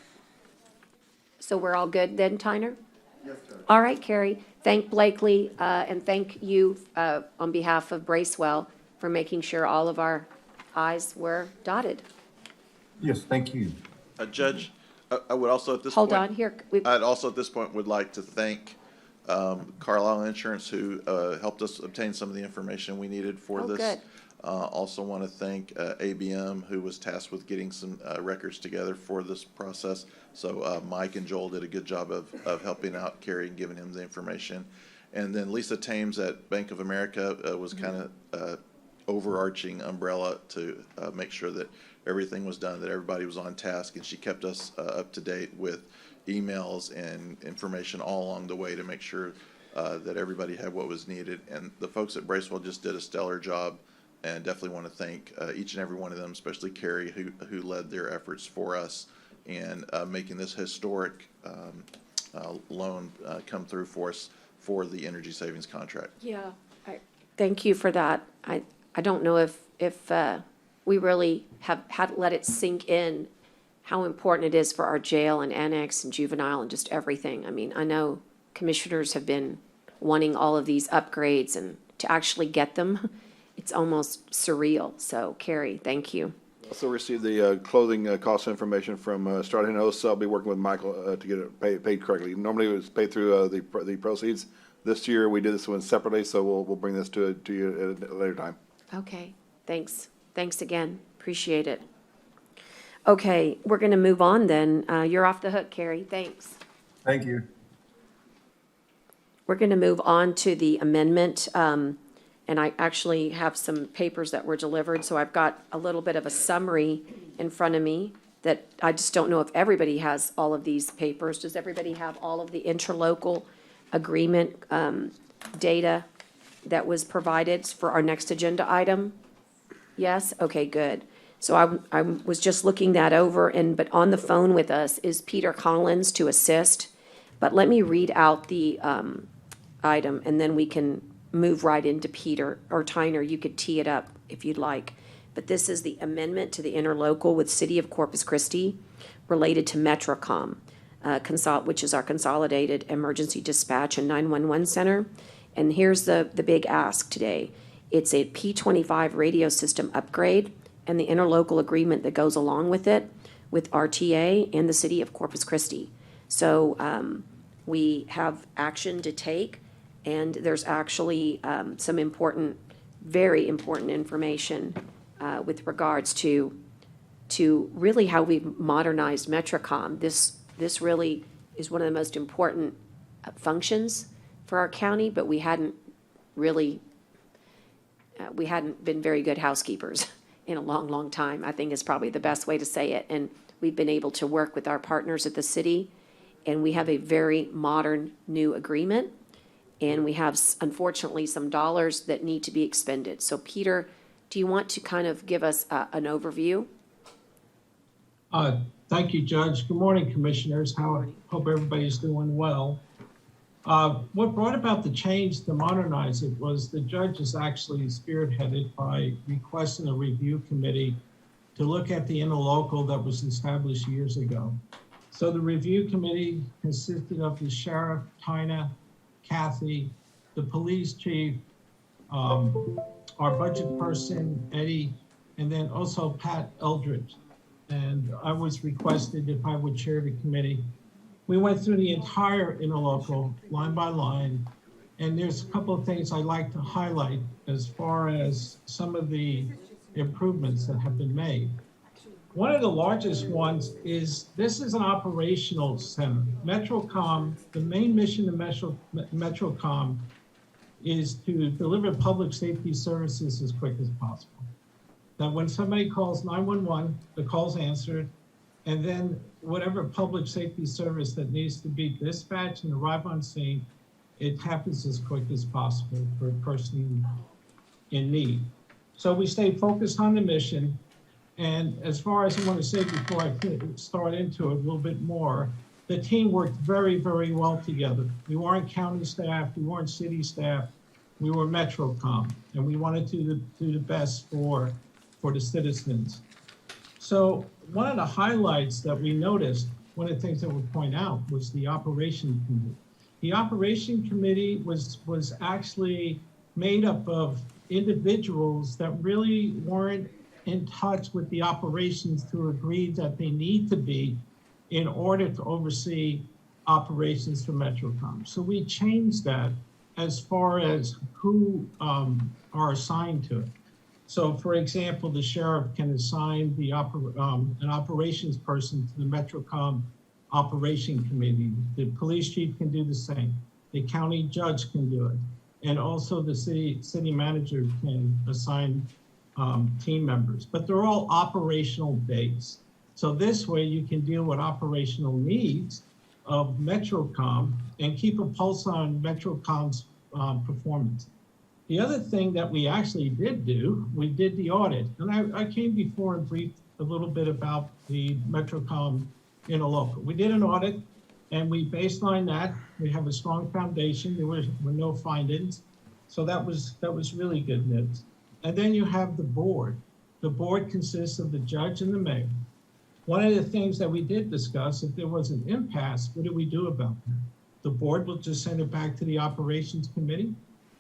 So we're all good then, Tyner? Yes, Judge. All right, Carrie. Thank Blakely, and thank you on behalf of Bracewell for making sure all of our i's were dotted. Yes, thank you. Judge, I would also at this point. Hold on, here. I'd also at this point would like to thank Carlisle Insurance, who helped us obtain some of the information we needed for this. Good. Also want to thank ABM, who was tasked with getting some records together for this process. So Mike and Joel did a good job of helping out Kerry and giving him the information. And then Lisa Thames at Bank of America was kind of overarching umbrella to make sure that everything was done, that everybody was on task, and she kept us up to date with emails and information all along the way to make sure that everybody had what was needed. And the folks at Bracewell just did a stellar job. And definitely want to thank each and every one of them, especially Carrie, who led their efforts for us and making this historic loan come through for us for the energy savings contract. Yeah, thank you for that. I don't know if we really have had let it sink in how important it is for our jail and annex and juvenile and just everything. I mean, I know commissioners have been wanting all of these upgrades, and to actually get them, it's almost surreal. So, Carrie, thank you. Also received the clothing cost information from Starting Host, so I'll be working with Michael to get it paid correctly. Normally it was paid through the proceeds. This year we did this one separately, so we'll bring this to you at a later time. Okay, thanks. Thanks again. Appreciate it. Okay, we're going to move on then. You're off the hook, Carrie. Thanks. Thank you. We're going to move on to the amendment. And I actually have some papers that were delivered, so I've got a little bit of a summary in front of me that I just don't know if everybody has all of these papers. Does everybody have all of the interlocal agreement data that was provided for our next agenda item? Yes? Okay, good. So I was just looking that over, but on the phone with us is Peter Collins to assist. But let me read out the item, and then we can move right into Peter, or Tyner, you could tee it up if you'd like. But this is the amendment to the interlocal with City of Corpus Christi related to MetroCom, which is our Consolidated Emergency Dispatch and 911 Center. And here's the big ask today. It's a P25 radio system upgrade and the interlocal agreement that goes along with it with RTA and the City of Corpus Christi. So we have action to take, and there's actually some important, very important information with regards to really how we've modernized MetroCom. This really is one of the most important functions for our county, but we hadn't been very good housekeepers in a long, long time, I think is probably the best way to say it. And we've been able to work with our partners at the city, and we have a very modern new agreement. And we have, unfortunately, some dollars that need to be expended. So Peter, do you want to kind of give us an overview? Thank you, Judge. Good morning, Commissioners. Hope everybody's doing well. What brought about the change to modernize it was the judge is actually spearheaded by requesting a review committee to look at the interlocal that was established years ago. So the review committee consisted of the sheriff, Tina, Kathy, the police chief, our budget person, Eddie, and then also Pat Eldridge. And I was requested if I would chair the committee. We went through the entire interlocal line by line, and there's a couple of things I'd like to highlight as far as some of the improvements that have been made. One of the largest ones is this is an operational center. MetroCom, the main mission of MetroCom is to deliver public safety services as quick as possible. That when somebody calls 911, the call's answered, and then whatever public safety service that needs to be dispatched and arrive on scene, it happens as quick as possible for a person in need. So we stay focused on the mission. And as far as I want to say before I start into it a little bit more, the team worked very, very well together. We weren't county staff, we weren't city staff, we were MetroCom, and we wanted to do the best for the citizens. So one of the highlights that we noticed, one of the things that we point out was the operation committee. The operation committee was actually made up of individuals that really weren't in touch with the operations to agree that they need to be in order to oversee operations for MetroCom. So we changed that as far as who are assigned to it. So for example, the sheriff can assign an operations person to the MetroCom operation committee. The police chief can do the same. The county judge can do it. And also the city manager can assign team members, but they're all operational based. So this way you can deal with operational needs of MetroCom and keep a pulse on MetroCom's performance. The other thing that we actually did do, we did the audit. And I came before and briefed a little bit about the MetroCom interlocal. We did an audit and we baselined that. We have a strong foundation. There were no findings. So that was really good news. And then you have the board. The board consists of the judge and the mayor. One of the things that we did discuss, if there was an impasse, what do we do about that? The board will just send it back to the operations committee,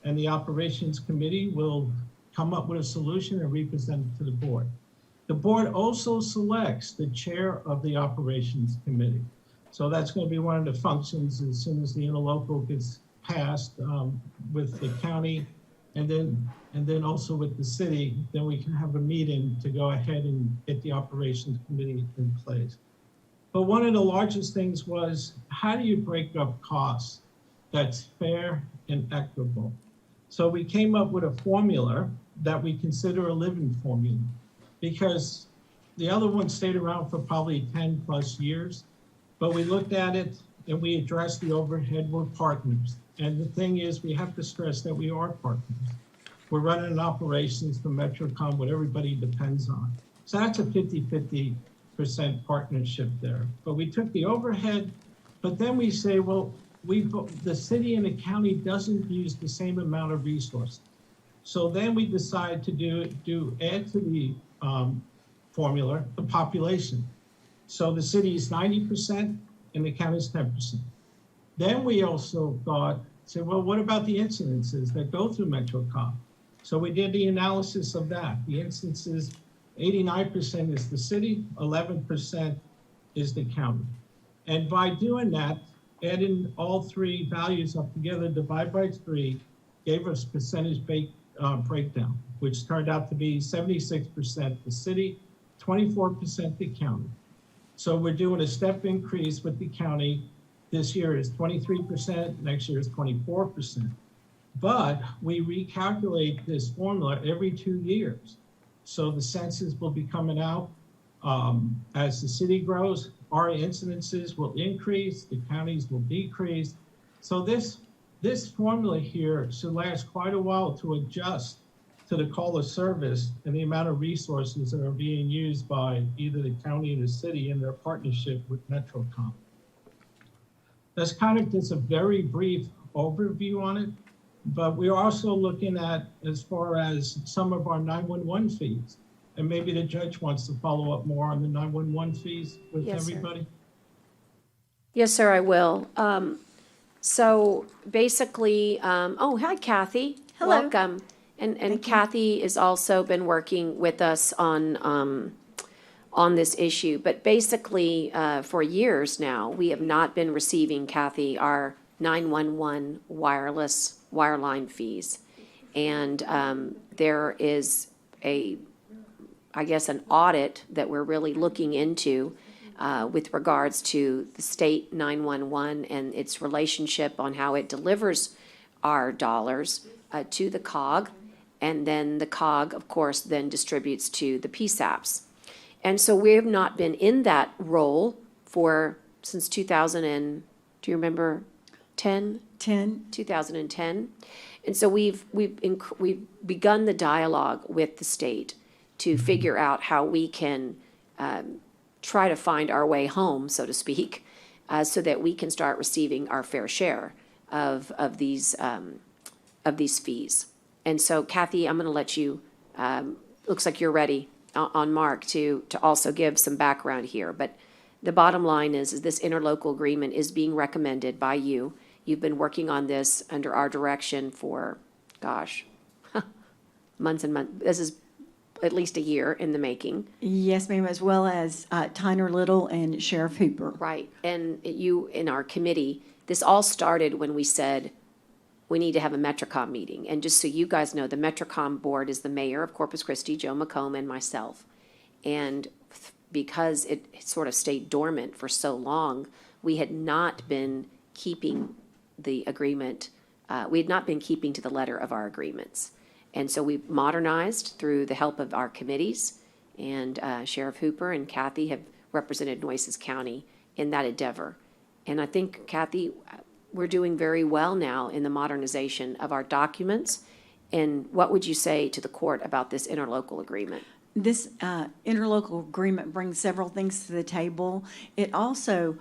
and the operations committee will come up with a solution and represent it to the board. The board also selects the chair of the operations committee. So that's going to be one of the functions as soon as the interlocal gets passed with the county and then also with the city, then we can have a meeting to go ahead and get the operations committee in place. But one of the largest things was, how do you break up costs that's fair and equitable? So we came up with a formula that we consider a living formula, because the other one stayed around for probably 10 plus years, but we looked at it and we addressed the overhead. We're partners. And the thing is, we have to stress that we are partners. We're running operations for MetroCom, what everybody depends on. So that's a 50-50% partnership there. But we took the overhead, but then we say, well, the city and the county doesn't use the same amount of resources. So then we decide to add to the formula, the population. So the city is 90% and the county is 10%. Then we also said, well, what about the incidences that go through MetroCom? So we did the analysis of that. The instances, 89% is the city, 11% is the county. And by doing that, adding all three values up together, divide by 3, gave us percentage breakdown, which turned out to be 76% the city, 24% the county. So we're doing a step increase with the county. This year is 23%, next year is 24%. But we recalculate this formula every 2 years. So the census will be coming out. As the city grows, our incidences will increase, the counties will decrease. So this formula here should last quite a while to adjust to the call of service and the amount of resources that are being used by either the county or the city in their partnership with MetroCom. That's kind of just a very brief overview on it, but we're also looking at as far as some of our 911 fees. And maybe the judge wants to follow up more on the 911 fees with Yes, sir. everybody. Yes, sir, I will. So basically, oh, hi, Kathy. Hello. Welcome. And Kathy has also been working with us on this issue. But basically, for years now, we have not been receiving, Kathy, our 911 wireless wireline fees. And there is I guess, an audit that we're really looking into with regards to the state 911 and its relationship on how it delivers our dollars to the COG. And then the COG, of course, then distributes to the PSAPs. And so we have not been in that role since 2000 and, do you remember, 2010. And so we've begun the dialogue with the state to figure out how we can try to find our way home, so to speak, so that we can start receiving our fair share of these fees. And so, Kathy, I'm going to let you. Looks like you're ready on Mark to also give some background here. But the bottom line is this interlocal agreement is being recommended by you. You've been working on this under our direction for, gosh, months and months. This is at least a year in the making. Yes, ma'am, as well as Tyner Little and Sheriff Hooper. Right. And you, in our committee, this all started when we said we need to have a MetroCom meeting. And just so you guys know, the MetroCom board is the mayor of Corpus Christi, Joe McComb, and myself. And because it sort of stayed dormant for so long, we had not been keeping the agreement. We had not been keeping to the letter of our agreements. And so we've modernized through the help of our committees, and Sheriff Hooper and Kathy have represented Nueces County in that endeavor. And I think, Kathy, we're doing very well now in the modernization of our documents. And what would you say to the court about this interlocal agreement? This interlocal agreement brings several things to the table. It also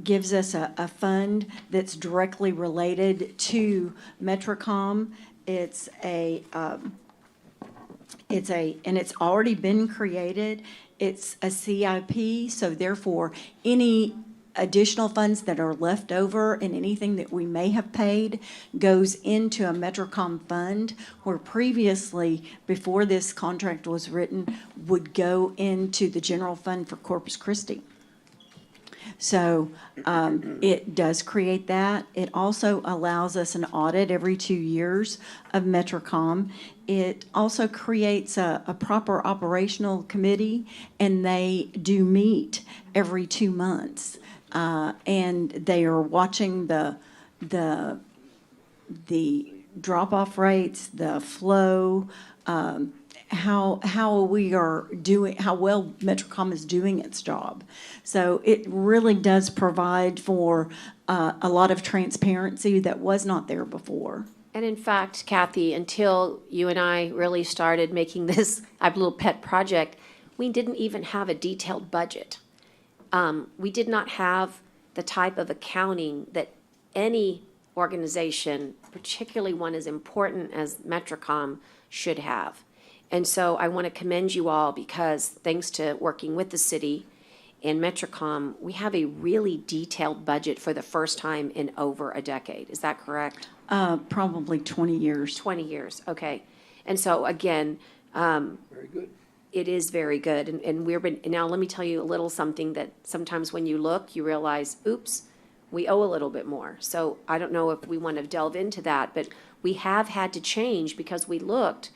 gives us a fund that's directly related to MetroCom. And it's already been created. It's a CIP, so therefore any additional funds that are left over and anything that we may have paid goes into a MetroCom fund, where previously, before this contract was written, would go into the general fund for Corpus Christi. So it does create that. It also allows us an audit every 2 years of MetroCom. It also creates a proper operational committee, and they do meet every 2 months. And they are watching the drop-off rates, the flow, how we are doing, how well MetroCom is doing its job. So it really does provide for a lot of transparency that was not there before. And in fact, Kathy, until you and I really started making this our little pet project, we didn't even have a detailed budget. We did not have the type of accounting that any organization, particularly one as important as Metrocom, should have. And so I want to commend you all because thanks to working with the city and Metrocom, we have a really detailed budget for the first time in over a decade. Is that correct? Probably 20 years. 20 years, okay. And so again, Very good. it is very good. And now let me tell you a little something that sometimes when you look, you realize, oops, we owe a little bit more. So I don't know if we want to delve into that, but we have had to change because we looked.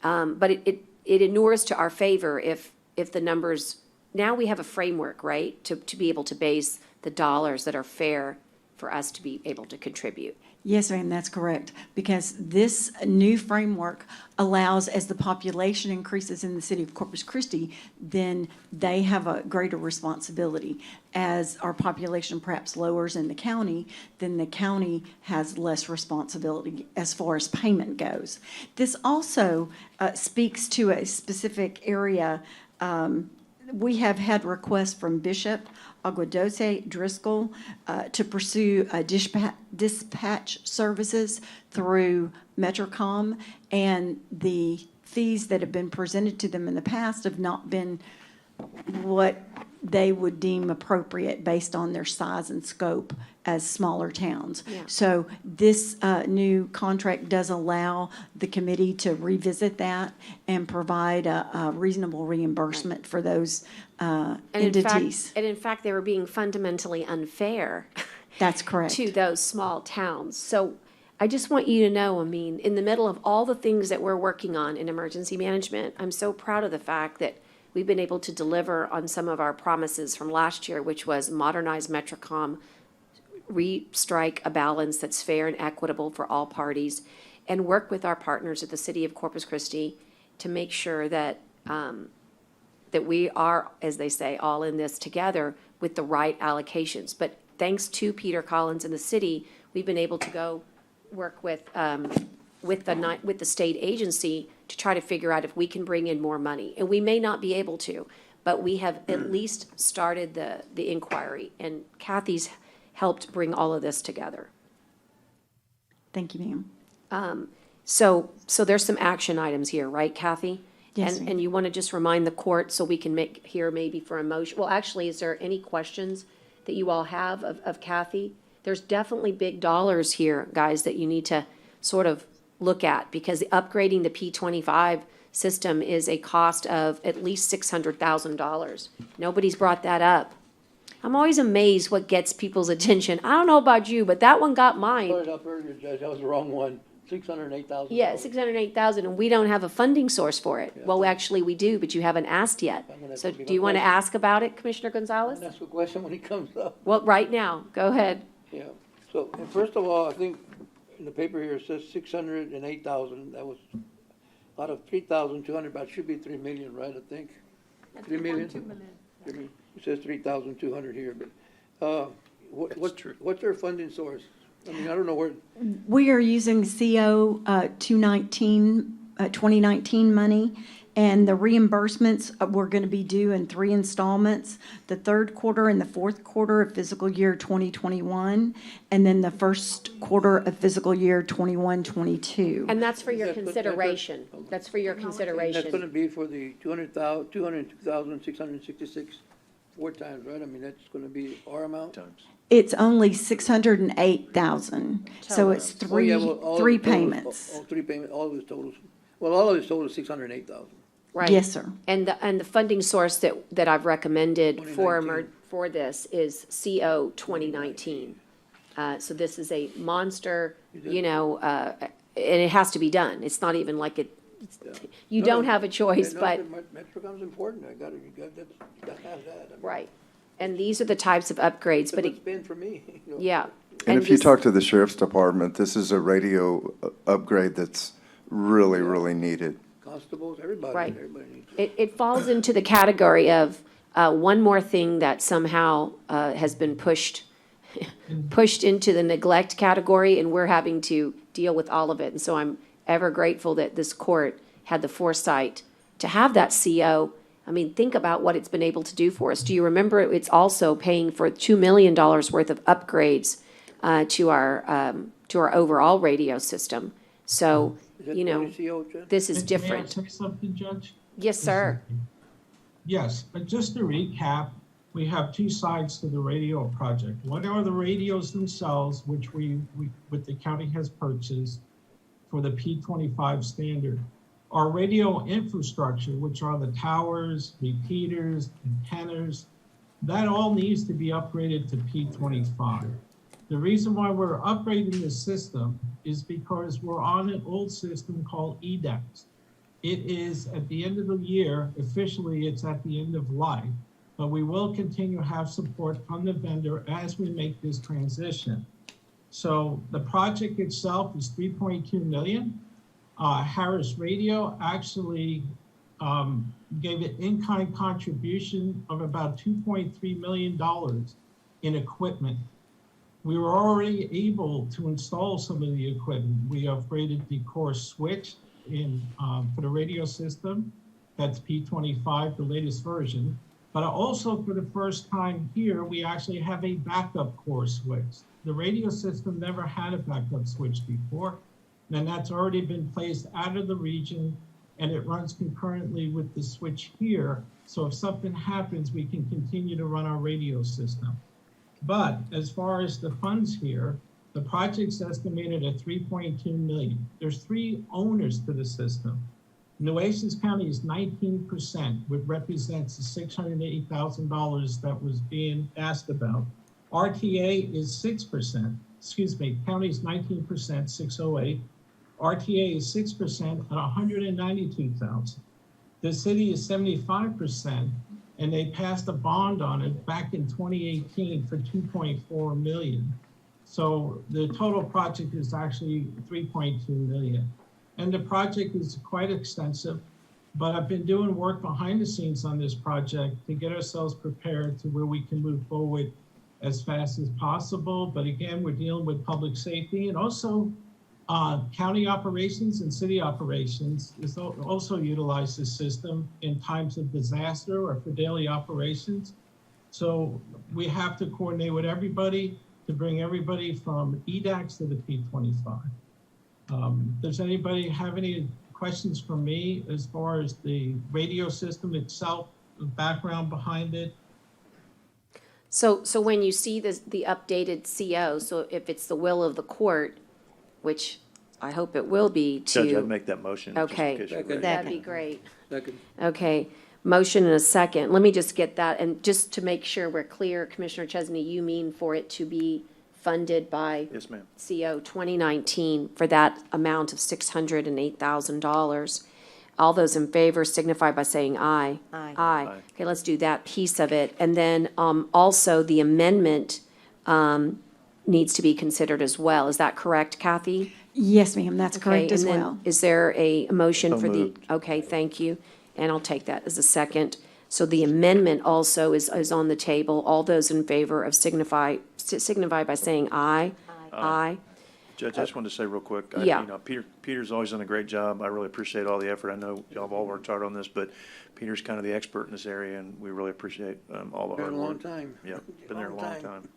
But it inures to our favor if the numbers, now we have a framework, right? To be able to base the dollars that are fair for us to be able to contribute. Yes, ma'am, that's correct. Because this new framework allows, as the population increases in the city of Corpus Christi, then they have a greater responsibility. As our population perhaps lowers in the county, then the county has less responsibility as far as payment goes. This also speaks to a specific area. We have had requests from Bishop Aguadose Driscoll to pursue dispatch services through Metrocom, and the fees that have been presented to them in the past have not been what they would deem appropriate based on their size and scope as smaller towns. Yeah. So this new contract does allow the committee to revisit that and provide a reasonable reimbursement for those entities. And in fact, they were being fundamentally unfair. That's correct. To those small towns. So I just want you to know, I mean, in the middle of all the things that we're working on in emergency management, I'm so proud of the fact that we've been able to deliver on some of our promises from last year, which was modernize Metrocom, re-strike a balance that's fair and equitable for all parties, and work with our partners at the City of Corpus Christi to make sure that that we are, as they say, all in this together with the right allocations. But thanks to Peter Collins and the city, we've been able to go work with the state agency to try to figure out if we can bring in more money. And we may not be able to, but we have at least started the inquiry. And Kathy's helped bring all of this together. Thank you, ma'am. So there's some action items here, right, Kathy? Yes, ma'am. And you want to just remind the court so we can make here maybe for a motion. Well, actually, is there any questions that you all have of Kathy? There's definitely big dollars here, guys, that you need to sort of look at because upgrading the P25 system is a cost of at least $600,000. Nobody's brought that up. I'm always amazed what gets people's attention. I don't know about you, but that one got mine. Put it up earlier, Judge, that was the wrong one, $608,000. Yeah, 608,000, and we don't have a funding source for it. Well, actually, we do, but you haven't asked yet. So do you want to ask about it, Commissioner Gonzalez? That's a question when he comes up. Well, right now, go ahead. Yeah, so, and first of all, I think in the paper here, it says 608,000, that was out of 3,200, but it should be 3 million, right, I think? 3 million? 2 million. It says 3,200 here, but, what's their funding source? I mean, I don't know where, We are using CO 2019 money, and the reimbursements were going to be due in 3 installments, the third quarter and the fourth quarter of fiscal year 2021, and then the first quarter of fiscal year 21-22. And that's for your That's what- consideration. That's for your that's gonna consideration. be for the 202,666 4 times, right? I mean, that's gonna be our amount? It's only 608,000, so it's Oh, yeah, well, all of three the totals- payments. All 3 payments, all of his totals, well, all of his totals 608,000. Right. Yes, sir. And the funding source that I've recommended for 2019. this is CO 2019. So this is a monster, and it has to be done. It's not even like you don't have a choice, but. Metrocom's important, you gotta have that. I mean, Right. And these are the types of upgrades, but It's been for me, you know. yeah. And if you this- talk to the sheriff's department, this is a radio upgrade that's really, really needed. Constables, everybody, Right. everybody needs it. It falls into the category of one more thing that somehow has been pushed into the neglect category, and we're having to deal with all of it. And so I'm ever grateful that this court had the foresight to have that CO I mean, think about what it's been able to do for us. Do you remember it's also paying for $2 million worth of upgrades to our overall radio system? So, Is that you know, WCO, Jen? this is May I different. say something, Judge? Yes, sir. Yes, but just to recap, we have two sides to the radio project. One are the radios themselves, which what the county has purchased for the P25 standard. Our radio infrastructure, which are the towers, repeaters, antennas, that all needs to be upgraded to P25. The reason why we're upgrading the system is because we're on an old system called EDAX. It is at the end of the year, officially it's at the end of life, but we will continue to have support from the vendor as we make this transition. So the project itself is 3.2 million. Harris Radio actually gave an in-kind contribution of about $2.3 million in equipment. We were already able to install some of the equipment. We upgraded the core switch for the radio system. That's P25, the latest version. But also for the first time here, we actually have a backup core switch. The radio system never had a backup switch before. And that's already been placed out of the region, and it runs concurrently with the switch here. So if something happens, we can continue to run our radio system. But as far as the funds here, the project's estimated at 3.2 million. There's three owners to the system. Nueces County is 19%, which represents the $680,000 that was being asked about. RTA is 6%. Excuse me, county is 19%, 608. RTA is 6% at 192,000. The city is 75%, and they passed a bond on it back in 2018 for 2.4 million. So the total project is actually 3.2 million. And the project is quite extensive, but I've been doing work behind the scenes on this project to get ourselves prepared to where we can move forward as fast as possible. But again, we're dealing with public safety, and also county operations and city operations is also utilize this system in times of disaster or for daily operations. So we have to coordinate with everybody to bring everybody from EDAX to the P25. Does anybody have any questions for me as far as the radio system itself, the background behind it? So when you see the updated CO, so if it's the will of the court, which I hope it will be to. Judge, I'd make that motion. just in Okay, case you're ready. that'd be great. Second. Okay, motion and a second. Let me just get that, and just to make sure we're clear, Commissioner Chesney, you mean for it to be funded by Yes, ma'am. CO 2019 for that amount of $608,000. All those in favor signify by saying aye. Aye. Aye. Okay, let's do that piece of it. And then also the amendment needs to be considered as well. Is that correct, Kathy? Yes, ma'am, that's correct Okay, as and then well. is there a motion So for the? moved. Okay, thank you. And I'll take that as a second. So the amendment also is on the table. All those in favor of signify by saying aye. Aye. Judge, I just wanted to say real quick. Yeah. You know, Peter's always done a great job. I really appreciate all the effort. I know y'all have all worked hard on this, but Peter's kind of the expert in this area, and we really appreciate all the Been hard a work. long time. Yeah, been there a long time.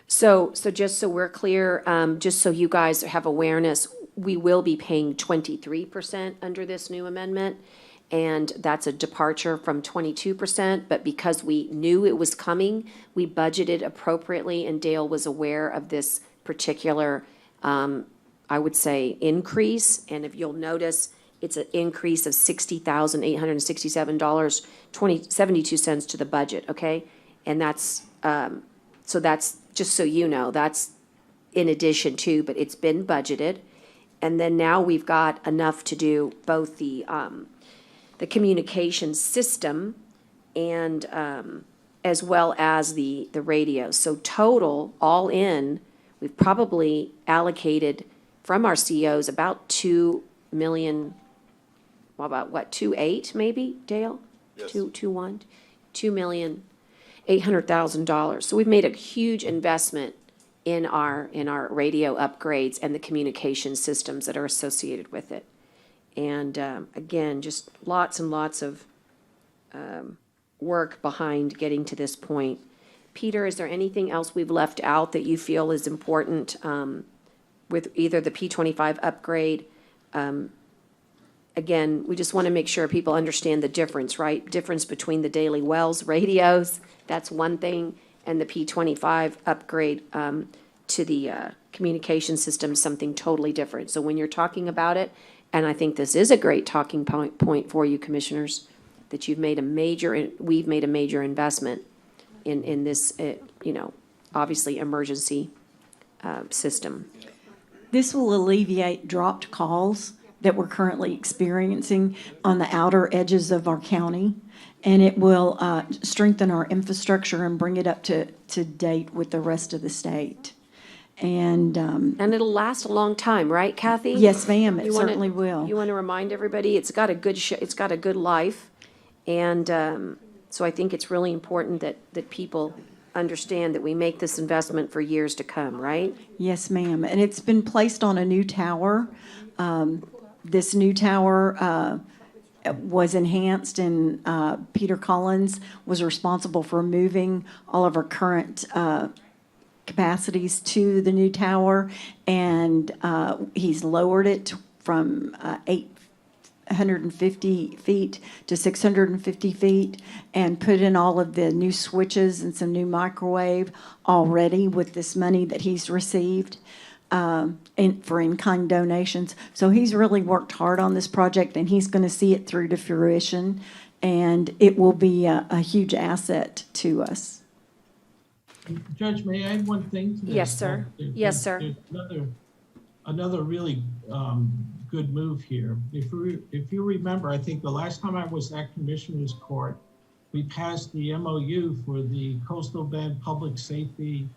So just so we're clear, just so you guys have awareness, we will be paying 23% under this new amendment. And that's a departure from 22%, but because we knew it was coming, we budgeted appropriately, and Dale was aware of this particular, I would say, increase. And if you'll notice, it's an increase of $60,867.72 to the budget, okay? And that's, so that's, just so you know, that's in addition to, but it's been budgeted. And then now we've got enough to do both the communication system and as well as the radio. So total, all in, we've probably allocated from our COs about 2 million, well, about what, 2.8 maybe, Dale? Yes. 2,800,000. So we've made a huge investment in our radio upgrades and the communication systems that are associated with it. And again, just lots and lots of work behind getting to this point. Peter, is there anything else we've left out that you feel is important with either the P25 upgrade? Again, we just want to make sure people understand the difference, right? Difference between the Daily Wells radios, that's one thing, and the P25 upgrade to the communication system, something totally different. So when you're talking about it, and I think this is a great talking point for you, commissioners, that we've made a major investment in this, obviously emergency system. This will alleviate dropped calls that we're currently experiencing on the outer edges of our county, and it will strengthen our infrastructure and bring it up to date with the rest of the state. And it'll last a long time, right, Kathy? yes, ma'am, it You wanna- certainly will. You want to remind everybody, it's got a good life. And so I think it's really important that people understand that we make this investment for years to come, right? Yes, ma'am. And it's been placed on a new tower. This new tower was enhanced, and Peter Collins was responsible for moving all of our current capacities to the new tower, and he's lowered it from 850 feet to 650 feet, and put in all of the new switches and some new microwave already with this money that he's received for in-kind donations. So he's really worked hard on this project, and he's going to see it through to fruition, and it will be a huge asset to us. Judge, may I add one thing to this? Yes, sir. Yes, sir. There's another really good move here. If you remember, I think the last time I was at Commissioner's Court, we passed the MOU for the Coastal Bend Public Safety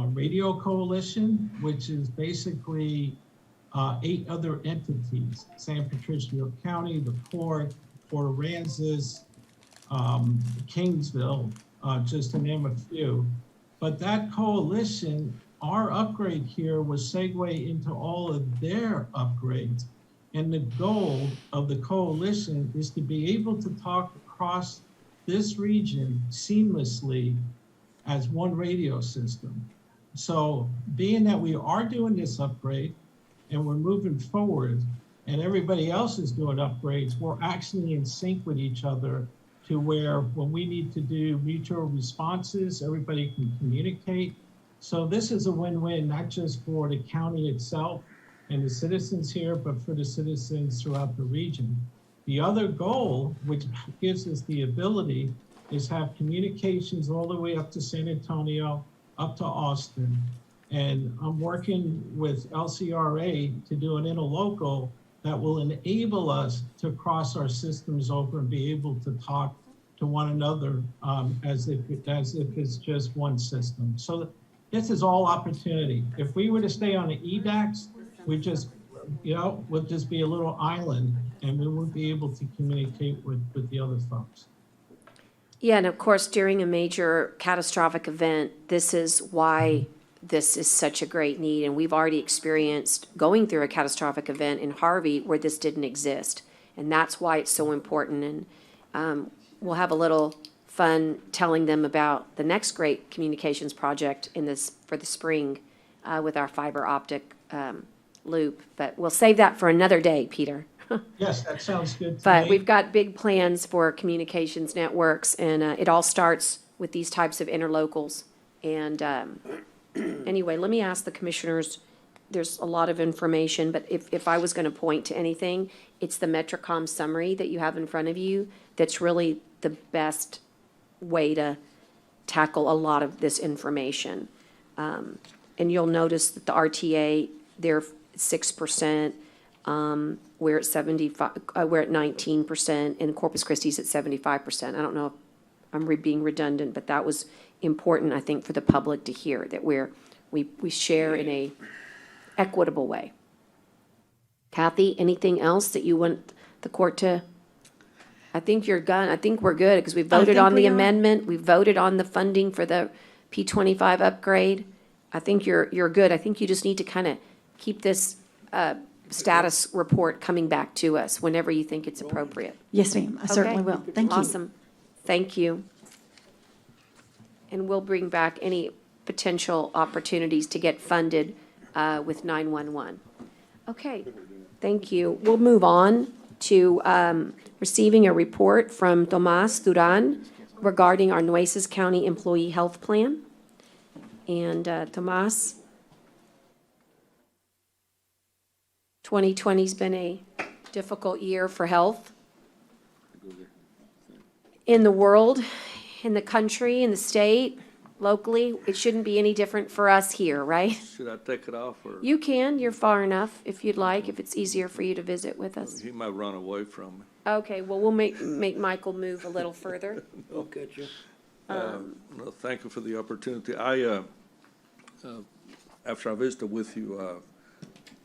Radio Coalition, which is basically 8 other entities: San Patricio County, the Port, Port Aransas, Kingsville, just to name a few. But that coalition, our upgrade here was segue into all of their upgrades. And the goal of the coalition is to be able to talk across this region seamlessly as one radio system. So being that we are doing this upgrade and we're moving forward and everybody else is doing upgrades, we're actually in sync with each other to where when we need to do mutual responses, everybody can communicate. So this is a win-win, not just for the county itself and the citizens here, but for the citizens throughout the region. The other goal, which gives us the ability, is have communications all the way up to San Antonio, up to Austin. And I'm working with LCRA to do an interlocal that will enable us to cross our systems over and be able to talk to one another as if it's just one system. So this is all opportunity. If we were to stay on the EDAX, we'd just be a little island, and we wouldn't be able to communicate with the other folks. Yeah, and of course, during a major catastrophic event, this is why this is such a great need. And we've already experienced going through a catastrophic event in Harvey where this didn't exist. And that's why it's so important. And we'll have a little fun telling them about the next great communications project for the spring with our fiber optic loop. But we'll save that for another day, Peter. Yes, that sounds good to But me. we've got big plans for communications networks, and it all starts with these types of interlocals. And anyway, let me ask the commissioners, there's a lot of information, but if I was going to point to anything, it's the Metrocom summary that you have in front of you that's really the best way to tackle a lot of this information. And you'll notice that the RTA, they're 6%. We're at 19%, and Corpus Christi's at 75%. I don't know if I'm being redundant, but that was important, I think, for the public to hear, that we share in a equitable way. Kathy, anything else that you want the court to? I think you're done. I think we're good, because we voted on the amendment. We voted on the funding for the P25 upgrade. I think you're good. I think you just need to kind of keep this status report coming back to us whenever you think it's appropriate. Yes, ma'am, I certainly Okay? will. Thank you. Awesome. Thank you. And we'll bring back any potential opportunities to get funded with 911. Okay, thank you. We'll move on to receiving a report from Tomas Duran regarding our Nueces County Employee Health Plan. And Tomas, 2020's been a difficult year for health in the world, in the country, in the state, locally. It shouldn't be any different for us here, right? Should I take it off, or You can, you're far enough if you'd like, if it's easier for you to visit with us. he might run away from me? Okay, well, we'll make Michael move a little further. Don't catch you. No, thank you for the opportunity. After I visited with you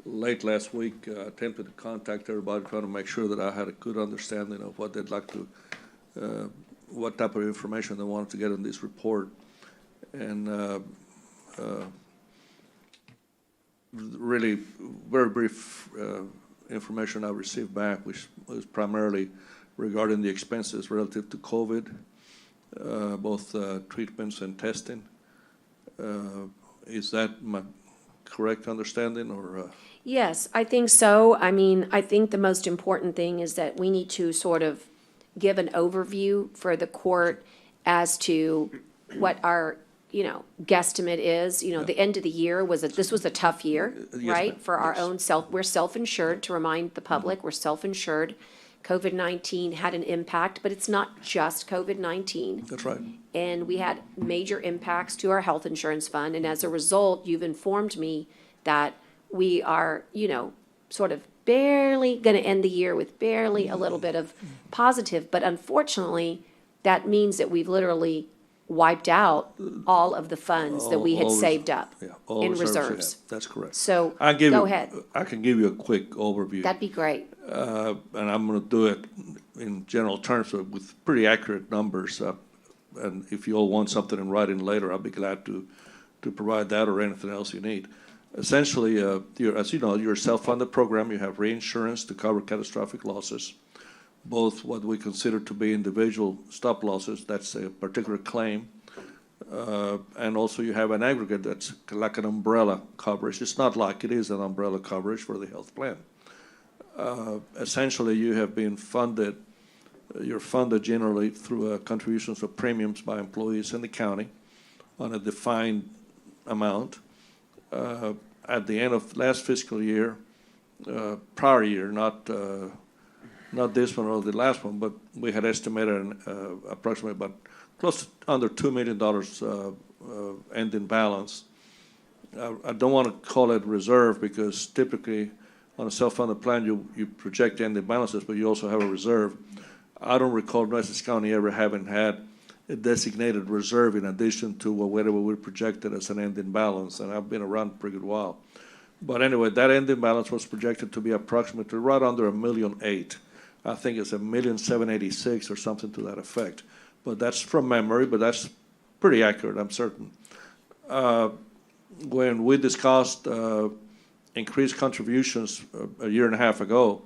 late last week, attempted to contact everybody, trying to make sure that I had a good understanding of what they'd like to, what type of information they wanted to get in this report. And really very brief information I received back, which was primarily regarding the expenses relative to COVID, both treatments and testing. Is that my correct understanding, or? Yes, I think so. I mean, I think the most important thing is that we need to sort of give an overview for the court as to what our, guesstimate is. The end of the year this was a tough year, Yes, right? ma'am. For our Yes. own we're self-insured, to remind the public, we're self-insured. COVID-19 had an impact, but it's not just COVID-19. That's right. And we had major impacts to our health insurance fund, and as a result, you've informed me that we are, sort of barely going to end the year with barely a little bit of positive, but unfortunately, that means that we've literally wiped out all of the funds that we had All saved up Yeah, all in reserves we have. reserves. That's correct. So, Go go ahead. I can give you a quick overview. That'd be great. And I'm going to do it in general terms with pretty accurate numbers. And if you all want something in writing later, I'll be glad to provide that or anything else you need. Essentially, as you know, you're a self-funded program. You have reinsurance to cover catastrophic losses, both what we consider to be individual stop losses, that's a particular claim, and also you have an aggregate that's like an umbrella coverage. It's not like it is an umbrella coverage for the health plan. Essentially, you have been funded, you're funded generally through contributions of premiums by employees in the county on a defined amount. At the end of last fiscal year, prior year, not this one or the last one, but we had estimated approximately about close to under $2 million ending balance. I don't want to call it reserve because typically on a self-funded plan, you project ending balances, but you also have a reserve. I don't recall Nueces County ever having had a designated reserve in addition to whatever we projected as an ending balance, and I've been around a pretty good while. But anyway, that ending balance was projected to be approximately right under $1.8 million. I think it's $1.786 or something to that effect. But that's from memory, but that's pretty accurate, I'm certain. When we discussed increased contributions a year and a half ago,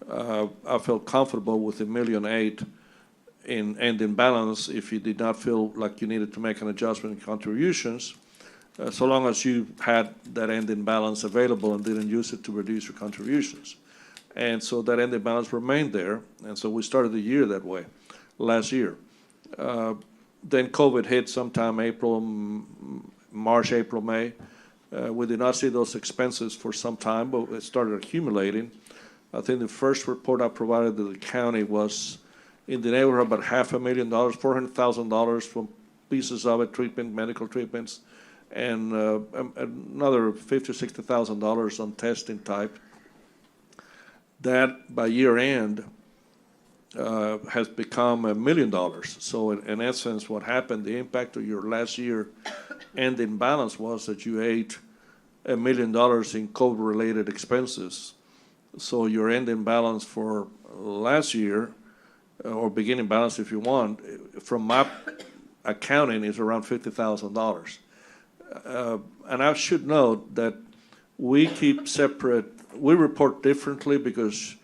I felt comfortable with $1.8 million in ending balance if you did not feel like you needed to make an adjustment in contributions, so long as you had that ending balance available and didn't use it to reduce your contributions. And so that ending balance remained there, and so we started the year that way last year. Then COVID hit sometime March, April, May. We did not see those expenses for some time, but it started accumulating. I think the first report I provided to the county was in the neighborhood about $500,000, $400,000 from pieces of it, medical treatments, and another $50,000 or $60,000 on testing type. That by year end has become $1 million. So in essence, what happened, the impact of your last year ending balance was that you ate $1 million in COVID-related expenses. So your ending balance for last year, or beginning balance if you want, from my accounting is around $50,000. And I should note that we keep separate, we report differently because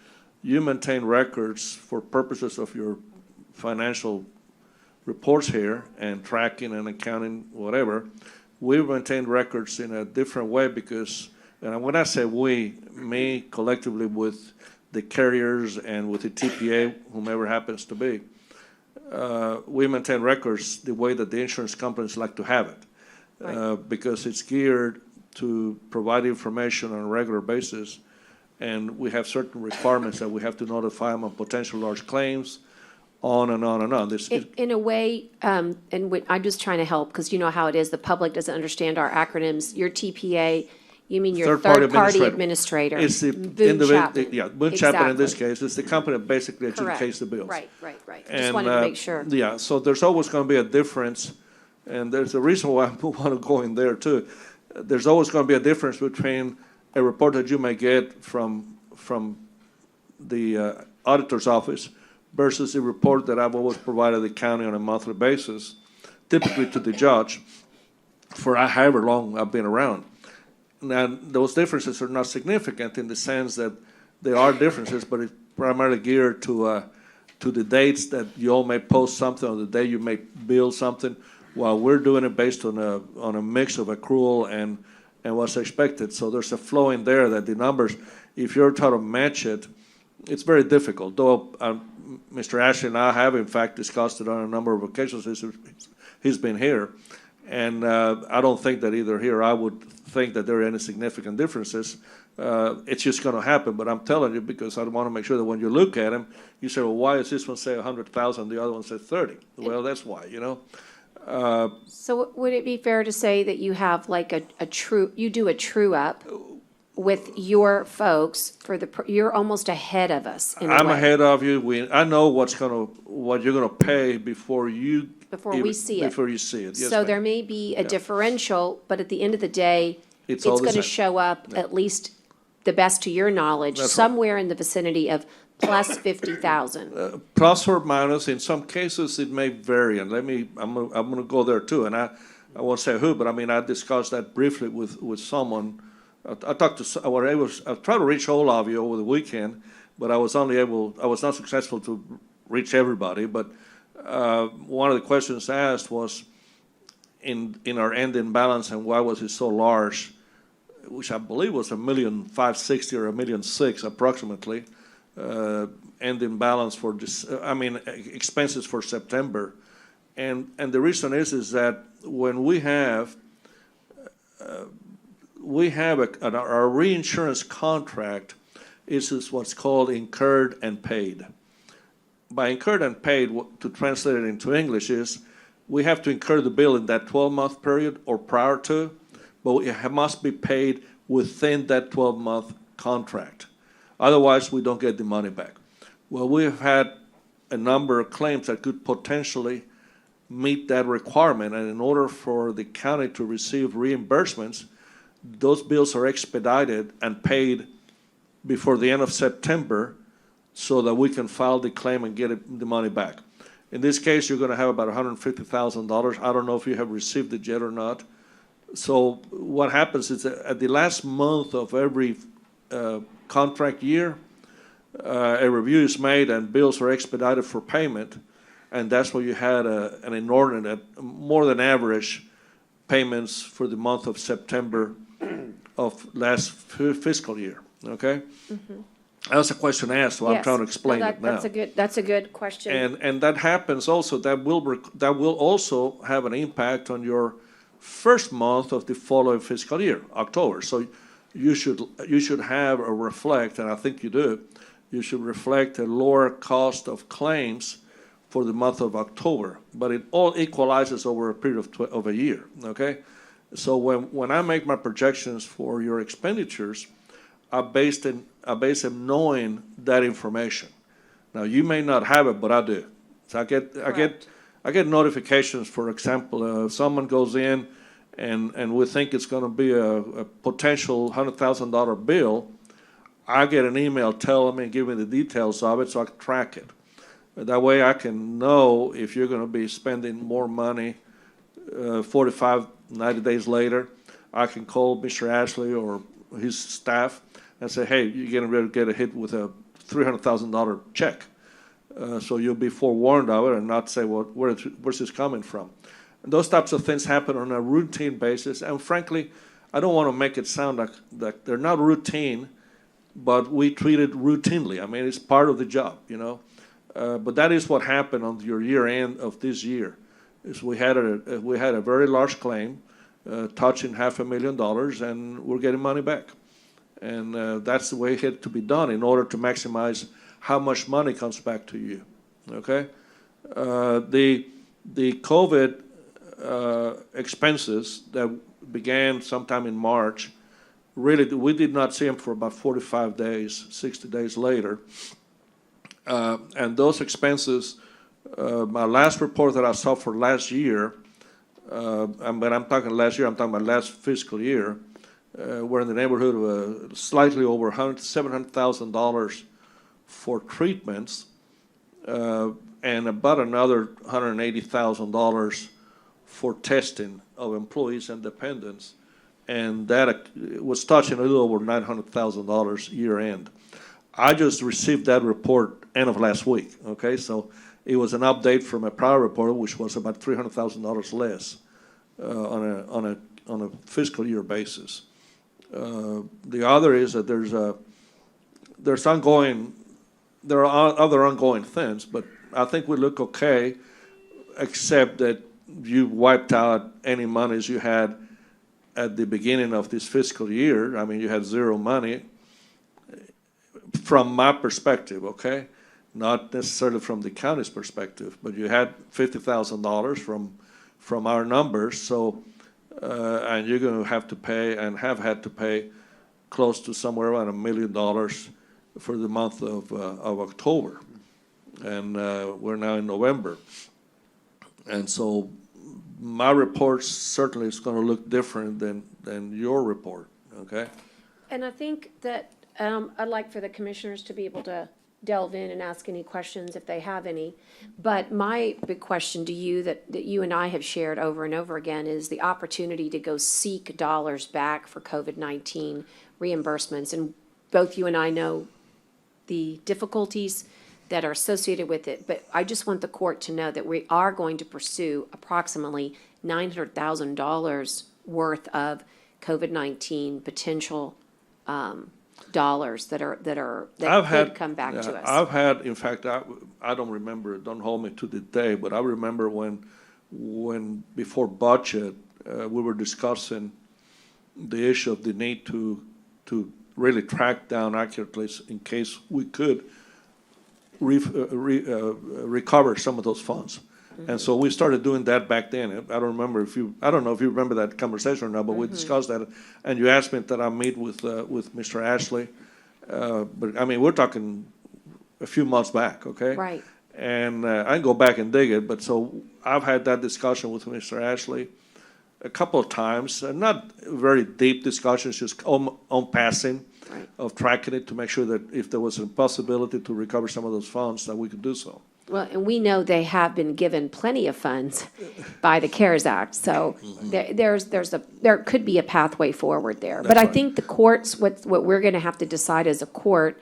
you maintain records for purposes of your financial reports here and tracking and accounting, whatever, we maintain records in a different way because, and when I say we, me collectively with the carriers and with the TPA, whomever happens to be, we maintain records the way that the insurance companies like to have it, because it's geared to provide information on a regular basis, and we have certain requirements that we have to notify them of potential large claims, on and on and on. In a way, I'm just trying to help, because you know how it is, the public doesn't understand our acronyms. Your TPA, you mean your third-party administrator. It's the Boone Chapman. Yeah, Boone Chapman in this Exactly. case, it's the company that basically Correct. adjudicates the bills. Right. Just And, wanted to make sure. Yeah, so there's always going to be a difference, and there's a reason why I want to go in there too. There's always going to be a difference between a report that you may get from the auditor's office versus a report that I've always provided the county on a monthly basis, typically to the judge, for however long I've been around. Now, those differences are not significant in the sense that there are differences, but it's primarily geared to the dates that you all may post something, or the day you may bill something, while we're doing it based on a mix of accrual and what's expected. So there's a flow in there that the numbers, if you're trying to match it, it's very difficult. Though Mr. Ashley and I have, in fact, discussed it on a number of occasions. He's been here. And I don't think that either he or I would think that there are any significant differences. It's just going to happen. But I'm telling you, because I want to make sure that when you look at them, you say, well, why does this one say 100,000, the other one says 30? Well, that's why, you know. So would it be fair to say that you have like you do a true up with your folks you're almost ahead of us in a I'm way. ahead of you. I know what you're going to pay before we see it. Before you see it. Yes, So ma'am. there may be a differential, but at the end of the day, it's all the going to same. show up, at least the best to your knowledge, That's right. somewhere in the vicinity of plus 50,000. Plus or minus. In some cases, it may vary. And I'm going to go there too. And I won't say who, but I mean, I discussed that briefly with someone. I tried to reach all of you over the weekend, but I was not successful to reach everybody. But one of the questions asked was in our ending balance, and why was it so large, which I believe was $1,560,000 or $1,600,000 approximately, ending balance for this, expenses for September. And the reason is that when we have our reinsurance contract is what's called incurred and paid. By incurred and paid, to translate it into English, is we have to incur the bill in that 12-month period or prior to, but it must be paid within that 12-month contract. Otherwise, we don't get the money back. Well, we have had a number of claims that could potentially meet that requirement, and in order for the county to receive reimbursements, those bills are expedited and paid before the end of September so that we can file the claim and get the money back. In this case, you're going to have about $150,000. I don't know if you have received it yet or not. So what happens is that at the last month of every contract year, a review is made and bills are expedited for payment, and that's where you had an inordinate, more than average payments for the month of September of last fiscal year, okay? Mm-hmm. That was a question asked, so I'm trying to explain it now. That's a good question. And that happens also, that will also have an impact on your first month of the following fiscal year, October. So you should have or reflect, and I think you do, you should reflect a lower cost of claims for the month of October, but it all equalizes over a period of a year, okay? So when I make my projections for your expenditures, I base them knowing that information. Now, you may not have it, but I do. So I get notifications, for example, if someone goes in and we think it's going to be a potential $100,000 bill, I get an email telling me and giving me the details of it so I can track it. That way I can know if you're going to be spending more money 45, 90 days later. I can call Mr. Ashley or his staff and say, hey, you're getting ready to get a hit with a $300,000 check. So you'll be forewarned of it and not say, well, where's this coming from? And those types of things happen on a routine basis. And frankly, I don't want to make it sound like they're not routine, but we treat it routinely. I mean, it's part of the job, you know. But that is what happened on your year end of this year. Is we had a very large claim touching $500,000, and we're getting money back. And that's the way it had to be done in order to maximize how much money comes back to you. Okay, the COVID expenses that began sometime in March, really we did not see them for about 45 days, 60 days later. And those expenses, my last report that I saw for last year, but I'm talking last year, I'm talking about last fiscal year, were in the neighborhood of slightly over $700,000 for treatments, and about another $180,000 for testing of employees and dependents. And that was touching a little over $900,000 year end. I just received that report end of last week, okay? So it was an update from a prior report, which was about $300,000 less on a fiscal year basis. The other is that there are other ongoing things, but I think we look okay, except that you wiped out any monies you had at the beginning of this fiscal year. I mean, you had zero money from my perspective, okay? Not necessarily from the county's perspective, but you had $50,000 from our numbers, so and you're going to have to pay and have had to pay close to somewhere around $1 million for the month of October, and we're now in November, and so my report certainly is going to look different than your report, okay? And I think that I'd like for the commissioners to be able to delve in and ask any questions if they have any. But my big question to you that you and I have shared over and over again is the opportunity to go seek dollars back for COVID-19 reimbursements. And both you and I know the difficulties that are associated with it. But I just want the court to know that we are going to pursue approximately $900,000 worth of COVID-19 potential dollars that could come back to us. I've had, in fact, I don't remember, don't hold me to the day, but I remember when before budget, we were discussing the issue of the need to really track down accurately in case we could recover some of those funds. And so we started doing that back then. I don't know if you remember that conversation or not, but we discussed that. And you asked me that I meet with Mr. Ashley. But I mean, we're talking a few months back, okay? Right. And I can go back and dig it. But so I've had that discussion with Mr. Ashley a couple of times, not very deep discussions, just on passing. Right. Of tracking it to make sure that if there was a possibility to recover some of those funds, that we could do so. Well, and we know they have been given plenty of funds by the CARES Act, so there could be a pathway forward there. But I think the courts, what we're gonna have to decide as a court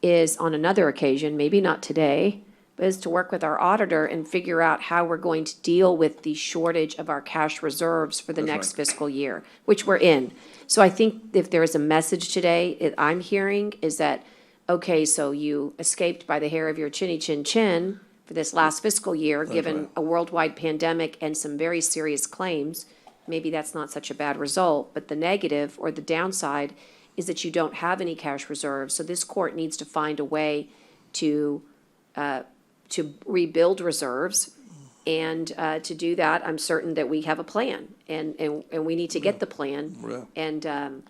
is on another occasion, maybe not today, but is to work with our auditor and figure out how we're going to deal with the shortage of our cash reserves for the next fiscal year, which we're in. So I think if there is a message today, I'm hearing is that, okay, so you escaped by the hair of your chinny chin chin for this last fiscal year, given a worldwide pandemic and some very serious claims. Maybe that's not such a bad result, but the negative or the downside is that you don't have any cash reserves. So this court needs to find a way to rebuild reserves. And to do that, I'm certain that we have a plan, and we need to get the plan. Yeah. And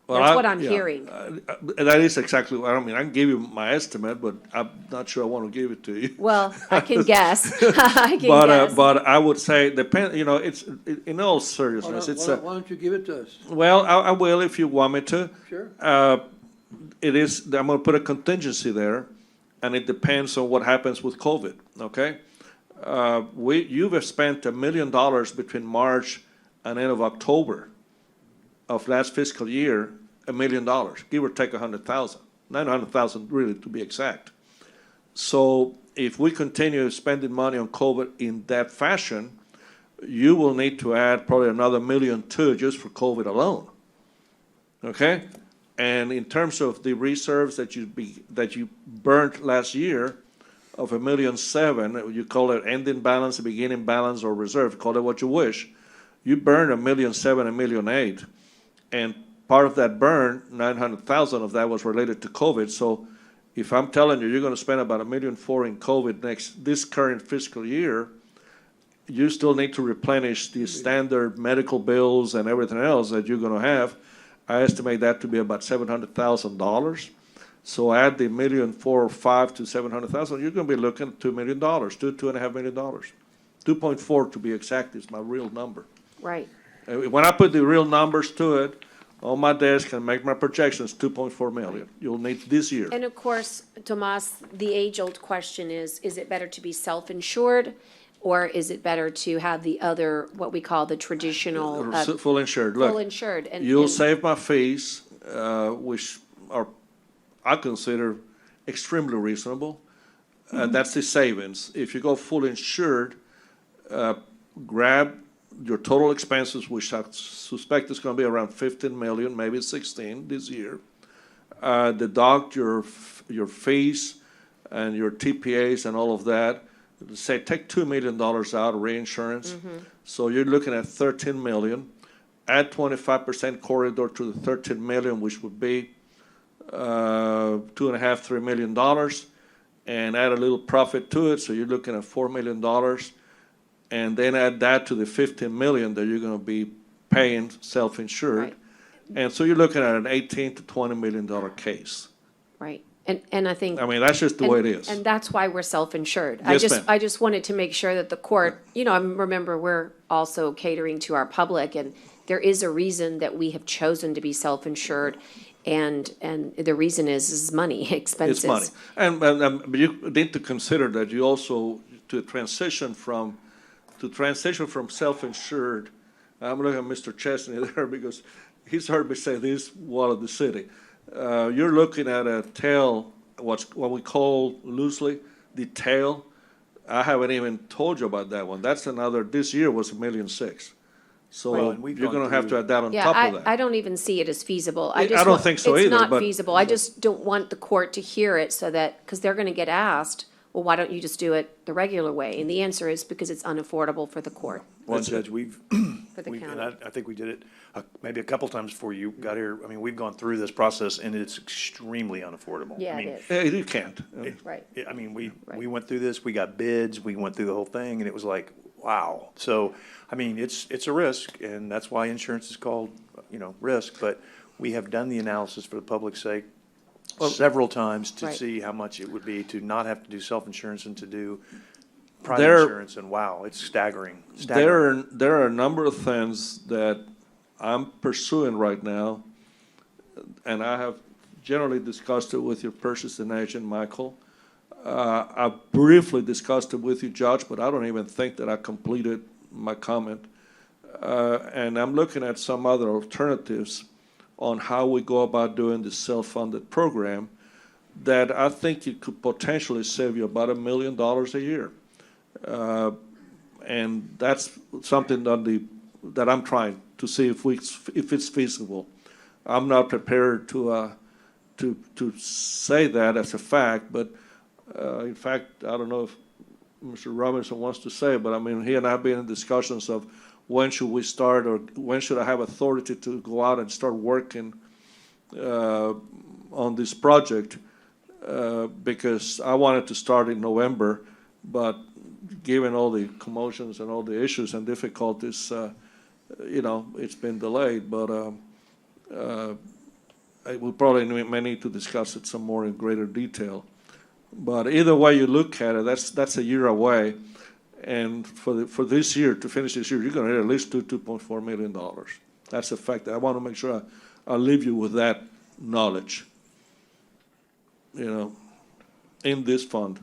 Well, that's what I'm hearing. That is exactly what I mean. I can give you my estimate, but I'm not sure I want to give it to you. Well, I can guess. I can guess. But I would say, it's in all seriousness. Why don't you give it to us? Well, I will if you want me to. Sure. It is. I'm going to put a contingency there, and it depends on what happens with COVID. Okay. You've spent $1 million between March and end of October of last fiscal year, $1 million, give or take 100,000, 900,000 really to be exact. So if we continue spending money on COVID in that fashion, you will need to add probably another $1.2 million just for COVID alone. Okay? And in terms of the reserves that you burnt last year of $1.7 million, you call it ending balance, beginning balance, or reserve, call it what you wish. You burned $1.7 million, $1.8 million, and part of that burn, $900,000 of that was related to COVID. So if I'm telling you, you're going to spend about $1.4 million in COVID this current fiscal year, you still need to replenish the standard medical bills and everything else that you're going to have. I estimate that to be about $700,000. So add the $1.4 million or $5 to $700,000, you're going to be looking at $2 million, $2.5 million. 2.4 to be exact is my real number. Right. When I put the real numbers to it on my desk and make my projections, 2.4 million. You'll need this year. And of course, Tomas, the age-old question is it better to be self-insured, or is it better to have the other, what we call the traditional? Full insured. Full Look, insured. you'll save my fees, which are, I consider, extremely reasonable. That's the savings. If you go full insured, grab your total expenses, which I suspect is going to be around 15 million, maybe 16 this year. Deduct your fees and your TPAs and all of that. Say take $2 million out of reinsurance. So you're looking at 13 million. Add 25% corridor to the 13 million, which would be $2.5–3 million, and add a little profit to it. So you're looking at $4 million. And then add that to the 15 million that you're going to be paying self-insured. Right. And so you're looking at an $18 to $20 million case. Right. And I think. I mean, that's just the way it is. And that's why we're self-insured. Yes, ma'am. I just wanted to make sure that the court, I remember we're also catering to our public, and there is a reason that we have chosen to be self-insured. And the reason is money, expenses. It's money. And you need to consider that you also, to transition from self-insured, I'm looking at Mr. Chesney there because he's heard me say this while in the city. You're looking at a tail, what we call loosely the tail. I haven't even told you about that one. That's another, this year was $1.6 million. So you're going to have to add that on top of that. I don't even see it as feasible. I don't think so either. It's not feasible. I just don't want the court to hear it so that, because they're going to get asked, well, why don't you just do it the regular way? And the answer is because it's unaffordable for the court. Well, Judge, we've, For the and county. I think we did it maybe a couple times before you got here. I mean, we've gone through this process, and it's extremely unaffordable. Yeah, I mean, it is. You can't. Right. I mean, we went through this, we got bids, we went through the whole thing, and it was like, wow. So, I mean, it's a risk, and that's why insurance is called, risk. But we have done the analysis for the public's sake several times to Right. see how much it would be to not have to do self-insurance and to do private insurance, and wow, it's staggering. There are a number of things that I'm pursuing right now, and I have generally discussed it with your purchasing agent, Michael. I briefly discussed it with you, Judge, but I don't even think that I completed my comment. And I'm looking at some other alternatives on how we go about doing the self-funded program that I think it could potentially save you about $1 million a year. And that's something that I'm trying to see if it's feasible. I'm not prepared to say that as a fact, but in fact, I don't know if Mr. Robinson wants to say, but I mean, he and I have been in discussions of when should we start, or when should I have authority to go out and start working on this project, because I wanted to start in November, but given all the commotions and all the issues and difficulties, it's been delayed. But we probably may need to discuss it some more in greater detail. But either way you look at it, that's a year away. And for this year, to finish this year, you're going to need at least $2.4 million. That's a fact. I want to make sure I leave you with that knowledge, in this fund.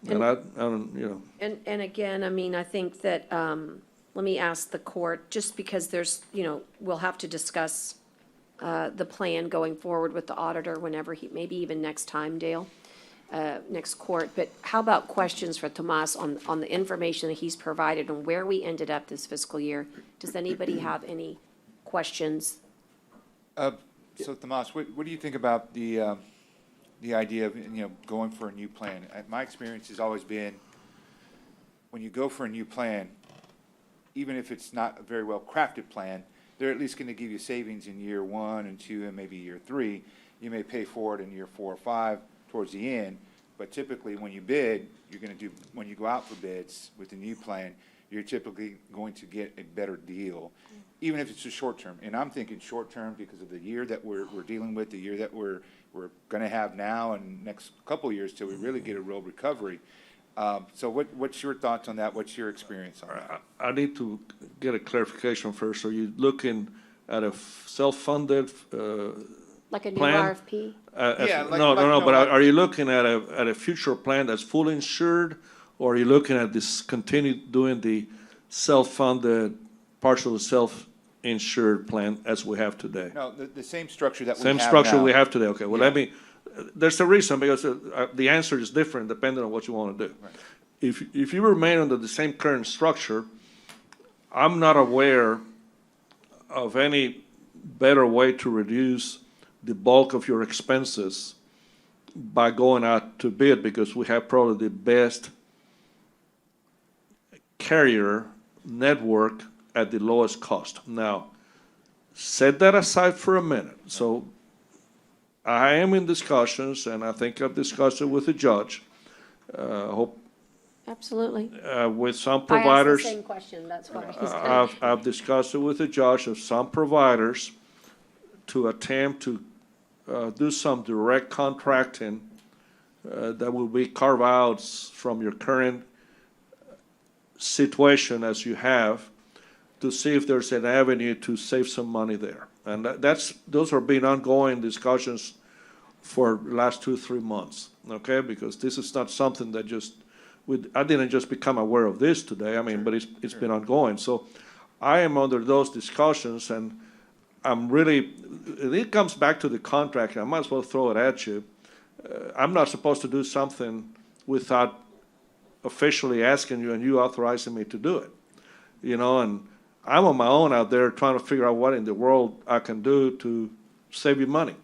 And I don't. And again, I mean, I think that, let me ask the court, just because there's, we'll have to discuss the plan going forward with the auditor whenever maybe even next time, Dale. next court. But how about questions for Tomas on the information that he's provided and where we ended up this fiscal year? Does anybody have any questions? So Tomas, what do you think about the idea of, going for a new plan? My experience has always been, when you go for a new plan, even if it's not a very well-crafted plan, they're at least going to give you savings in year 1 and 2 and maybe year 3. You may pay for it in year 4 or 5 towards the end, but typically when you bid, when you go out for bids with the new plan, you're typically going to get a better deal, even if it's a short term. And I'm thinking short term because of the year that we're dealing with, the year that we're going to have now and next couple of years till we really get a real recovery. So what's your thoughts on that? What's your experience on that? I need to get a clarification first. Are you looking at a self-funded Like a new plan? RFP? No, but are you looking at a future plan that's fully insured? Or are you looking at this, continue doing the self-funded, partial self-insured plan as we have today? No, the same structure that we have Same now. structure we have today, okay. Well, Yeah. there's a reason, because the answer is different depending on what you want to do. Right. If you remain under the same current structure, I'm not aware of any better way to reduce the bulk of your expenses by going out to bid, because we have probably the best carrier network at the lowest cost. Now, set that aside for a minute. So I am in discussions, and I think I've discussed it with the judge, hope, Absolutely. with some I providers. asked the same question, that's why. He's kind I've discussed it with the judge of some providers to attempt to do some direct contracting that will be carve-outs from your current situation as you have, to see if there's an avenue to save some money there. And those are been ongoing discussions for the last 2-3 months, okay? Because this is not something that I didn't just become aware of this today, but it's been ongoing. So I am under those discussions, and it comes back to the contract, and I might as well throw it at you. I'm not supposed to do something without officially asking you and you authorizing me to do it, and I'm on my own out there trying to figure out what in the world I can do to save you money,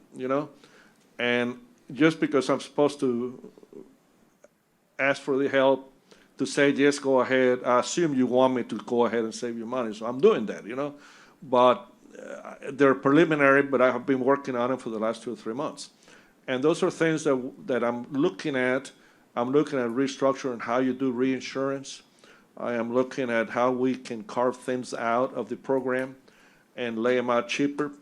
and just because I'm supposed to ask for the help to say, yes, go ahead, I assume you want me to go ahead and save you money, so I'm doing that, but they're preliminary, but I have been working on them for the last 2 or 3 months. And those are things that I'm looking at. I'm looking at restructuring how you do reinsurance. I am looking at how we can carve things out of the program and lay them out cheaper.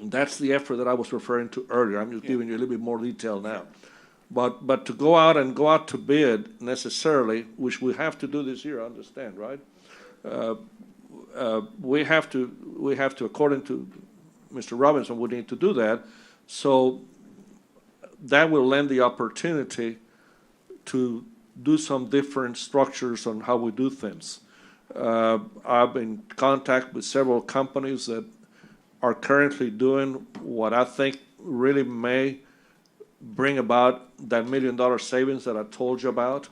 That's the effort that I was referring to earlier. I'm just giving you a little bit more detail now. But to go out to bid necessarily, which we have to do this year, I understand, right? We have to, according to Mr. Robinson, we need to do that. So that will lend the opportunity to do some different structures on how we do things. I've been in contact with several companies that are currently doing what I think really may bring about that $1 million savings that I told you about.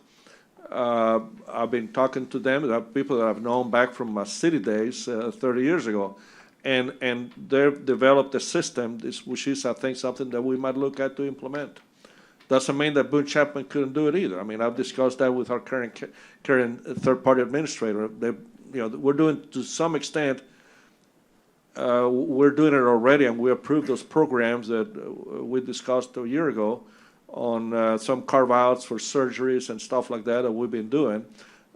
I've been talking to them. There are people that I've known back from my city days 30 years ago. And they've developed a system, which is, I think, something that we might look at to implement. Doesn't mean that Boone Chapman couldn't do it either. I've discussed that with our current third-party administrator. We're doing, to some extent, we're doing it already, and we approved those programs that we discussed a year ago on some carve-outs for surgeries and stuff like that we've been doing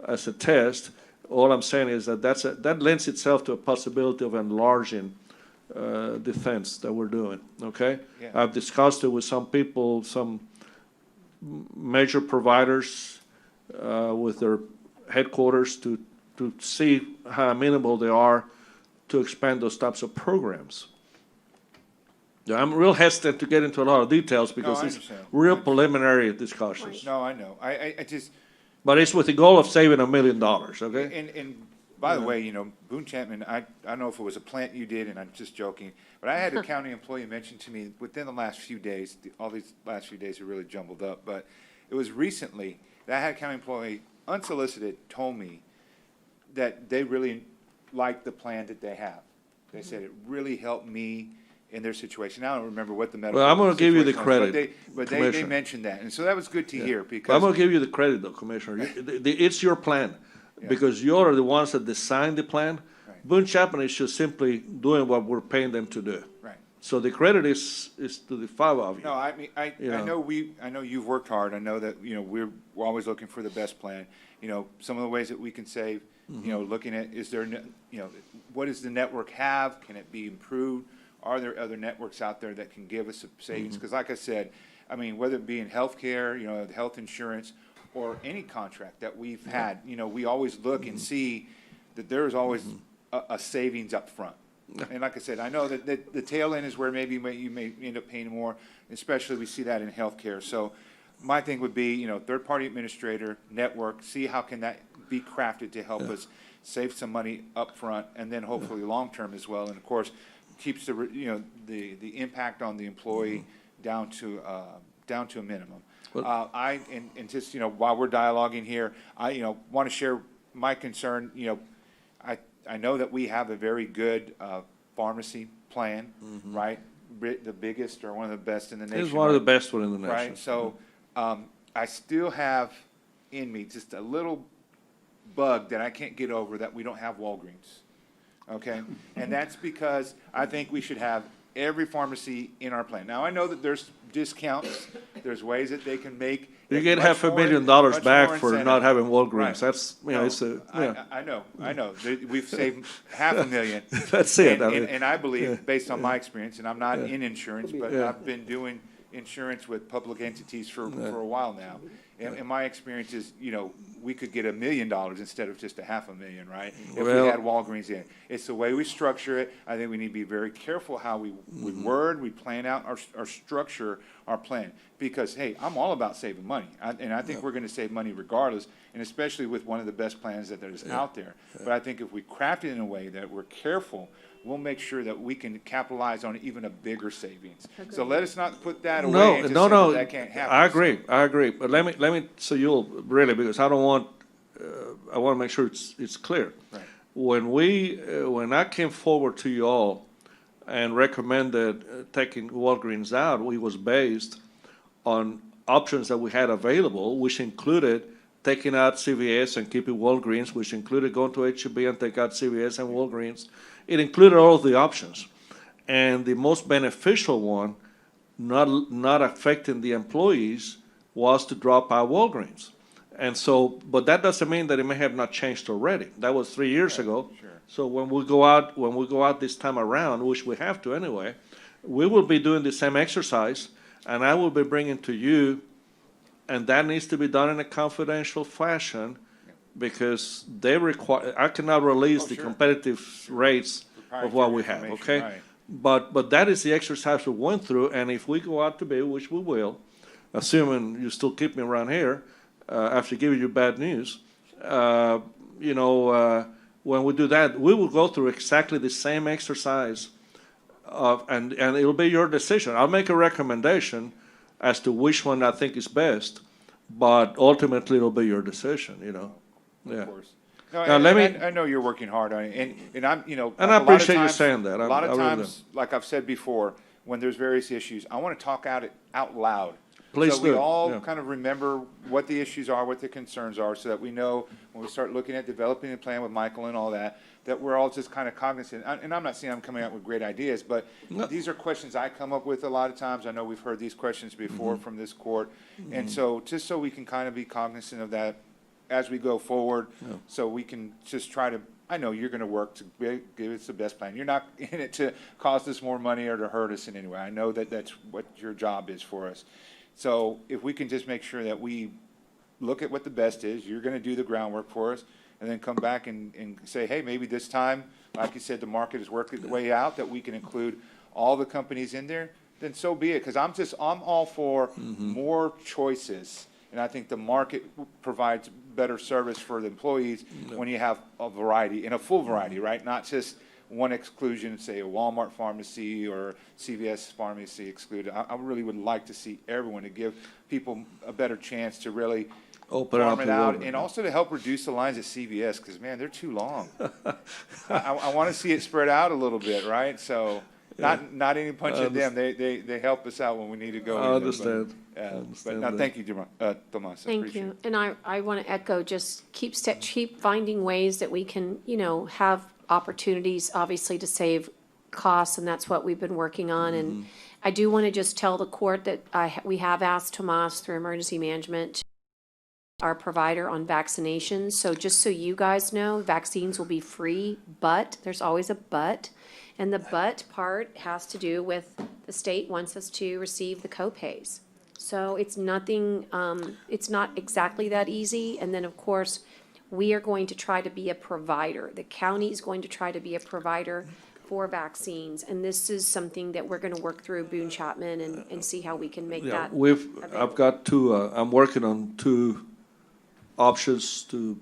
as a test. All I'm saying is that lends itself to a possibility of enlarging defense that we're doing, okay? Yeah. I've discussed it with some people, some major providers with their headquarters to see how amenable they are to expand those types of programs. Yeah, I'm real hesitant to get into a lot of details because it's real preliminary discussions. No, I know. I just. But it's with the goal of saving $1 million, okay? And By the way, you know, Boone Chapman, I don't know if it was a plant you did, and I'm just joking, but I had a county employee mention to me within the last few days, all these last few days are really jumbled up, but it was recently that I had a county employee, unsolicited, told me that they really liked the plan that they have. They said it really helped me in their situation. I don't remember what the medical. Well, I'm gonna give you the situation was, credit, but they Commissioner. mentioned that, and so that was good to hear But I'm because. gonna give you the credit though, Commissioner. It's your plan, because you're the ones that designed the plan. Right. Boone Chapman is just simply doing what we're paying them to do. Right. So the credit is to the five of you. No, I mean, I Yeah. know you've worked hard. I know that, you know, we're always looking for the best plan. You know, some of the ways that we can save, you know, looking at, is there, you know, what does the network have? Can it be improved? Are there other networks out there that can give us savings? Because like I said, I mean, whether it be in healthcare, you know, health insurance, or any contract that we've had, you know, we always look and see that there is always a savings up front. And like I said, I know that the tail end is where maybe you may end up paying more, especially we see that in healthcare. So my thing would be, you know, third-party administrator, network, see how can that be crafted to help us save some money up front, and then hopefully long-term as well. And of course, keeps the, you know, the impact on the employee down to a minimum. And just, you know, while we're dialoguing here, I, you know, want to share my concern. You know, I know that we have a very good pharmacy plan, right? The biggest or one of the best in the nation. It's one of the best one in the nation. Right, so I still have in me just a little bug that I can't get over that we don't have Walgreens, okay? And that's because I think we should have every pharmacy in our plan. Now, I know that there's discounts, there's ways that they can make. You it get much $500,000 much back more for incentive. not having Walgreens. Right. That's, you know, No, it's a, yeah. I know. We've saved $500,000. That's it. I mean, And I believe, based on my experience, and I'm not in insurance, but I've been doing insurance with public entities for a while now. And my experience is, you know, we could get $1 million instead of just $500,000, right? If we had Walgreens in. It's the way we structure it. I think we need to be very careful how we word, we plan out our structure, our plan. Because, hey, I'm all about saving money. And I think we're going to save money regardless, and especially with one of the best plans that there is out there. But I think if we craft it in a way that we're careful, we'll make sure that we can capitalize on even a bigger savings. So let us not put that away and just say that that can't happen. I agree. But let me, so you'll really, because I don't want, I want to make sure it's clear. Right. When I came forward to you all and recommended taking Walgreens out, it was based on options that we had available, which included taking out CVS and keeping Walgreens, which included going to H-E-B and take out CVS and Walgreens. It included all of the options. And the most beneficial one, not affecting the employees, was to drop out Walgreens. And so, but that doesn't mean that it may have not changed already. That was 3 years ago. Sure. So when we go out this time around, which we have to anyway, we will be doing the same exercise, and I will be bringing to you, and that needs to be done in a confidential fashion, because they require, I cannot release the competitive rates of what we have, okay? Right. But that is the exercise we went through, and if we go out to bid, which we will, assuming you still keep me around here, after giving you bad news, when we do that, we will go through exactly the same exercise and it'll be your decision. I'll make a recommendation as to which one I think is best, but ultimately it'll be your decision, you know? Yeah. Of course. No, Now, I know you're working hard on it, and I'm, you know. And I a lot of appreciate you times- saying that. A lot of I really times, like I've said before, when there's various issues, I want to talk out loud. Please So we do, all yeah. kind of remember what the issues are, what the concerns are, so that we know when we start looking at developing a plan with Michael and all that, that we're all just kind of cognizant. And I'm not saying I'm coming out with great ideas, but these are questions I come up with a lot of times. I know we've heard these questions before from this court. And so, just so we can kind of be cognizant of that as we go forward, so we can just try to, I know you're going to work to give us the best plan. You're not in it to cost us more money or to hurt us in any way. I know that that's what your job is for us. So if we can just make sure that we look at what the best is, you're going to do the groundwork for us, and then come back and say, hey, maybe this time, like you said, the market is working the way out, that we can include all the companies in there, then so be it. Because I'm all for more choices And I think the market provides better service for the employees when you have a variety, and a full variety, right? Not just one exclusion, say a Walmart pharmacy or CVS pharmacy excluded. I really would like to see everyone, to give people a better chance to really Open up farm it the out, world. and also to help reduce the lines at CVS, because, man, they're too long. I want to see it spread out a little bit, right? So, not any punch at them. They help us out when we need to go. I in there, understand. but, I understand no, that. thank you, Tomas. Thank you. And I want to echo, just keep finding ways that we can, have opportunities, obviously, to save costs, and that's what we've been working on. And I do want to just tell the court that we have asked Tomas through emergency management, our provider, on vaccinations. So just so you guys know, vaccines will be free, but there's always a but. And the but part has to do with the state wants us to receive the copays. So it's nothing, it's not exactly that easy. And then, of course, we are going to try to be a provider. The county is going to try to be a provider for vaccines. And this is something that we're going to work through Boone Chapman and see how we can make Yeah, that I've got two, I'm working on two options to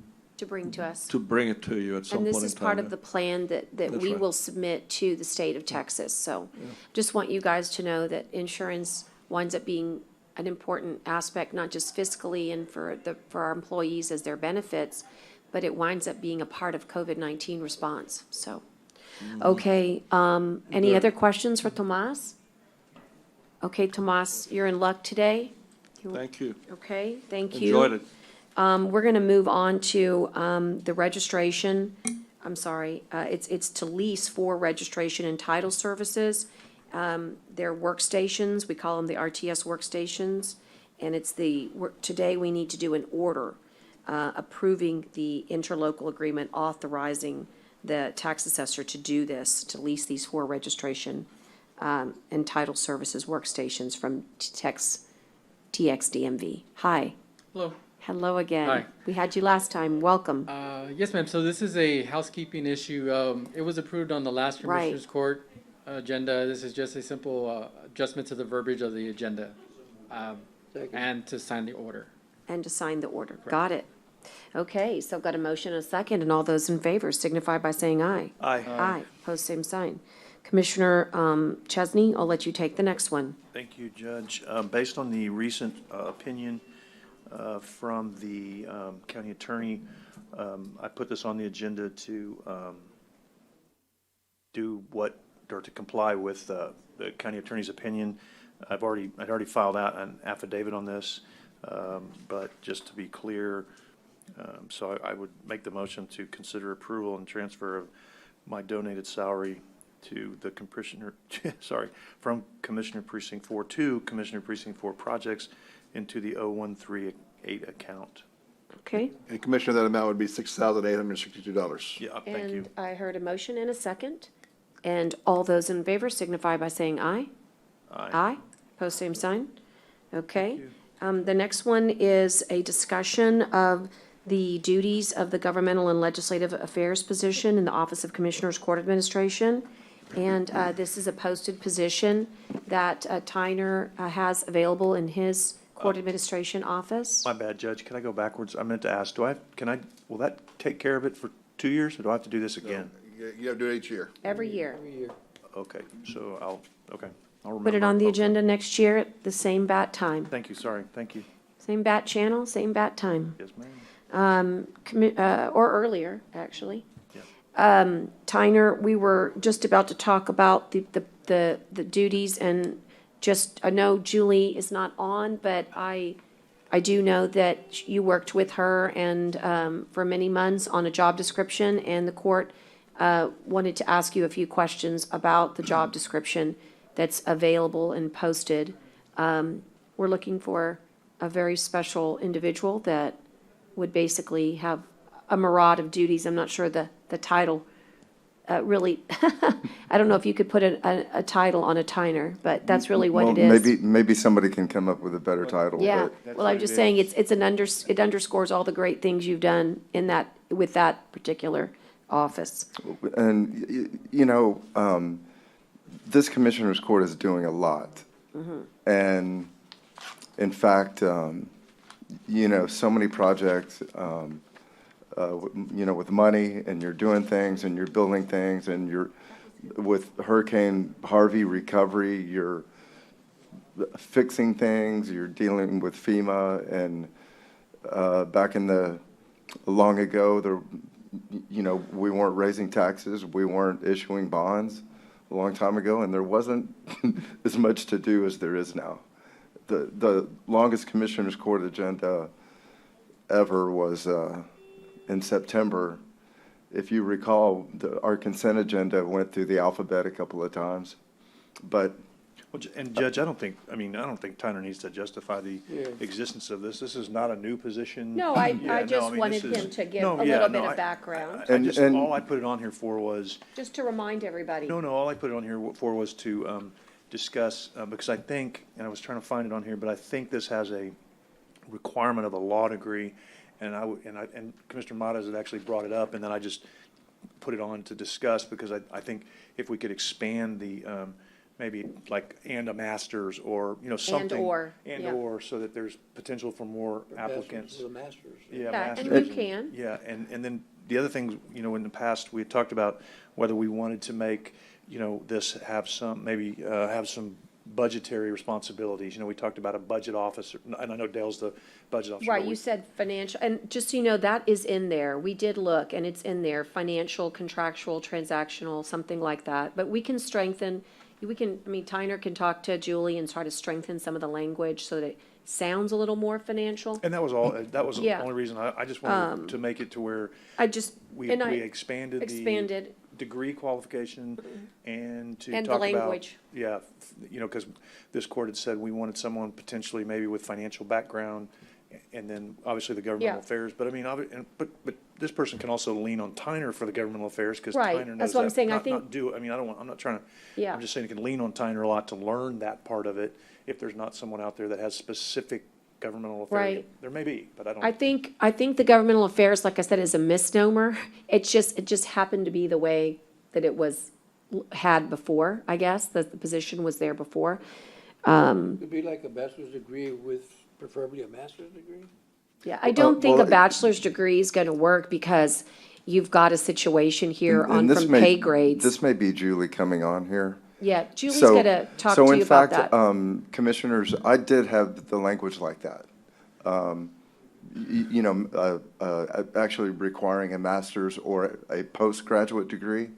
bring to us. bring it to you at some And point this in is time. part of the plan that That's we right. will submit to the state of Texas. So just want you guys to know that insurance winds up being an important aspect, not just fiscally and for our employees as their benefits, but it winds up being a part of COVID-19 response. So, okay, any other questions for Tomas? Okay, Tomas, you're in luck today. Thank you. Okay, thank you. Enjoyed it. We're going to move on to the registration. I'm sorry, it's to lease for registration and title services. They're workstations, we call them the RTS workstations. And it's today we need to do an order approving the interlocal agreement authorizing the tax assessor to do this, to lease these 4 registration and title services workstations from TXDMV. Hi. Hello. Hello again. Hi. We had you last time. Welcome. Yes, ma'am. So this is a housekeeping issue. It was approved on the last Right. Commissioners Court agenda. This is just a simple adjustment to the verbiage of the agenda and to sign the order. And to sign the order. Got it. Okay, so I've got a motion and a second, and all those in favor signify by saying aye. Aye. Aye. Pose same sign. Commissioner Chesney, I'll let you take the next one. Thank you, Judge. Based on the recent opinion from the county attorney, I put this on the agenda to do or to comply with the county attorney's opinion. I'd already filed out an affidavit on this, but just to be clear, so I would make the motion to consider approval and transfer of my donated salary to the commissioner, from Commissioner Precinct 4 to Commissioner Precinct 4 projects into the 0138 account. Okay? And Commissioner, that amount would be $6,862. Yeah, thank you. And I heard a motion and a second. And all those in favor signify by saying aye. Aye. Aye. Pose same sign. Okay. The next one is a discussion of the duties of the governmental and legislative affairs position in the Office of Commissioners Court Administration. And this is a posted position that Tyner has available in his court administration office. My bad, Judge. Can I go backwards? I meant to ask, will that take care of it for 2 years, or do I have to do this again? You have to do it each year. Every year. Okay, so I'll remember. Put it on the Okay. agenda next year at the same bat time. Thank you, sorry, thank you. Same bat channel, same bat time. Yes, ma'am. Or earlier, actually. Tyner, we were just about to talk about the duties, and just, I know Julie is not on, but I do know that you worked with her and, for many months on a job description, and the court wanted to ask you a few questions about the job description that's available and posted. We're looking for a very special individual that would basically have a myriad of duties. I'm not sure the title really, I don't know if you could put a title on a Tyner, but that's really what it is. Maybe somebody can come up with a better title. Yeah, but well, I'm just saying, it underscores all the great things you've done with that particular office. And, this Commissioner's Court is doing a lot. Mm-hmm. And in fact, so many projects, with money, and you're doing things, and you're building things, and you're, with Hurricane Harvey recovery, you're fixing things, you're dealing with FEMA, and back in long ago, we weren't raising taxes, we weren't issuing bonds a long time ago, and there wasn't as much to do as there is now. The longest Commissioners Court agenda ever was in September. If you recall, our consent agenda went through the alphabet a couple of times, but And Judge, I don't think Tyner needs to justify the existence of this. This is not a new position. No, I Yeah, just I mean, wanted this is- him to give no, a yeah, little no, bit of background, All I put it on here for was, just to remind everybody. no, all I put it on here for was to discuss, because I think, and I was trying to find it on here, but I think this has a requirement of a law degree, and Commissioner Mata had actually brought it up, and then I just put it on to discuss, because I think if we could expand the, maybe like, and a master's, or, something. Yeah. Or, so that there's potential for more applicants. The masters. Yeah, Yeah, and masters. you can. Yeah, and then the other things, in the past, we had talked about whether we wanted to make, this have some, maybe have some budgetary responsibilities. We talked about a budget officer, and I know Dale's the budget officer. Right, but you we- said financial, and just so you know, that is in there. We did look, and it's in there, financial, contractual, transactional, something like that. But we can strengthen, Tyner can talk to Julie and try to strengthen some of the language so that it sounds a little more financial. And that was all, that was the Yeah. only reason, I just wanted to make it to where we and I expanded the degree qualification and to And the talk about. language. Yeah, because this court had said we wanted someone potentially maybe with financial background, and then obviously the governmental Yeah. affairs, but I mean, but this person can also lean on Tyner for the governmental affairs, because Right, Tyner knows that's what I'm that. saying, I Not think- do, I mean, I'm not trying to, Yeah. I'm just saying you can lean on Tyner a lot to learn that part of it, if there's not someone out there that has specific governmental affairs. Right. There may be, but I don't. I think the governmental affairs, like I said, is a misnomer. It just happened to be the way that it was had before, I guess, that the position was there before. It'd be like a bachelor's degree with preferably a master's degree? Yeah, I don't think a well, bachelor's degree is gonna work, because you've got a situation here and on this from may- pay grades. This may be Julie coming on here. Yeah, Julie's So- gonna talk to you about that. So in fact, Commissioners, I did have the language like that. Actually requiring a master's or a postgraduate degree.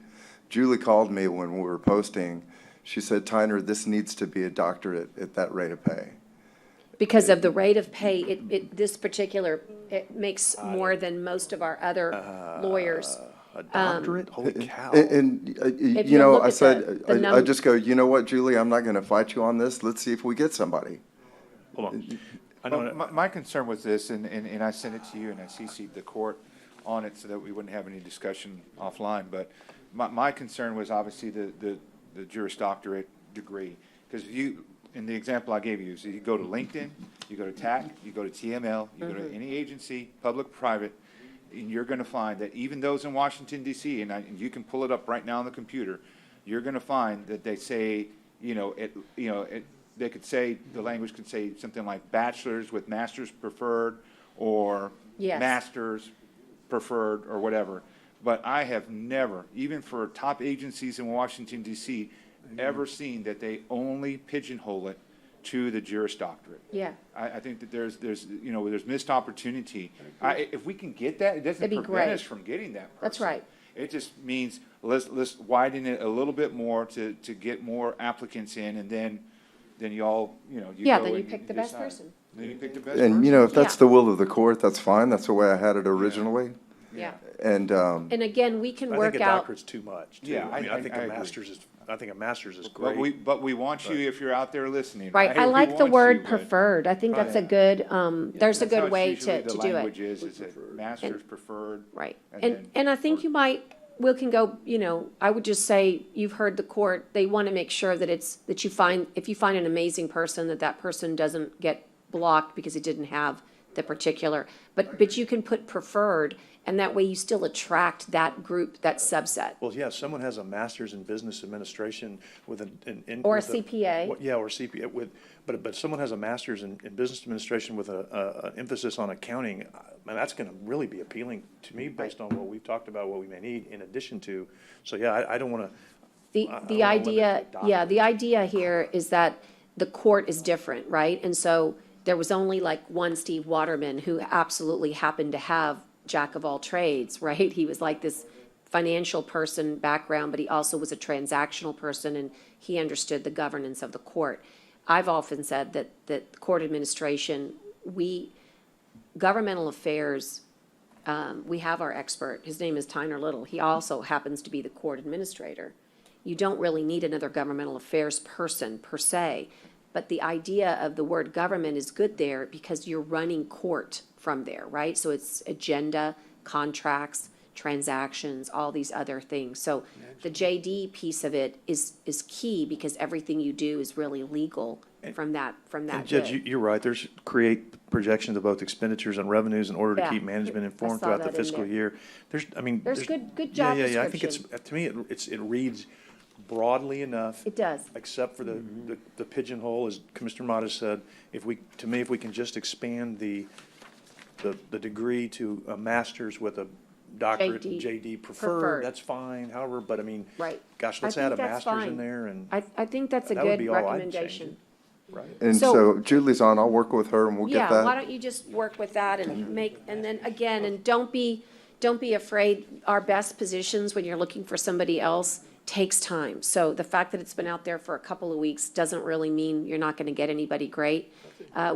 Julie called me when we were posting. She said, Tyner, this needs to be a doctorate at that rate of pay. Because of the rate of pay, it makes more than most of our other lawyers. A doctorate? Holy cow. And, If you look I at said, the I just go, you know what, Julie, I'm not going to fight you on this. Let's see if we get somebody. Hold on. I Well, know, my concern was this, and I sent it to you, and I CC'd the court on it so that we wouldn't have any discussion offline, but my concern was obviously the Juris Doctorate degree. Because in the example I gave you, is you go to LinkedIn, you go to TAC, you go to TML, you go to any agency, public, private, and you're going to find that even those in Washington DC, and you can pull it up right now on the computer, you're going to find that they say, they could say, the language could say something like bachelor's with master's preferred, or Yes. master's preferred, or whatever. But I have never, even for top agencies in Washington DC, ever seen that they only pigeonhole it to the Juris Doctorate. Yeah, I think that there's missed opportunity. If we can get that, it doesn't That'd be prevent great. us from getting that person. That's right. It just means let's widen it a little bit more to get more applicants in, and then y'all, you Yeah, go then you and pick the best decide. person. Then you pick the best person. And, if that's Yeah. the will of the court, that's fine. That's the way I had it originally. yeah. And, And again, we can I work think a out, doctorate's too much, too. Yeah, I mean, I I think agree. a master's is But great. we want you, if you're out there listening. right, I We like the want word you, but preferred. I think that's a good, there's a that's how good it's way usually to do The it. language is that master's preferred. Right. then- And I think we can go, I would just say, you've heard the court, they want to make sure that if you find an amazing person, that person doesn't get blocked because it didn't have the particular, but you can put preferred, And that way you still attract that group, that subset. Well, yeah, if someone has a master's in business administration with Or a with CPA. Yeah, or CPA but someone has a master's in business administration with an emphasis on accounting, and that's gonna really be appealing to me based on what we've talked about, what we may need in addition to, so yeah, I don't wanna. The, I don't the wanna idea, limit the yeah, the idea here is that the court is different, right? And so there was only like one Steve Waterman who absolutely happened to have jack of all trades, right? He was like this financial person background, but he also was a transactional person and he understood the governance of the court. I've often said that court administration, governmental affairs, we have our expert. His name is Tyner Little. He also happens to be the court administrator. You don't really need another governmental affairs person per se, but the idea of the word government is good there because you're running court from there, right? So it's agenda, contracts, transactions, all these other things. So the JD piece of it is key because everything you do is really legal from that And Judge, bit. you're right, create projections of both expenditures and revenues in order to Yeah. keep management I informed saw throughout the that in fiscal there. year. There's good job Yeah, I think description. to me, it reads broadly enough. It does. Except for the pigeonhole, as Commissioner Mott has said, if we can just expand the degree to a master's with a doctorate, JD, JD preferred. preferred, that's fine, however, but I mean, Right. gosh, I let's think add a that's master's in fine. there and, I think that's a That would good be all I'd change recommendation. it. right? And So- so Julie's on, I'll work with her and we'll get Yeah, that. why don't you just work with that and and then again, and don't be afraid, our best positions when you're looking for somebody else takes time. So the fact that it's been out there for a couple of weeks doesn't really mean you're not gonna get anybody great. I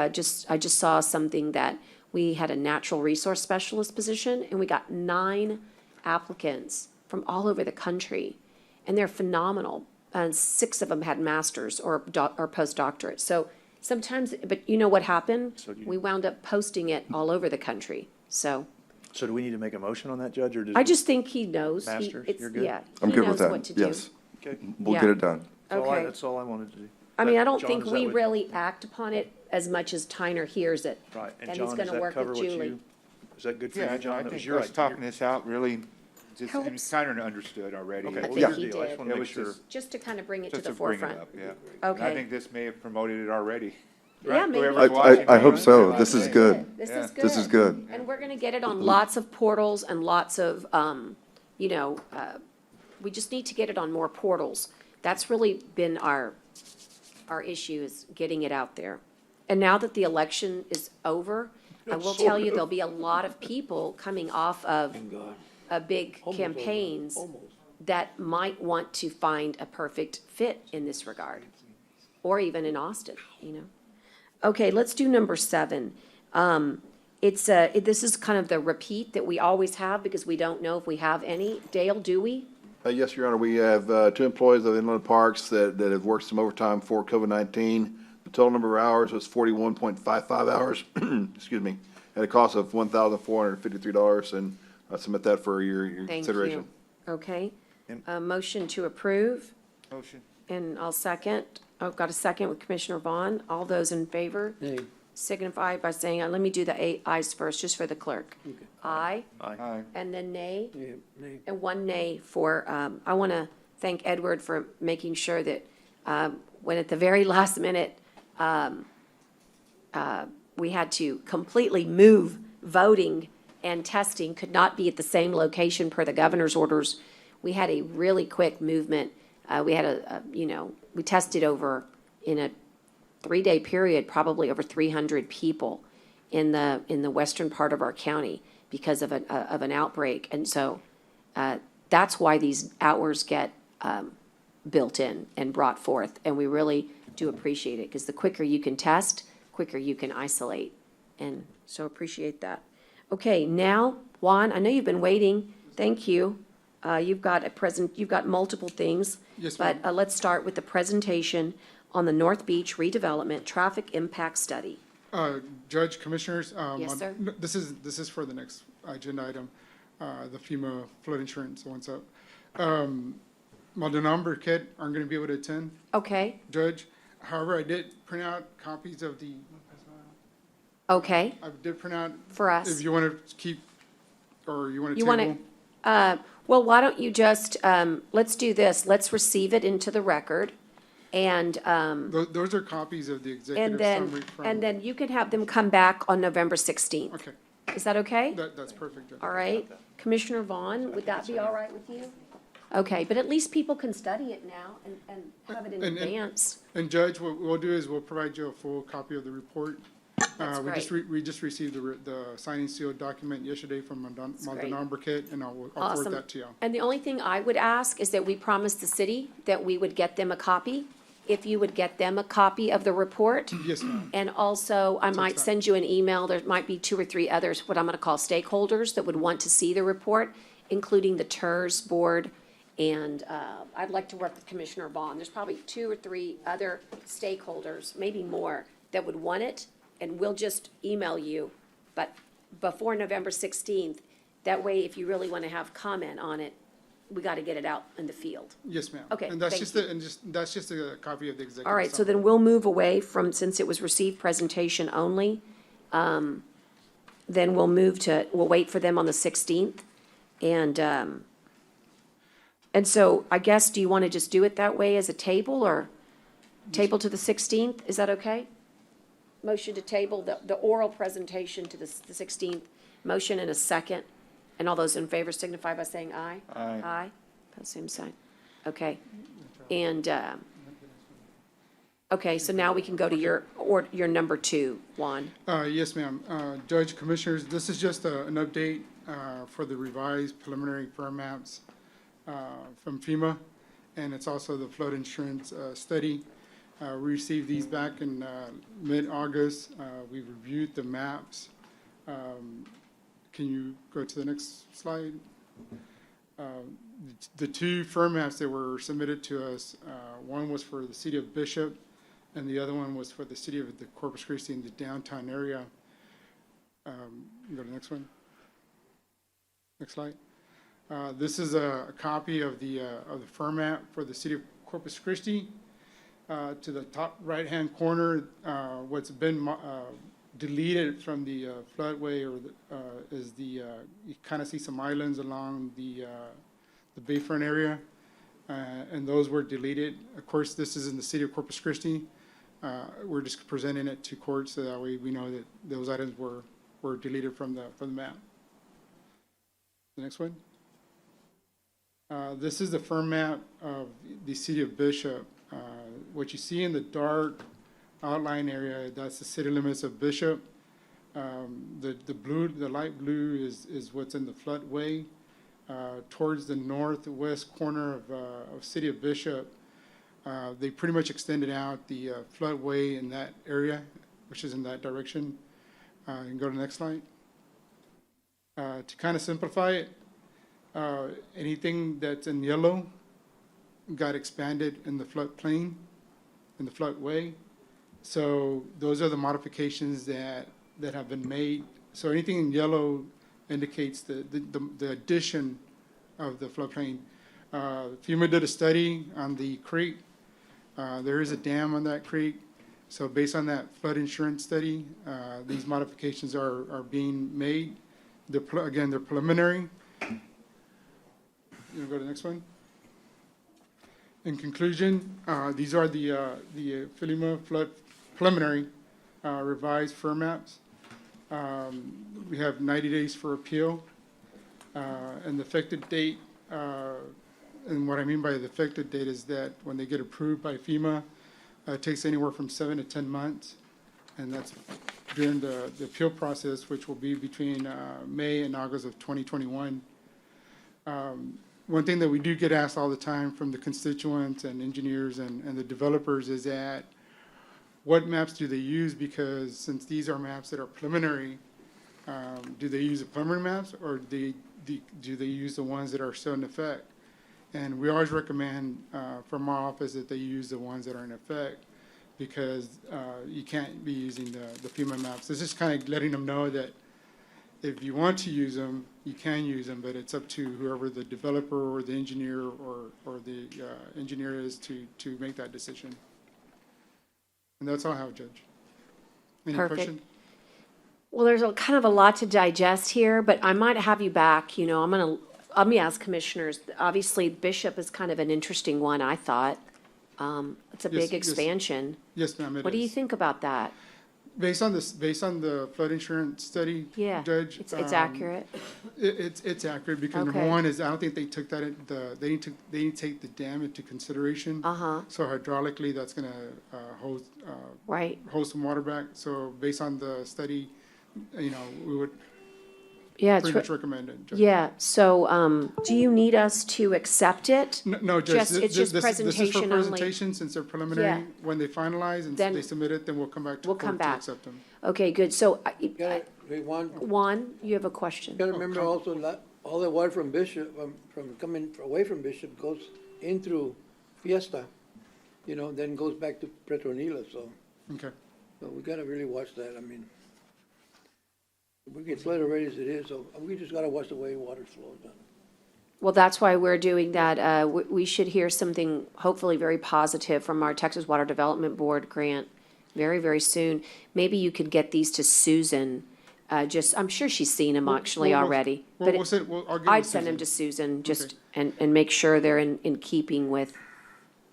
just saw something that we had a natural resource specialist position and we got 9 applicants from all over the country. And they're phenomenal. 6 of them had masters or postdoctorate. So sometimes, but you know what happened? So do you- We wound up posting it all over the country. So So do we need to make a motion on that, Judge, or does? I just think he knows. Masters, It's- you're good? Yeah. I'm he good with knows what that, to do. yes. Okay. We'll Yeah. get it done. Okay. That's all I wanted to do. I mean, I don't John, think does that we would- really act upon it as much as Tyner hears it. Right, and And John, he's does gonna that work cover with what Julie. you, is that good for Yeah, you, John? I That was think your us idea. talking this out really, just, I mean, Helps. kind of understood already. Okay, I well, think your he deal. I just did. want to It make was sure. Just to kind of bring it to Just the to bring it forefront. up, yeah. And Okay. I think this may have promoted it already. Yeah, Right? maybe. Whoever's watching I hope may so. realize This is it. good. This Yeah. is good. This is good. And we're gonna get it on lots of portals and lots of, we just need to get it on more portals. That's really been our issue is getting it out there. And now that the election is over, I will tell you, there'll be a lot of people coming off of big campaigns that might want to find a perfect fit in this regard, or even in Austin, Okay, let's do number 7. This is kind of the repeat that we always have because we don't know if we have any. Dale, do we? Yes, Your Honor, we have 2 employees of Inland Parks that have worked some overtime for COVID-19. The total number of hours was 41.55 hours, excuse me, at a cost of $1,453, and I submit that for your Thank consideration. you. Okay. Motion to approve, Motion. and I'll second. I've got a second with Commissioner Vaughn. All those in favor Nay. signify by saying, let me do the ayes first, just for the clerk. Aye, Aye. and then nay. Yeah, nay. And 1 nay for, I want to thank Edward for making sure that when at the very last minute, we had to completely move voting and testing could not be at the same location per the governor's orders. We had a really quick movement. We had we tested over, in a 3-day period, probably over 300 people in the western part of our county because of an outbreak. And so that's why these hours get built in and brought forth. And we really do appreciate it because the quicker you can test, quicker you can isolate. And so appreciate that. Okay, now, Juan, I know you've been waiting. Thank you. You've got multiple things. Yes, But let's start with the presentation on the North Beach redevelopment traffic impact study. Judge, Commissioners. Yes, sir. This is for the next agenda item, the FEMA flood insurance once up. My number kid aren't going to be able to attend, Okay, Judge. However, I did print out copies of okay, I did print out, for us. if you want to keep or you want to You table? want to, well, why don't you just, let's do this. Let's receive it into the record. And, Those are copies of the and executive then, summary from. and then you can have them come back on November 16th. Okay, Is that okay? that's perfect, Judge. All right. Commissioner Vaughn, would that be all right with you? Okay, but at least people can study it now and have it in And- advance. And Judge, what we'll do is we'll provide you a full copy of the report. That's We just received the signing seal document yesterday from great. Maldonado Burkett, and I'll forward Awesome. that to you. And the only thing I would ask is that we promised the city that we would get them a copy. If you would get them a copy of the report. Yes, ma'am. And also, I might send you an email, there might be 2 or 3 others, what I'm gonna call stakeholders, that would want to see the report, including the TERS board, and, I'd like to work with Commissioner Vaughn. There's probably 2 or 3 other stakeholders, maybe more, that would want it, and we'll just email you, but before November 16th, that way, if you really wanna have comment on it, we gotta get it out in the field. Yes, ma'am. Okay, And that's thank that's just a copy of the executive. All right, so summary. then we'll move away from, since it was received presentation only, then we'll wait for them on the 16th. And so I guess, do you want to just do it that way as a table or table to the 16th? Is that okay? Motion to table the oral presentation to the 16th, motion and a second. And all those in favor signify by saying aye. Aye. Aye, pose same sign. Okay, and, okay, so now we can go to your number 2, Juan. Yes, ma'am. Judge, Commissioners, this is just an update for the revised preliminary firm maps from FEMA, and it's also the flood insurance study. We received these back in mid-August. We reviewed the maps. Can you go to the next slide? The 2 firm maps that were submitted to us, one was for the city of Bishop, and the other one was for the city of the Corpus Christi in the downtown area. Go to the next one. Next slide. This is a copy of the firm map for the city of Corpus Christi. To the top right-hand corner, what's been deleted from the floodway is you kind of see some islands along the bayfront area, and those were deleted. Of course, this is in the city of Corpus Christi. We're just presenting it to court so that way we know that those items were deleted from the map. The next one. This is the firm map of the city of Bishop. What you see in the dark outline area, that's the city limits of Bishop. The light blue is what's in the floodway. Towards the northwest corner of city of Bishop, they pretty much extended out the floodway in that area, which is in that direction. You can go to the next slide. To kind of simplify it, anything that's in yellow got expanded in the floodplain, in the floodway. So those are the modifications that have been made. So anything in yellow indicates the addition of the floodplain. FEMA did a study on the creek. There is a dam on that creek. So based on that flood insurance study, these modifications are being made. Again, they're preliminary. You want to go to the next one? In conclusion, these are the FEMA flood preliminary revised firm maps. We have 90 days for appeal, and the effective date, and what I mean by the effective date is that when they get approved by FEMA, it takes anywhere from 7 to 10 months, and that's during the appeal process, which will be between May and August of 2021. One thing that we do get asked all the time from the constituents and engineers and the developers is that what maps do they use? Because since these are maps that are preliminary, do they use the preliminary maps or do they use the ones that are still in effect? And we always recommend from our office that they use the ones that are in effect because you can't be using the FEMA maps. This is kind of letting them know that if you want to use them, you can use them, but it's up to whoever the developer or the engineer or the engineer is to make that decision. And that's all I have, Judge. Any Perfect. question? Well, there's a kind of a lot to digest here, but I might have you back, let me ask commissioners. Obviously, Bishop is kind of an interesting one, I thought. It's a Yes, big yes. expansion. Yes, ma'am, it What do you is. think about that? Based on the flood insurance study, Yeah, Judge. it's accurate. It's accurate because number Okay. one is I don't think they took that, they need to take the dam into consideration. Uh-huh, So hydraulically, that's gonna, hold, right. hold some water back. So based on the study, we would Yeah, it's, pretty much recommend it, Judge. yeah, so, do you need us to accept it? No, Judge, It's just this is for presentation only. presentation, since they're preliminary. Yeah. When they finalize and Then they submit it, then we'll come back to we'll come court to back. accept them. Okay, good, so, Gotta, wait, Juan, you have a question? gotta remember also, all the water from Bishop, from coming away from Bishop goes in through Fiesta, then goes back to Petronila, so. Okay. So we gotta really watch that, I mean. We get flooded already as it is, so we just gotta watch the way water flows. Well, that's why we're doing that. We should hear something hopefully very positive from our Texas Water Development Board grant very, very soon. Maybe you could get these to Susan. I'm sure she's seen them actually already. But I'll give I'd it send them Susan. to Susan, just, and make sure they're in keeping with,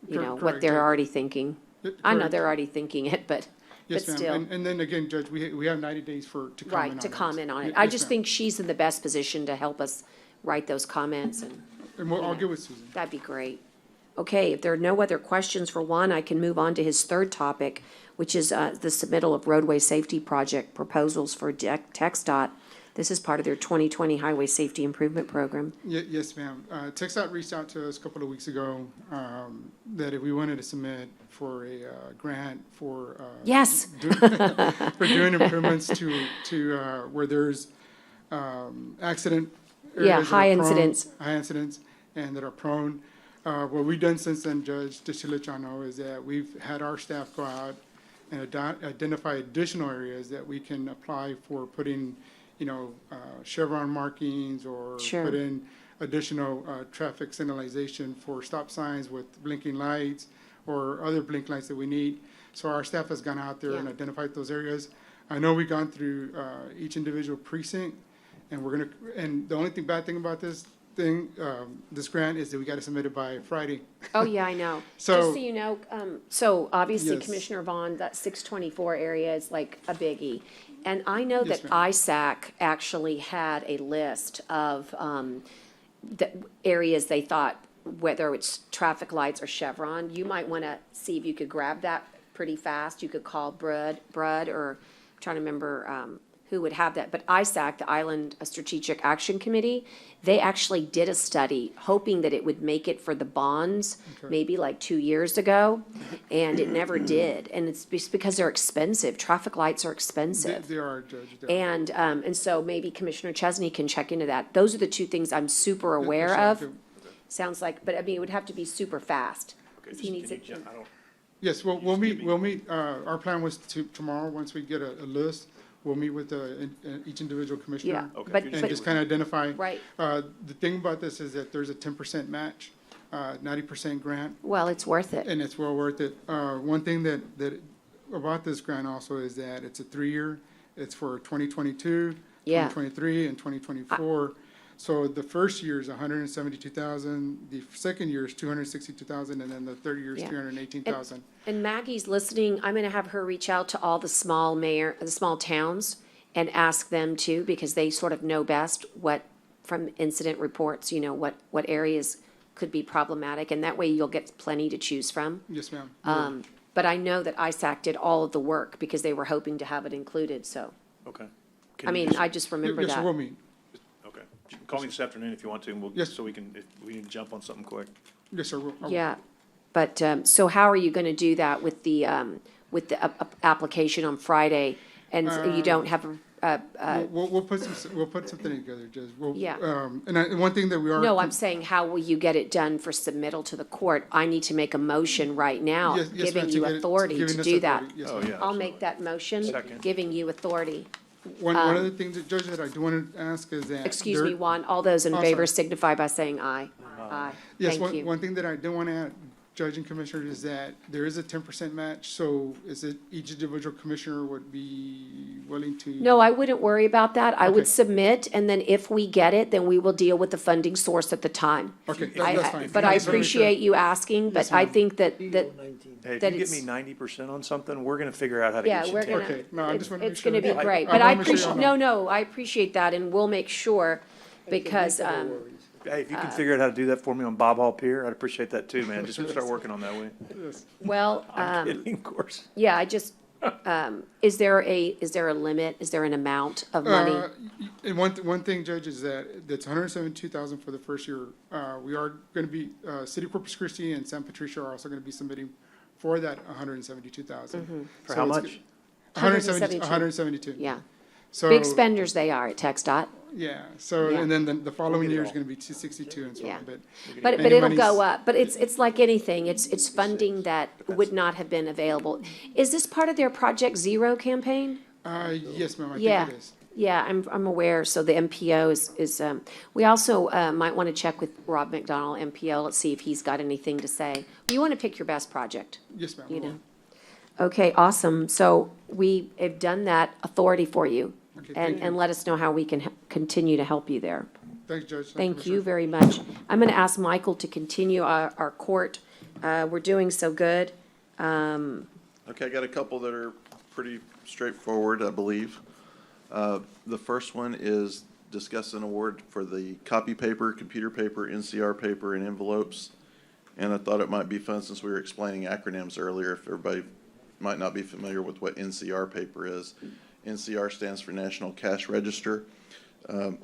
what Correct, they're yeah. already thinking. I know Correct. they're already thinking it, but Yes, still. ma'am. And then again, Judge, we have 90 days to comment on it. Right, to comment on it. Yes, I just ma'am. think she's in the best position to help us write those comments, and And I'll get with Susan. that'd be great. Okay, if there are no other questions for Juan, I can move on to his third topic, which is the submittal of roadway safety project proposals for TxDOT. This is part of their 2020 Highway Safety Improvement Program. Yes, ma'am. TxDOT reached out to us a couple of weeks ago, that if we wanted to submit for a grant for. Yes. For doing improvements to where there's accident. Yeah, areas that are high prone- incidents. High incidents and that are prone. What we've done since then, Judge, just to let y'all know, is that we've had our staff go out and identify additional areas that we can apply for putting, chevron markings or Sure. put in additional traffic signalization for stop signs with blinking lights or other blink lights that we need. So our staff has gone out there and Yeah. identified those areas. I know we've gone through each individual precinct, and and the only bad thing about this grant is that we got to submit it by Friday. Oh, yeah, I know. So- Just so you know, so obviously Yes. Commissioner Vaughn, that 624 area is like a biggie. And I know Yes, that ma'am. ISAC actually had a list of the areas they thought, whether it's traffic lights or Chevron. You might want to see if you could grab that pretty fast. You could call Brud, or I'm trying to remember who would have that. But ISAC, the Island Strategic Action Committee, they actually did a study hoping that it would make it for the bonds, maybe like 2 years ago, and it never did. And it's just because they're expensive. Traffic lights are expensive. They are, Judge. They are. And so maybe Commissioner Chesney can check into that. Those are the two things I'm super aware Yes, of. ma'am. Sounds like, but I mean, it would have to be super fast. 'Cause he needs it. Yes, well, we'll meet, our plan was tomorrow, once we get a list, we'll meet with each individual Yeah, commissioner. but, And just kind of identify. right. The thing about this is that there's a 10% match, 90% grant, Well, it's worth it. and it's well worth it. One thing that about this grant also is that it's a 3-year, it's for 2022, Yeah. 2023, and 2024. So the first year is 172,000, the second year is 262,000, and then the third year is Yeah. 318,000. And Maggie's listening. I'm gonna have her reach out to all the small towns and ask them too, because they sort of know best what, from incident reports, what areas could be problematic, and that way you'll get plenty to choose from. Yes, ma'am. But I know that ISAC did all of the work because they were hoping to have it included, so, Okay. I just remember Yes, that. we'll meet. Okay. Call me this afternoon if you want to, and Yes. so if we need to jump on something quick. Yes, sir. We'll- Yeah, but, so how are you gonna do that with the application on Friday? And you don't have We'll put something together, Judge. Yeah. And one thing that we are. no, I'm saying, how will you get it done for submittal to the court? I need to make a motion right now, Yes, yes, giving ma'am, you to get it- authority giving to us do that. authority. Yes, Oh, ma'am. yeah. I'll make that motion, Second. giving you authority. One of the things, Judge, that I do want to ask is that. Excuse me, Juan, all those in Oh, favor sorry. signify by saying aye. Aye. Yes, Thank you. one thing that I do want to add, Judge and Commissioner, is that there is a 10% match, so is it each individual commissioner would be willing to? No, I wouldn't worry about that. I would Okay. submit, and then if we get it, then we will deal with the funding source at the time. Okay, I- that's I- fine. But I Just wanna make sure. appreciate you asking, but Yes, I ma'am. think that, Hey, that if that you get it's- me 90% on something, we're gonna figure out how to yeah, get you we're 10. gonna, Okay, no, I just wanna make it's gonna be sure. great. I But I wanna make sure appreciate, y'all no, I appreciate that, and we'll make sure, because, Hey, if you can figure out how to do that for me on Bob Hall Pier, I'd appreciate that too, man. Just start working on that way. well, I'm kidding, of course. yeah, I just, is there a limit? Is there an amount of money? And one thing, Judge, is that's 172,000 for the first year. We are gonna be, City of Corpus Christi and San Patricio are also gonna be submitting for that 172,000. For how much? 172. Yeah. So. Big spenders they are at TxDOT. Yeah, so, Yeah. and then the following get it year is all. gonna be 262 and so Yeah. on, but. But any it'll monies- go up. But it's like anything. It's funding that would not have been available. Is this part of their Project Zero campaign? Yes, ma'am, I Yeah. think it is. Yeah, I'm aware. So the MPO is, we also, might want to check with Rob McDonald, MPO. Let's see if he's got anything to say. You want to pick your best project, Yes, ma'am. you know? Okay, awesome. So we have done that authority for you. Okay, thank you. And let us know how we can continue to help you there. Thanks, Judge. Thank Commissioner. you very much. I'm going to ask Michael to continue our court. We're doing so good. Okay, I got a couple that are pretty straightforward, I believe. The first one is discuss an award for the copy paper, computer paper, NCR paper, and envelopes. And I thought it might be fun, since we were explaining acronyms earlier, if everybody might not be familiar with what NCR paper is. NCR stands for National Cash Register.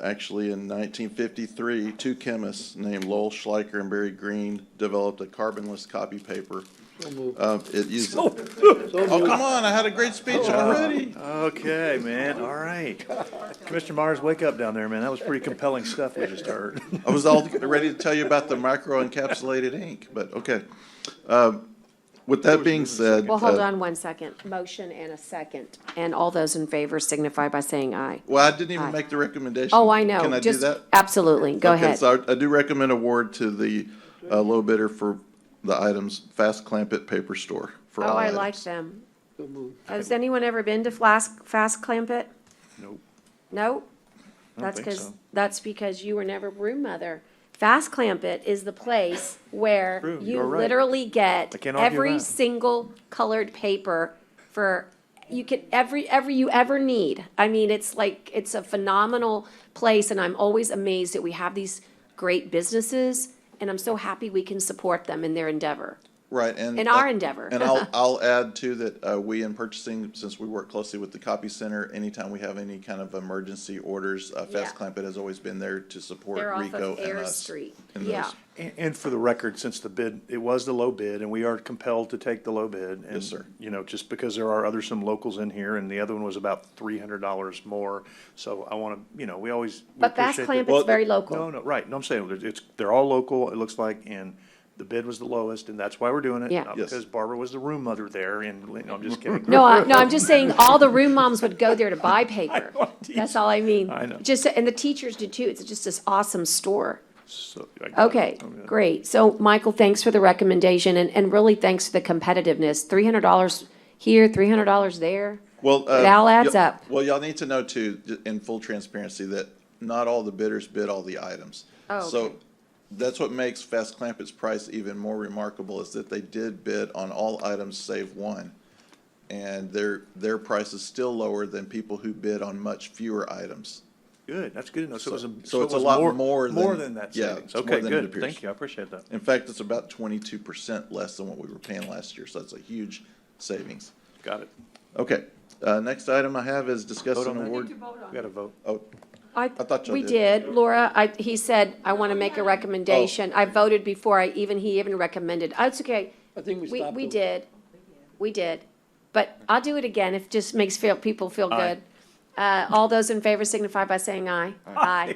Actually, in 1953, two chemists named Lowell Schleicher and Barry Green developed a carbonless copy paper. It uses. Oh, come on! I had a great speech already. Okay, man, all right. Commissioner Myers, wake up down there, man. That was pretty compelling stuff we just heard. I was all ready to tell you about the micro-encapsulated ink, but okay. With that being said. Well, hold on one second. Motion and a second. And all those in favor signify by saying aye. Well, I didn't even Aye. make the recommendation. Oh, I know. Can I do Just that? absolutely. Go Okay, ahead. so I do recommend award to the low bidder for the items Fast Clamp It Paper Store for Oh, all I items. like them. Has anyone ever been to Fast Clamp It? Nope. No? I don't That's think because, so. that's because you were never room mother. Fast Clamp It is the place where True, you you're right. literally get I can't argue every that. single colored paper for, you can, every you ever need. I mean, it's like, it's a phenomenal place, and I'm always amazed that we have these great businesses, and I'm so happy we can support them in their endeavor. Right, and. In our endeavor. And I'll add too that, we in purchasing, since we work closely with the copy center, anytime we have any kind of emergency orders, Yeah. Fast Clamp It has always been there to support They're off Rico of and Air us. Street. in Yeah. those. And for the record, since the bid, it was the low bid, and we are compelled to take the low bid. and, Yes, sir. You know, just because there are some locals in here, and the other one was about $300 more. So I want to, you know, we always. we But Fast appreciate Clamp, that- it's very local. No, right. No, I'm saying, they're all local, it looks like, and the bid was the lowest, and that's why we're doing it. Yeah. Not Yes. because Barbara was the room mother there, and, no, I'm just kidding. No, I'm just saying, all the room moms would go there to buy paper. That's all I mean. I know. Just, and the teachers do too. It's just this awesome store. So, I got it. Okay, Oh, yeah. great. So, Michael, thanks for the recommendation, and really thanks for the competitiveness. $300 here, $300 there. Well, It all adds y'all- up. Well, y'all need to know too, in full transparency, that not all the bidders bid all the items. Oh, So okay. that's what makes Fast Clamp It's price even more remarkable, is that they did bid on all items save one. And their price is still lower than people who bid on much fewer items. Good, that's good to know. So it was, So it's it a was lot more more than- than that yeah, savings. it's more Okay, than it good. appears. Thank you, I appreciate that. In fact, it's about 22% less than what we were paying last year, so that's a huge savings. Got it. Okay, next item I have is discuss Vote an on that? award. We got to vote. Oh, I thought y'all we did. did. Laura, he said, I want to make a recommendation. Oh. I voted before he even recommended. Oh, it's okay. I think we stopped. We them. did. We did. But I'll do it again if it just makes people feel Aye. good. All those in favor signify by saying aye. Aye.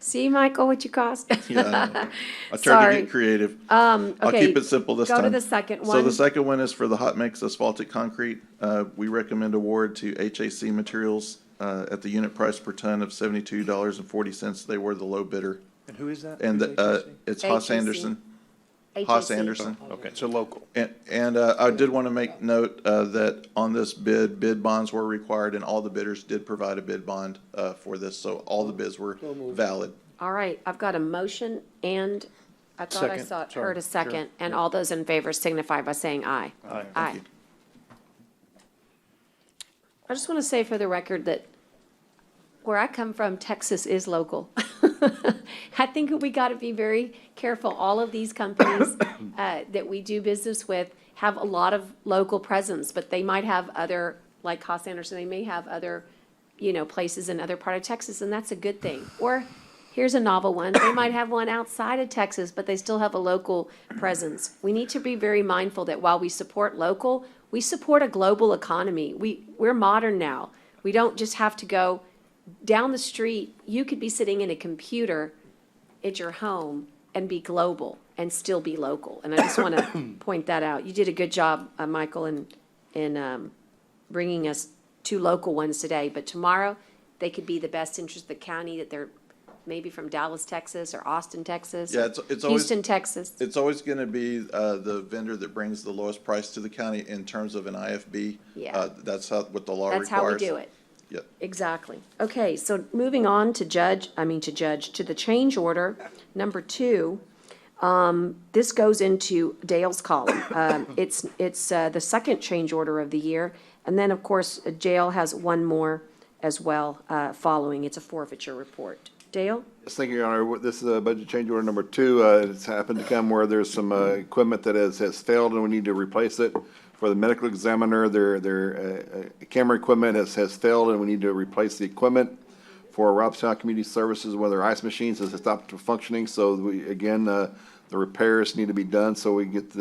See, Michael, what you cost? Yeah, I know. I tried to Sorry. get creative. I'll Okay, keep it simple this go to time. the second So one. the second one is for the hot mix asphaltic concrete. We recommend award to HAC Materials at the unit price per ton of $72.40. They were the low bidder. And who is that? And Who's HAC? it's Haas HAC. Anderson. Haas HAC. Anderson. Okay, so local. And I did want to make note that on this bid bonds were required, and all the bidders did provide a bid bond for this, so all the bids were valid. All right, I've got a motion and I thought I Second. heard a Sorry. second. Sure. And all those in favor signify by saying aye. Aye. Thank you. I just want to say for the record that where I come from, Texas is local. I think we got to be very careful. All of these companies that we do business with have a lot of local presence, but they might have other, like Haas Anderson, they may have other, places in other part of Texas, and that's a good thing. Or here's a novel one. They might have one outside of Texas, but they still have a local presence. We need to be very mindful that while we support local, we support a global economy. We're modern now. We don't just have to go down the street. You could be sitting in a computer at your home and be global and still be local. And I just want to point that out. You did a good job, Michael, in bringing us two local ones today. But tomorrow, they could be the best interest of the county, that they're maybe from Dallas, Texas, or Austin, Texas. Yeah, or it's always Houston, Texas. It's always going to be the vendor that brings the lowest price to the county in terms of an IFB. Yeah. That's what the law requires. That's how we do it. Yep. Exactly. Okay, so moving on to the change order, number 2. This goes into Dale's column. It's the second change order of the year. And then, of course, jail has one more as well following. It's a forfeiture report. Dale? Yes, thank you, Your Honor. This is a budget change order number 2. It's happened to come where there's some equipment that has failed and we need to replace it. For the medical examiner, their camera equipment has failed and we need to replace the equipment. For Robstown Community Services, one of their ice machines has stopped functioning, so the repairs need to be done so we get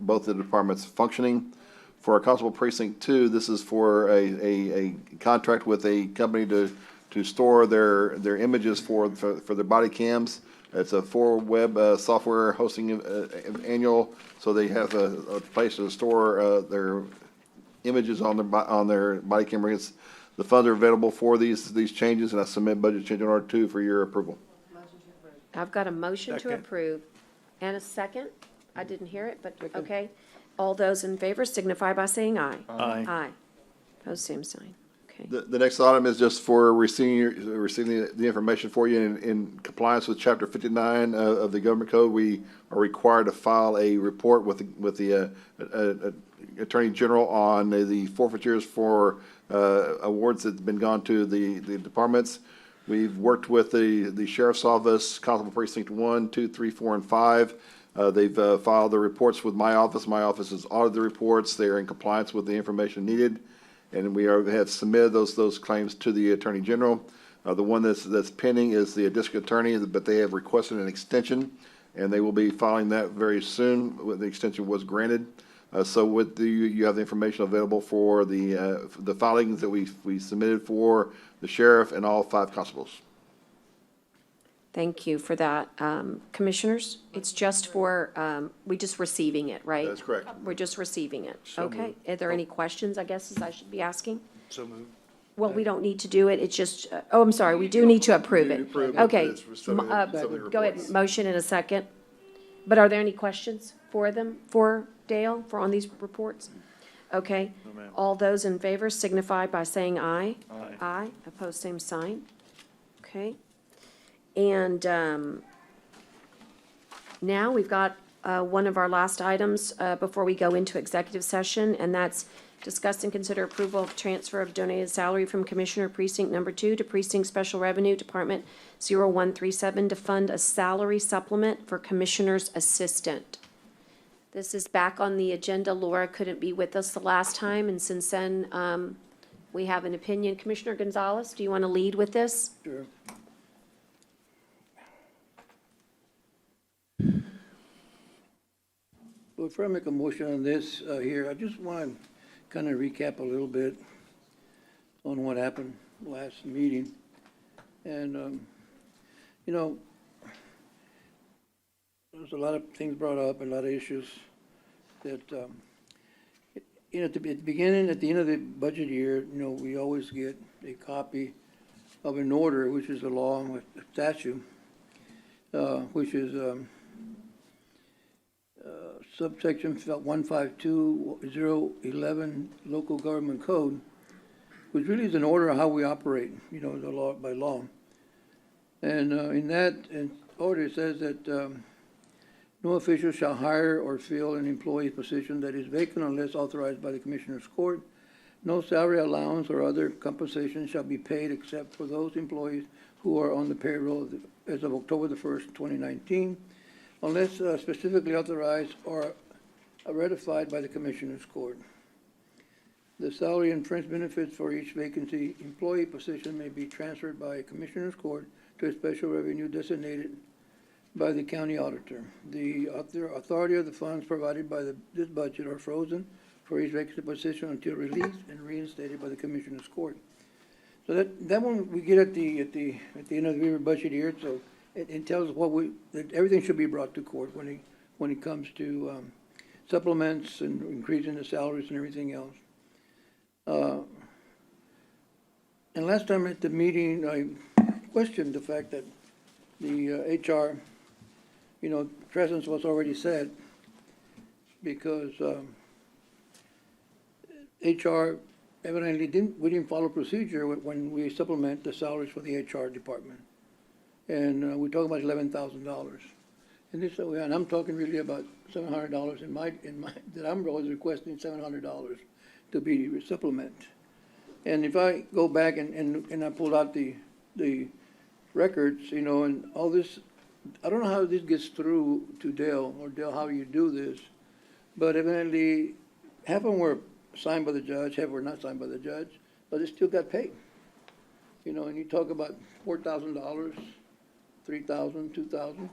both the departments functioning. For our Constable Precinct 2, this is for a contract with a company to store their images for their body cams. It's a 4-web software hosting annual, so they have a place to store their images on their body cameras. The funds are available for these changes, and I submit budget change order 2 for your approval. I've got a motion to Second. approve and a second. I didn't hear it, but okay. All those in favor signify by saying aye. Aye. Aye. Opposed, same sign. Okay. The next item is just for receiving the information for you in compliance with Chapter 59 of the Government Code. We are required to file a report with the Attorney General on the forfeitures for awards that's been gone to the departments. We've worked with the Sheriff's Office, Constable Precinct 1, 2, 3, 4, and 5. They've filed the reports with my office. My office has audited the reports. They are in compliance with the information needed. And we have submitted those claims to the Attorney General. The one that's pending is the District Attorney, but they have requested an extension, and they will be filing that very soon. The extension was granted. So you have the information available for the filings that we submitted for the sheriff and all 5 constables. Thank you for that. Commissioners, it's just for, we just receiving it, right? That's correct. We're just receiving it. So Okay. moved. Are there any questions, I guess, as I should be asking? So moved. Well, we don't need to do it. It's just, I'm sorry, we do need to approve it. Approve it. Okay. It's for some of the Go ahead, reports. motion in a second. But are there any questions for them, for Dale, on these reports? Okay. No, ma'am. All those in favor signify by saying aye. Aye. Aye. Opposed, same sign. Okay. And now we've got one of our last items before we go into executive session, and that's discuss and consider approval of transfer of donated salary from Commissioner Precinct Number 2 to Precinct Special Revenue Department 0137 to fund a salary supplement for Commissioner's Assistant. This is back on the agenda. Laura couldn't be with us the last time, and since then, we have an opinion. Commissioner Gonzalez, do you want to lead with this? Sure. Well, before I make a motion on this here, I just want to kind of recap a little bit on what happened last meeting. And, there's a lot of things brought up, a lot of issues that, at the beginning, at the end of the budget year, we always get a copy of an order, which is along with the statute, which is subsection 152011 local government code, which really is an order of how we operate, you know, the law, by law. And in that order, it says that no official shall hire or fill an employee position that is vacant unless authorized by the Commissioner's Court. No salary allowance or other compensation shall be paid except for those employees who are on the payroll as of October the 1st, 2019, unless specifically authorized or ratified by the Commissioner's Court. The salary and fringe benefits for each vacancy employee position may be transferred by a Commissioner's Court to a special revenue designated by the county auditor. The authority of the funds provided by this budget are frozen for each vacancy position until released and reinstated by the Commissioner's Court. So that one we get at the end of the year budget year. So it tells us that everything should be brought to court when it comes to supplements and increasing the salaries and everything else. And last time at the meeting, I questioned the fact that the HR, you know, presence was already said, because HR evidently we didn't follow procedure when we supplement the salaries for the HR department. And we talk about $11,000. And I'm talking really about $700 in my that I'm always requesting $700 to be supplement. And if I go back and I pull out the records, you know, and all this, I don't know how this gets through to Dale, or Dale, how you do this, but evidently half of them were signed by the judge, half were not signed by the judge, but they still got paid. You know, and you talk about $4,000, $3,000,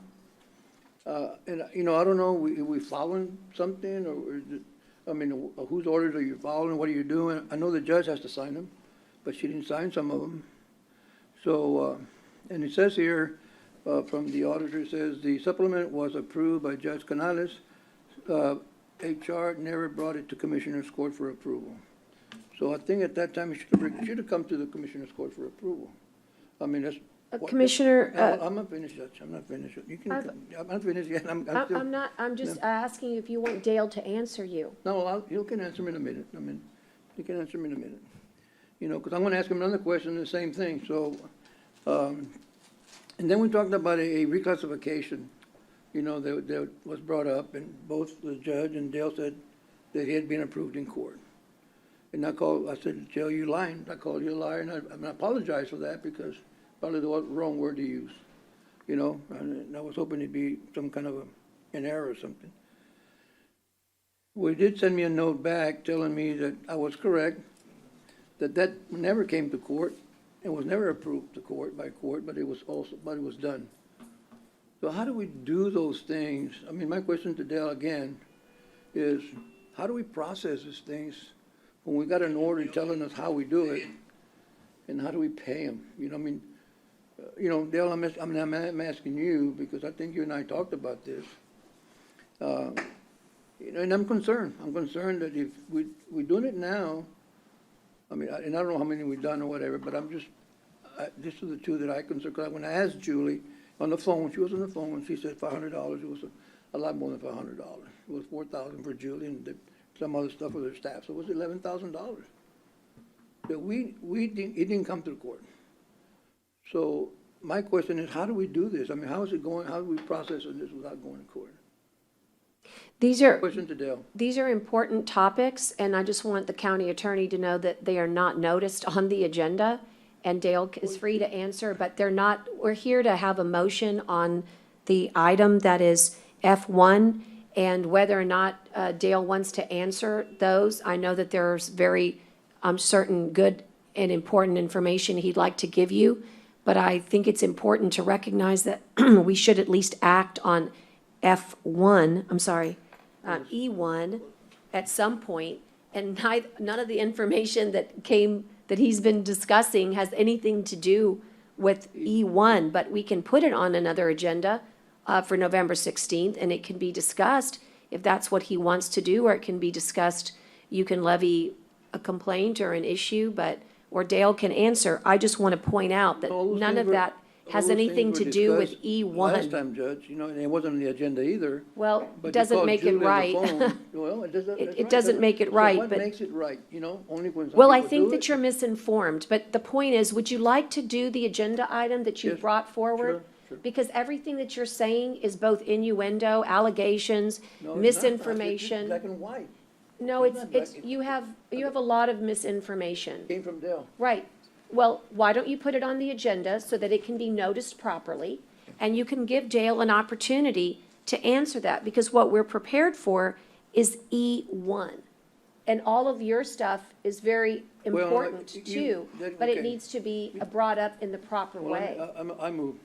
$2,000. And, you know, I don't know, we following something, or is it, I mean, whose orders are you following? What are you doing? I know the judge has to sign them, but she didn't sign some of them. So, and it says here, from the auditor, it says the supplement was approved by Judge Canales. HR never brought it to Commissioner's Court for approval. So I think at that time it should have come to the Commissioner's Court for approval. I mean, that's. Commissioner. I'm not finished, Judge. I'm not finished. You can. I'm not finished yet. I'm just asking if you want Dale to answer you. No, you can answer me in a minute. I mean, you can answer me in a minute. You know, because I'm going to ask him another question, the same thing. So, and then we talked about a reclassification, you know, that was brought up, and both the judge and Dale said that he had been approved in court. And I said, Dale, you lying. I called you a liar, and I apologize for that, because probably the wrong word to use, you know, and I was hoping it'd be some kind of an error or something. Well, he did send me a note back telling me that I was correct, that never came to court, and was never approved by court, but it was done. So how do we do those things? I mean, my question to Dale again is, how do we process these things when we got an order telling us how we do it, and how do we pay them? You know, I mean, you know, Dale, I'm asking you, because I think you and I talked about this. You know, and I'm concerned. I'm concerned that if we're doing it now, I mean, and I don't know how many we've done or whatever, but this is the two that I concerned. Because when I asked Julie on the phone, she was on the phone, and she said $500. It was a lot more than $500. It was $4,000 for Julie and some other stuff for their staff. So it was $11,000. But it didn't come to the court. So my question is, how do we do this? I mean, how is it going? How do we process this without going to court? Question to Dale. These are important topics, and I just want the county attorney to know that they are not noticed on the agenda, and Dale is free to answer, but they're not. We're here to have a motion on the item that is F1, and whether or not Dale wants to answer those. I know that there's very certain good and important information he'd like to give you, but I think it's important to recognize that we should at least act on F1, E1 at some point, and none of the information that he's been discussing has anything to do with E1, but we can put it on another agenda for November 16th, and it can be discussed if that's what he wants to do, or it can be discussed, you can levy a complaint or an issue, or Dale can answer. I just want to point out that none of that has All those anything things to were do with discussed E1. Last time, Judge, and it wasn't on the agenda either. Well, But you doesn't called make it Julie on the right. phone. Well, it doesn't, that's It right. doesn't make it So right, what but. makes it right, only when some Well, I people think do that it? you're misinformed, but the point is, would you like to do the agenda item that you Yes, brought forward? sure, sure. Because everything that you're saying is both innuendo, allegations, No, it's not. misinformation. It's black and white. No, It's it's, not black. it's, you have a lot of misinformation. Came from Dell. Right. Well, why don't you put it on the agenda so that it can be noticed properly? And you can give Dale an opportunity to answer that, because what we're prepared for is E1. And all of your stuff is very Well, important you- too, that- but it okay. needs to be brought up in the proper Well, way. I move,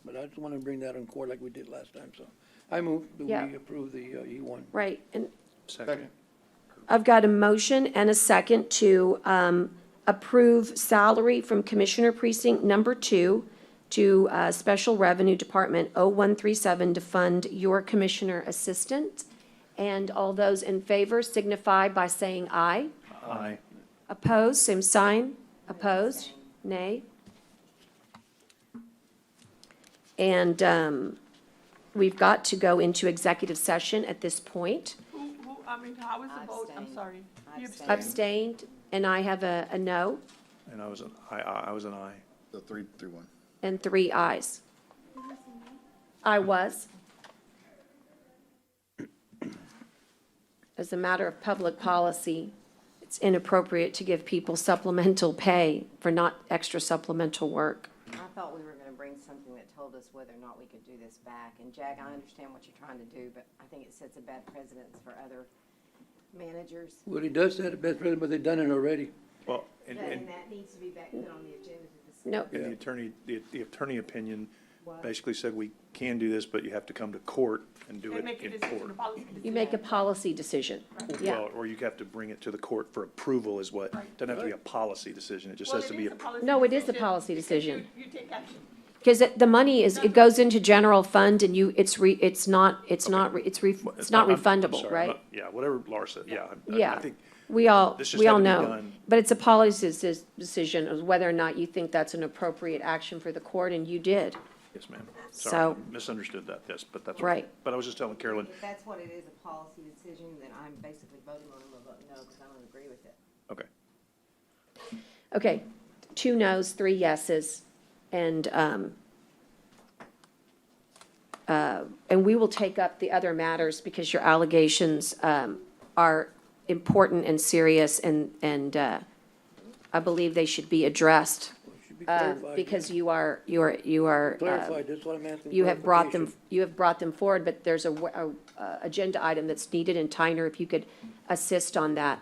but I just want to bring that on court like we did last time, so. I move that Yeah. we approve the E1. Right, and Second. I've got a motion and a second to approve salary from Commissioner Precinct Number 2 to Special Revenue Department 0137 to fund your Commissioner Assistant. And all those in favor signify by saying aye. Aye. Opposed, same sign. Opposed, nay. And we've got to go into executive session at this point. How was the vote? I'm sorry. You Abstained, and I have a no, And I was an aye. The 3-1. and 3 ayes. I was. As a matter of public policy, it's inappropriate to give people supplemental pay for not extra supplemental work. I thought we were gonna bring something that told us whether or not we could do this back. And Jack, I understand what you're trying to do, but I think it sets a bad precedence for other managers. Well, he does say the best president, but they've done it already. Well, and that needs to be back put on the agenda to discuss. No, the attorney opinion basically said we can do this, but you have to come to court and do it in court. you make a policy decision. Yeah, Well, or you have to bring it to the court for approval is what, doesn't have to be a policy decision, it just has to be. no, it is a policy decision. You take action. Because the money is, it goes into general fund and it's not I'm refundable, sorry, right? Yeah, whatever Laura said, yeah. I Yeah, think we all this just had to be know. done. But it's a policy decision of whether or not you think that's an appropriate action for the court, and you did. Yes, ma'am. So- Sorry, misunderstood that, yes, but that's. Right. But I was just telling Carolyn, If that's what it is, a policy decision, then I'm basically voting on it, I'm voting no, because I don't agree with it. okay. Okay, 2 noes, 3 yeses, and we will take up the other matters because your allegations are important and serious, and I believe they should be addressed. Should be clarified. Because you are, Clarified, that's what I'm asking. you have brought them forward, but there's a agenda item that's needed, and Tyner, if you could assist on that.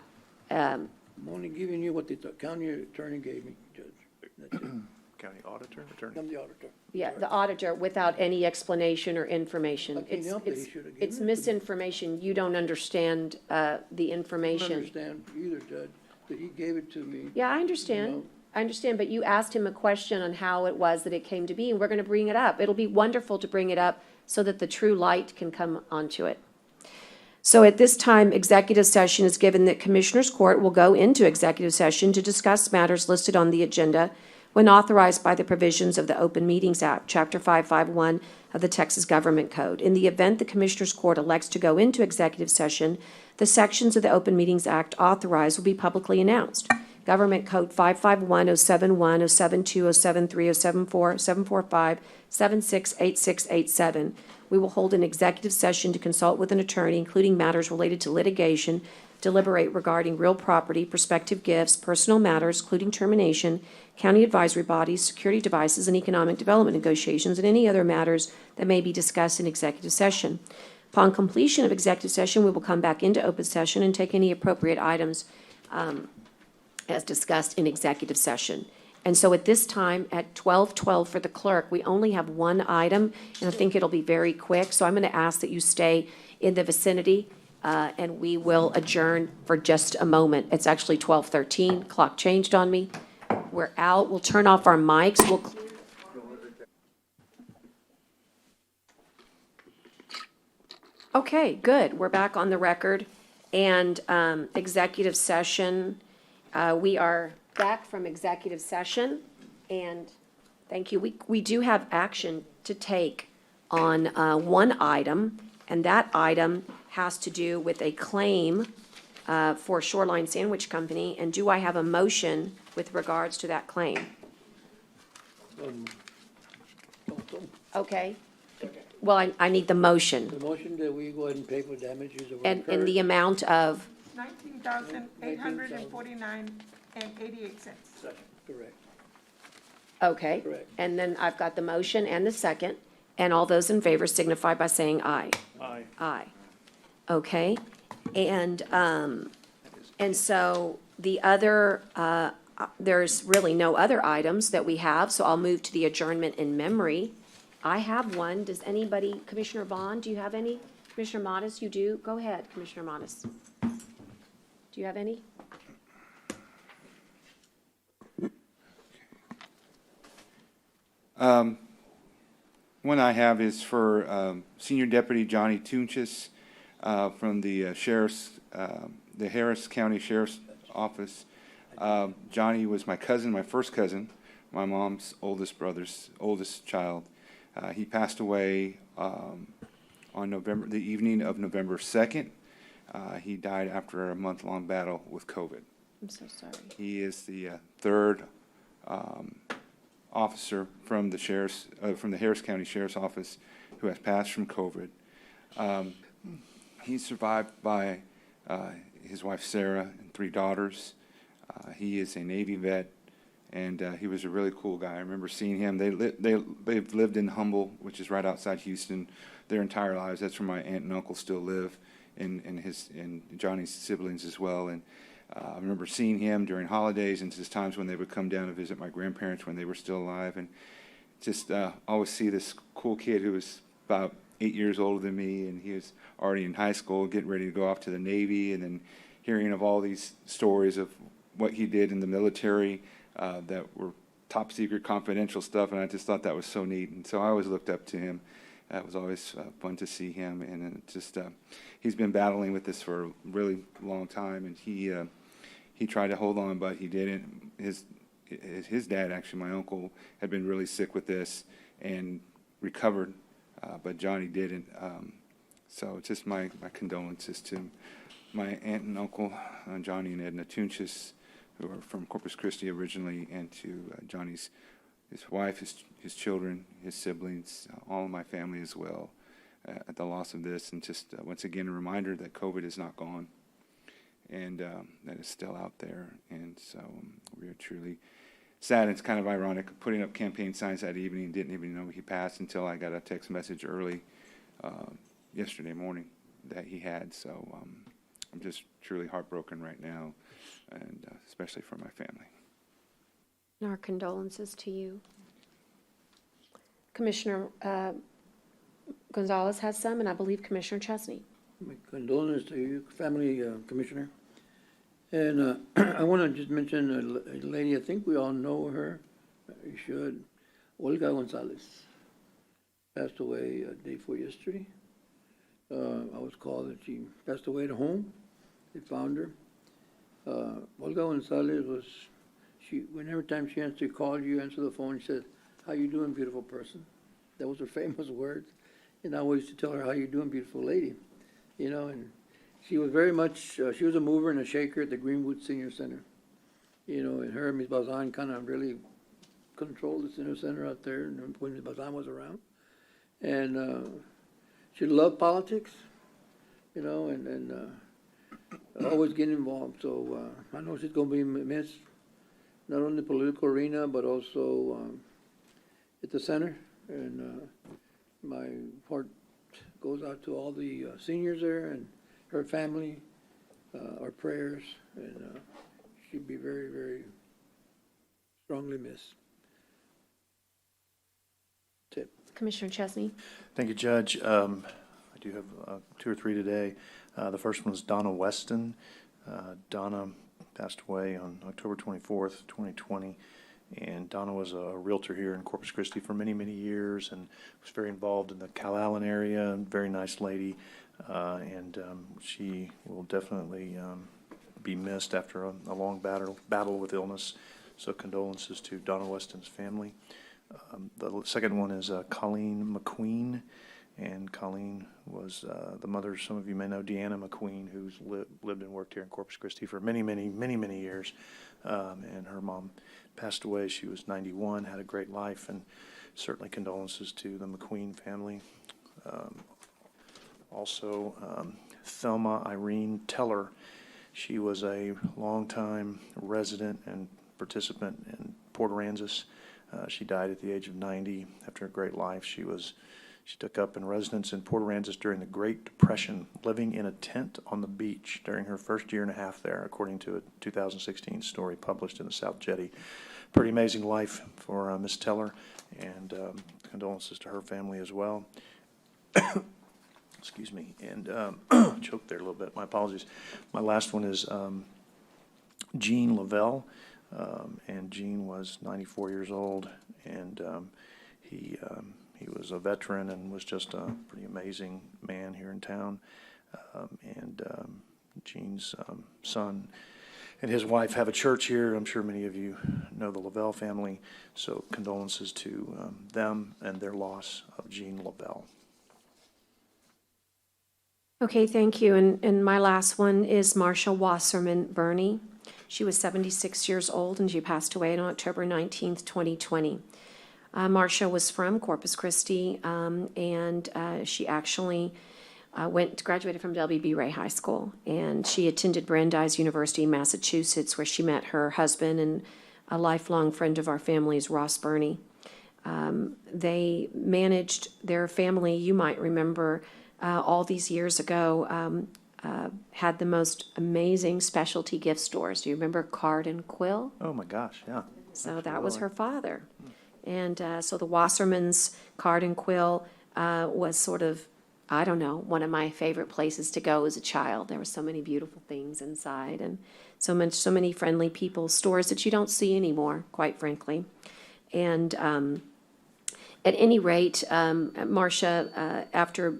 I'm only giving you what the county attorney gave me, Judge. That's it. County auditor, attorney. I'm the auditor. Yeah, the auditor, without any explanation or I information. can't It's help it, he should have given it's it to me. misinformation. You don't understand the I don't information. understand either, Judge, that he gave it to me. Yeah, I understand. No. I understand, but you asked him a question on how it was that it came to be, and we're going to bring it up. It'll be wonderful to bring it up so that the true light can come onto it. So at this time, executive session is given that Commissioners Court will go into executive session to discuss matters listed on the agenda when authorized by the provisions of the Open Meetings Act, Chapter 551 of the Texas Government Code. In the event the Commissioners Court elects to go into executive session, the sections of the Open Meetings Act authorized will be publicly announced. Government Code 551, 071, 072, 073, 074, 745, 76, 8687. We will hold an executive session to consult with an attorney, including matters related to litigation, deliberate regarding real property, prospective gifts, personal matters, including termination, county advisory bodies, security devices, and economic development negotiations, and any other matters that may be discussed in executive session. Upon completion of executive session, we will come back into open session and take any appropriate items as discussed in executive session. And so at this time, at 12:12 for the clerk, we only have one item, and I think it'll be very quick. So I'm going to ask that you stay in the vicinity, and we will adjourn for just a moment. It's actually 12:13. Clock changed on me. We're out. We'll turn off our mics. Okay, good. We're back on the record. And executive session, we are back from executive session, and Thank you. We do have action to take on one item, and that item has to do with a claim for Shoreline Sandwich Company. And do I have a motion with regards to that claim? Okay. Well, I need the motion. The motion that we go ahead and pay for damages that were And incurred. the amount of, $19,849.88. Correct. okay. Correct. And then I've got the motion and the second, and all those in favor signify by saying aye. Aye. Aye. Okay, and so the other, there's really no other items that we have, so I'll move to the adjournment in memory. I have one. Does anybody, Commissioner Bond, do you have any? Commissioner Modis, you do? Go ahead, Commissioner Modis. Do you have any? One I have is for Senior Deputy Johnny Tunchis from the the Harris County Sheriff's Office. Johnny was my cousin, my first cousin, my mom's oldest child. He passed away on the evening of November 2nd. He died after a month-long battle with COVID. I'm so sorry. He is the third officer from the Harris County Sheriff's Office who has passed from COVID. He's survived by his wife Sarah and 3 daughters. He is a Navy vet, and he was a really cool guy. I remember seeing him. They've lived in Humble, which is right outside Houston, their entire lives. That's where my aunt and uncle still live, and Johnny's siblings as well. And I remember seeing him during holidays and just times when they would come down to visit my grandparents when they were still alive. And just always see this cool kid who was about 8 years older than me, and he was already in high school, getting ready to go off to the Navy, and then hearing of all these stories of what he did in the military that were top secret confidential stuff, and I just thought that was so neat. And so I always looked up to him. It was always fun to see him, and it just he's been battling with this for a really long time, and he tried to hold on, but he didn't. His dad, actually, my uncle, had been really sick with this and recovered, but Johnny didn't. So just my condolences to my aunt and uncle, Johnny and Edna Tunchis, who are from Corpus Christi originally, and to Johnny's his wife, his children, his siblings, all of my family as well, at the loss of this. And just once again, a reminder that COVID is not gone, and that it's still out there. And so we are truly sad. It's kind of ironic, putting up campaign signs that evening, didn't even know he passed until I got a text message early yesterday morning that he had. So I'm just truly heartbroken right now, and especially for my family. Our condolences to you. Commissioner Gonzalez has some, and I believe Commissioner Chesney. My condolences to you, family, Commissioner. And I want to just mention a lady, I think we all know her, you should, Olga Gonzalez, passed away day before yesterday. I was called that she passed away at home. They found her. Olga Gonzalez was, whenever time she answered, you answer the phone, she said, "How you doing, beautiful person?" That was her famous words. And I always used to tell her, "How you doing, beautiful lady?" You know, and she was very much, she was a mover and a shaker at the Greenwood Senior Center. You know, and her and Ms. Bazan kind of really controlled the senior center out there when Ms. Bazan was around. And she loved politics, you know, and always getting involved. So I know she's going to be missed, not only in the political arena, but also at the center. And my heart goes out to all the seniors there and her family, our prayers, and she'd be very, very strongly missed. Tip. Commissioner Chesney. Thank you, Judge. I do have 2 or 3 today. The first one is Donna Weston. Donna passed away on October 24th, 2020. And Donna was a realtor here in Corpus Christi for many, many years, and was very involved in the Calallen area, and very nice lady. And she will definitely be missed after a long battle with illness. So condolences to Donna Weston's family. The second one is Colleen McQueen, and Colleen was the mother, some of you may know, Deanna McQueen, who's lived and worked here in Corpus Christi for many years. And her mom passed away. She was 91, had a great life, and certainly condolences to the McQueen family. Also, Thelma Irene Teller. She was a longtime resident and participant in Port Aransas. She died at the age of 90 after a great life. She took up in residence in Port Aransas during the Great Depression, living in a tent on the beach during her first year and a half there, according to a 2016 story published in the South Jetty. Pretty amazing life for Miss Teller, and condolences to her family as well. Excuse me, and choked there a little bit. My apologies. My last one is Gene Lavelle, and Gene was 94 years old, and he was a veteran and was just a pretty amazing man here in town. Gene's son and his wife have a church here. I'm sure many of you know the Lavelle family, so condolences to them and their loss of Gene Lavelle. Okay, thank you. And my last one is Marcia Wasserman Burney. She was 76 years old, and she passed away on October 19th, 2020. Marcia was from Corpus Christi, and she actually graduated from W.B. Ray High School, and she attended Brandeis University in Massachusetts, where she met her husband and a lifelong friend of our family's, Ross Burney. They managed their family, you might remember, all these years ago, had the most amazing specialty gift stores. Do you remember Card and Quill? Oh my gosh, yeah. So that was her father. And so the Wassermans' Card and Quill was sort of, I don't know, one of my favorite places to go as a child. There were so many beautiful things inside, and so many friendly people, stores that you don't see anymore, quite frankly. And at any rate, Marcia, after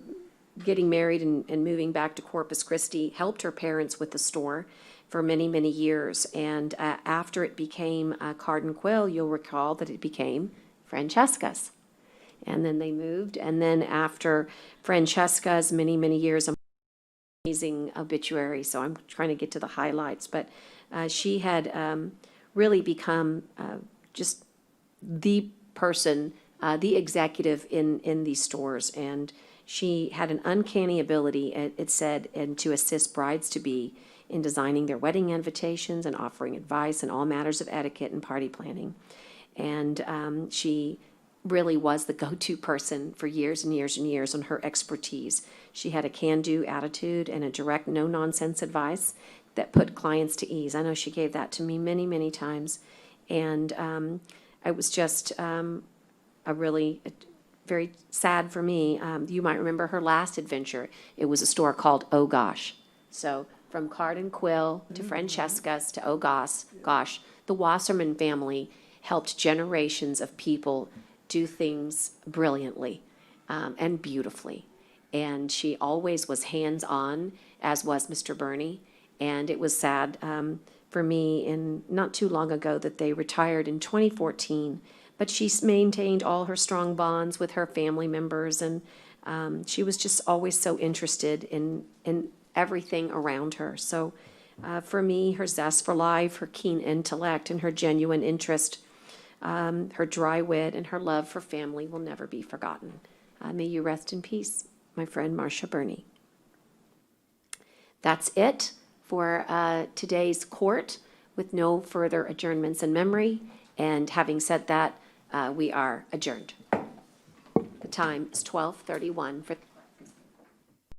getting married and moving back to Corpus Christi, helped her parents with the store for many years. And after it became Card and Quill, you'll recall that it became Francesca's. And then they moved. And then after Francesca's many years, amazing obituary. So I'm trying to get to the highlights. But she had really become just the person, the executive in these stores. And she had an uncanny ability, it said, and to assist brides-to-be in designing their wedding invitations and offering advice in all matters of etiquette and party planning. And she really was the go-to person for years and years on her expertise. She had a can-do attitude and a direct, no-nonsense advice that put clients to ease. I know she gave that to me many times. And it was just very sad for me. You might remember her last adventure. It was a store called Oh Gosh. So from Card and Quill to Francesca's to Oh Gosh, the Wasserman family helped generations of people do things brilliantly and beautifully. And she always was hands-on, as was Mr. Burney. And it was sad for me not too long ago that they retired in 2014. But she's maintained all her strong bonds with her family members, and she was just always so interested in everything around her. So for me, her zest for life, her keen intellect, and her genuine interest, her dry wit, and her love for family will never be forgotten. May you rest in peace, my friend Marcia Burney. That's it for today's court, with no further adjournments in memory. And having said that, we are adjourned. The time is 12:31 for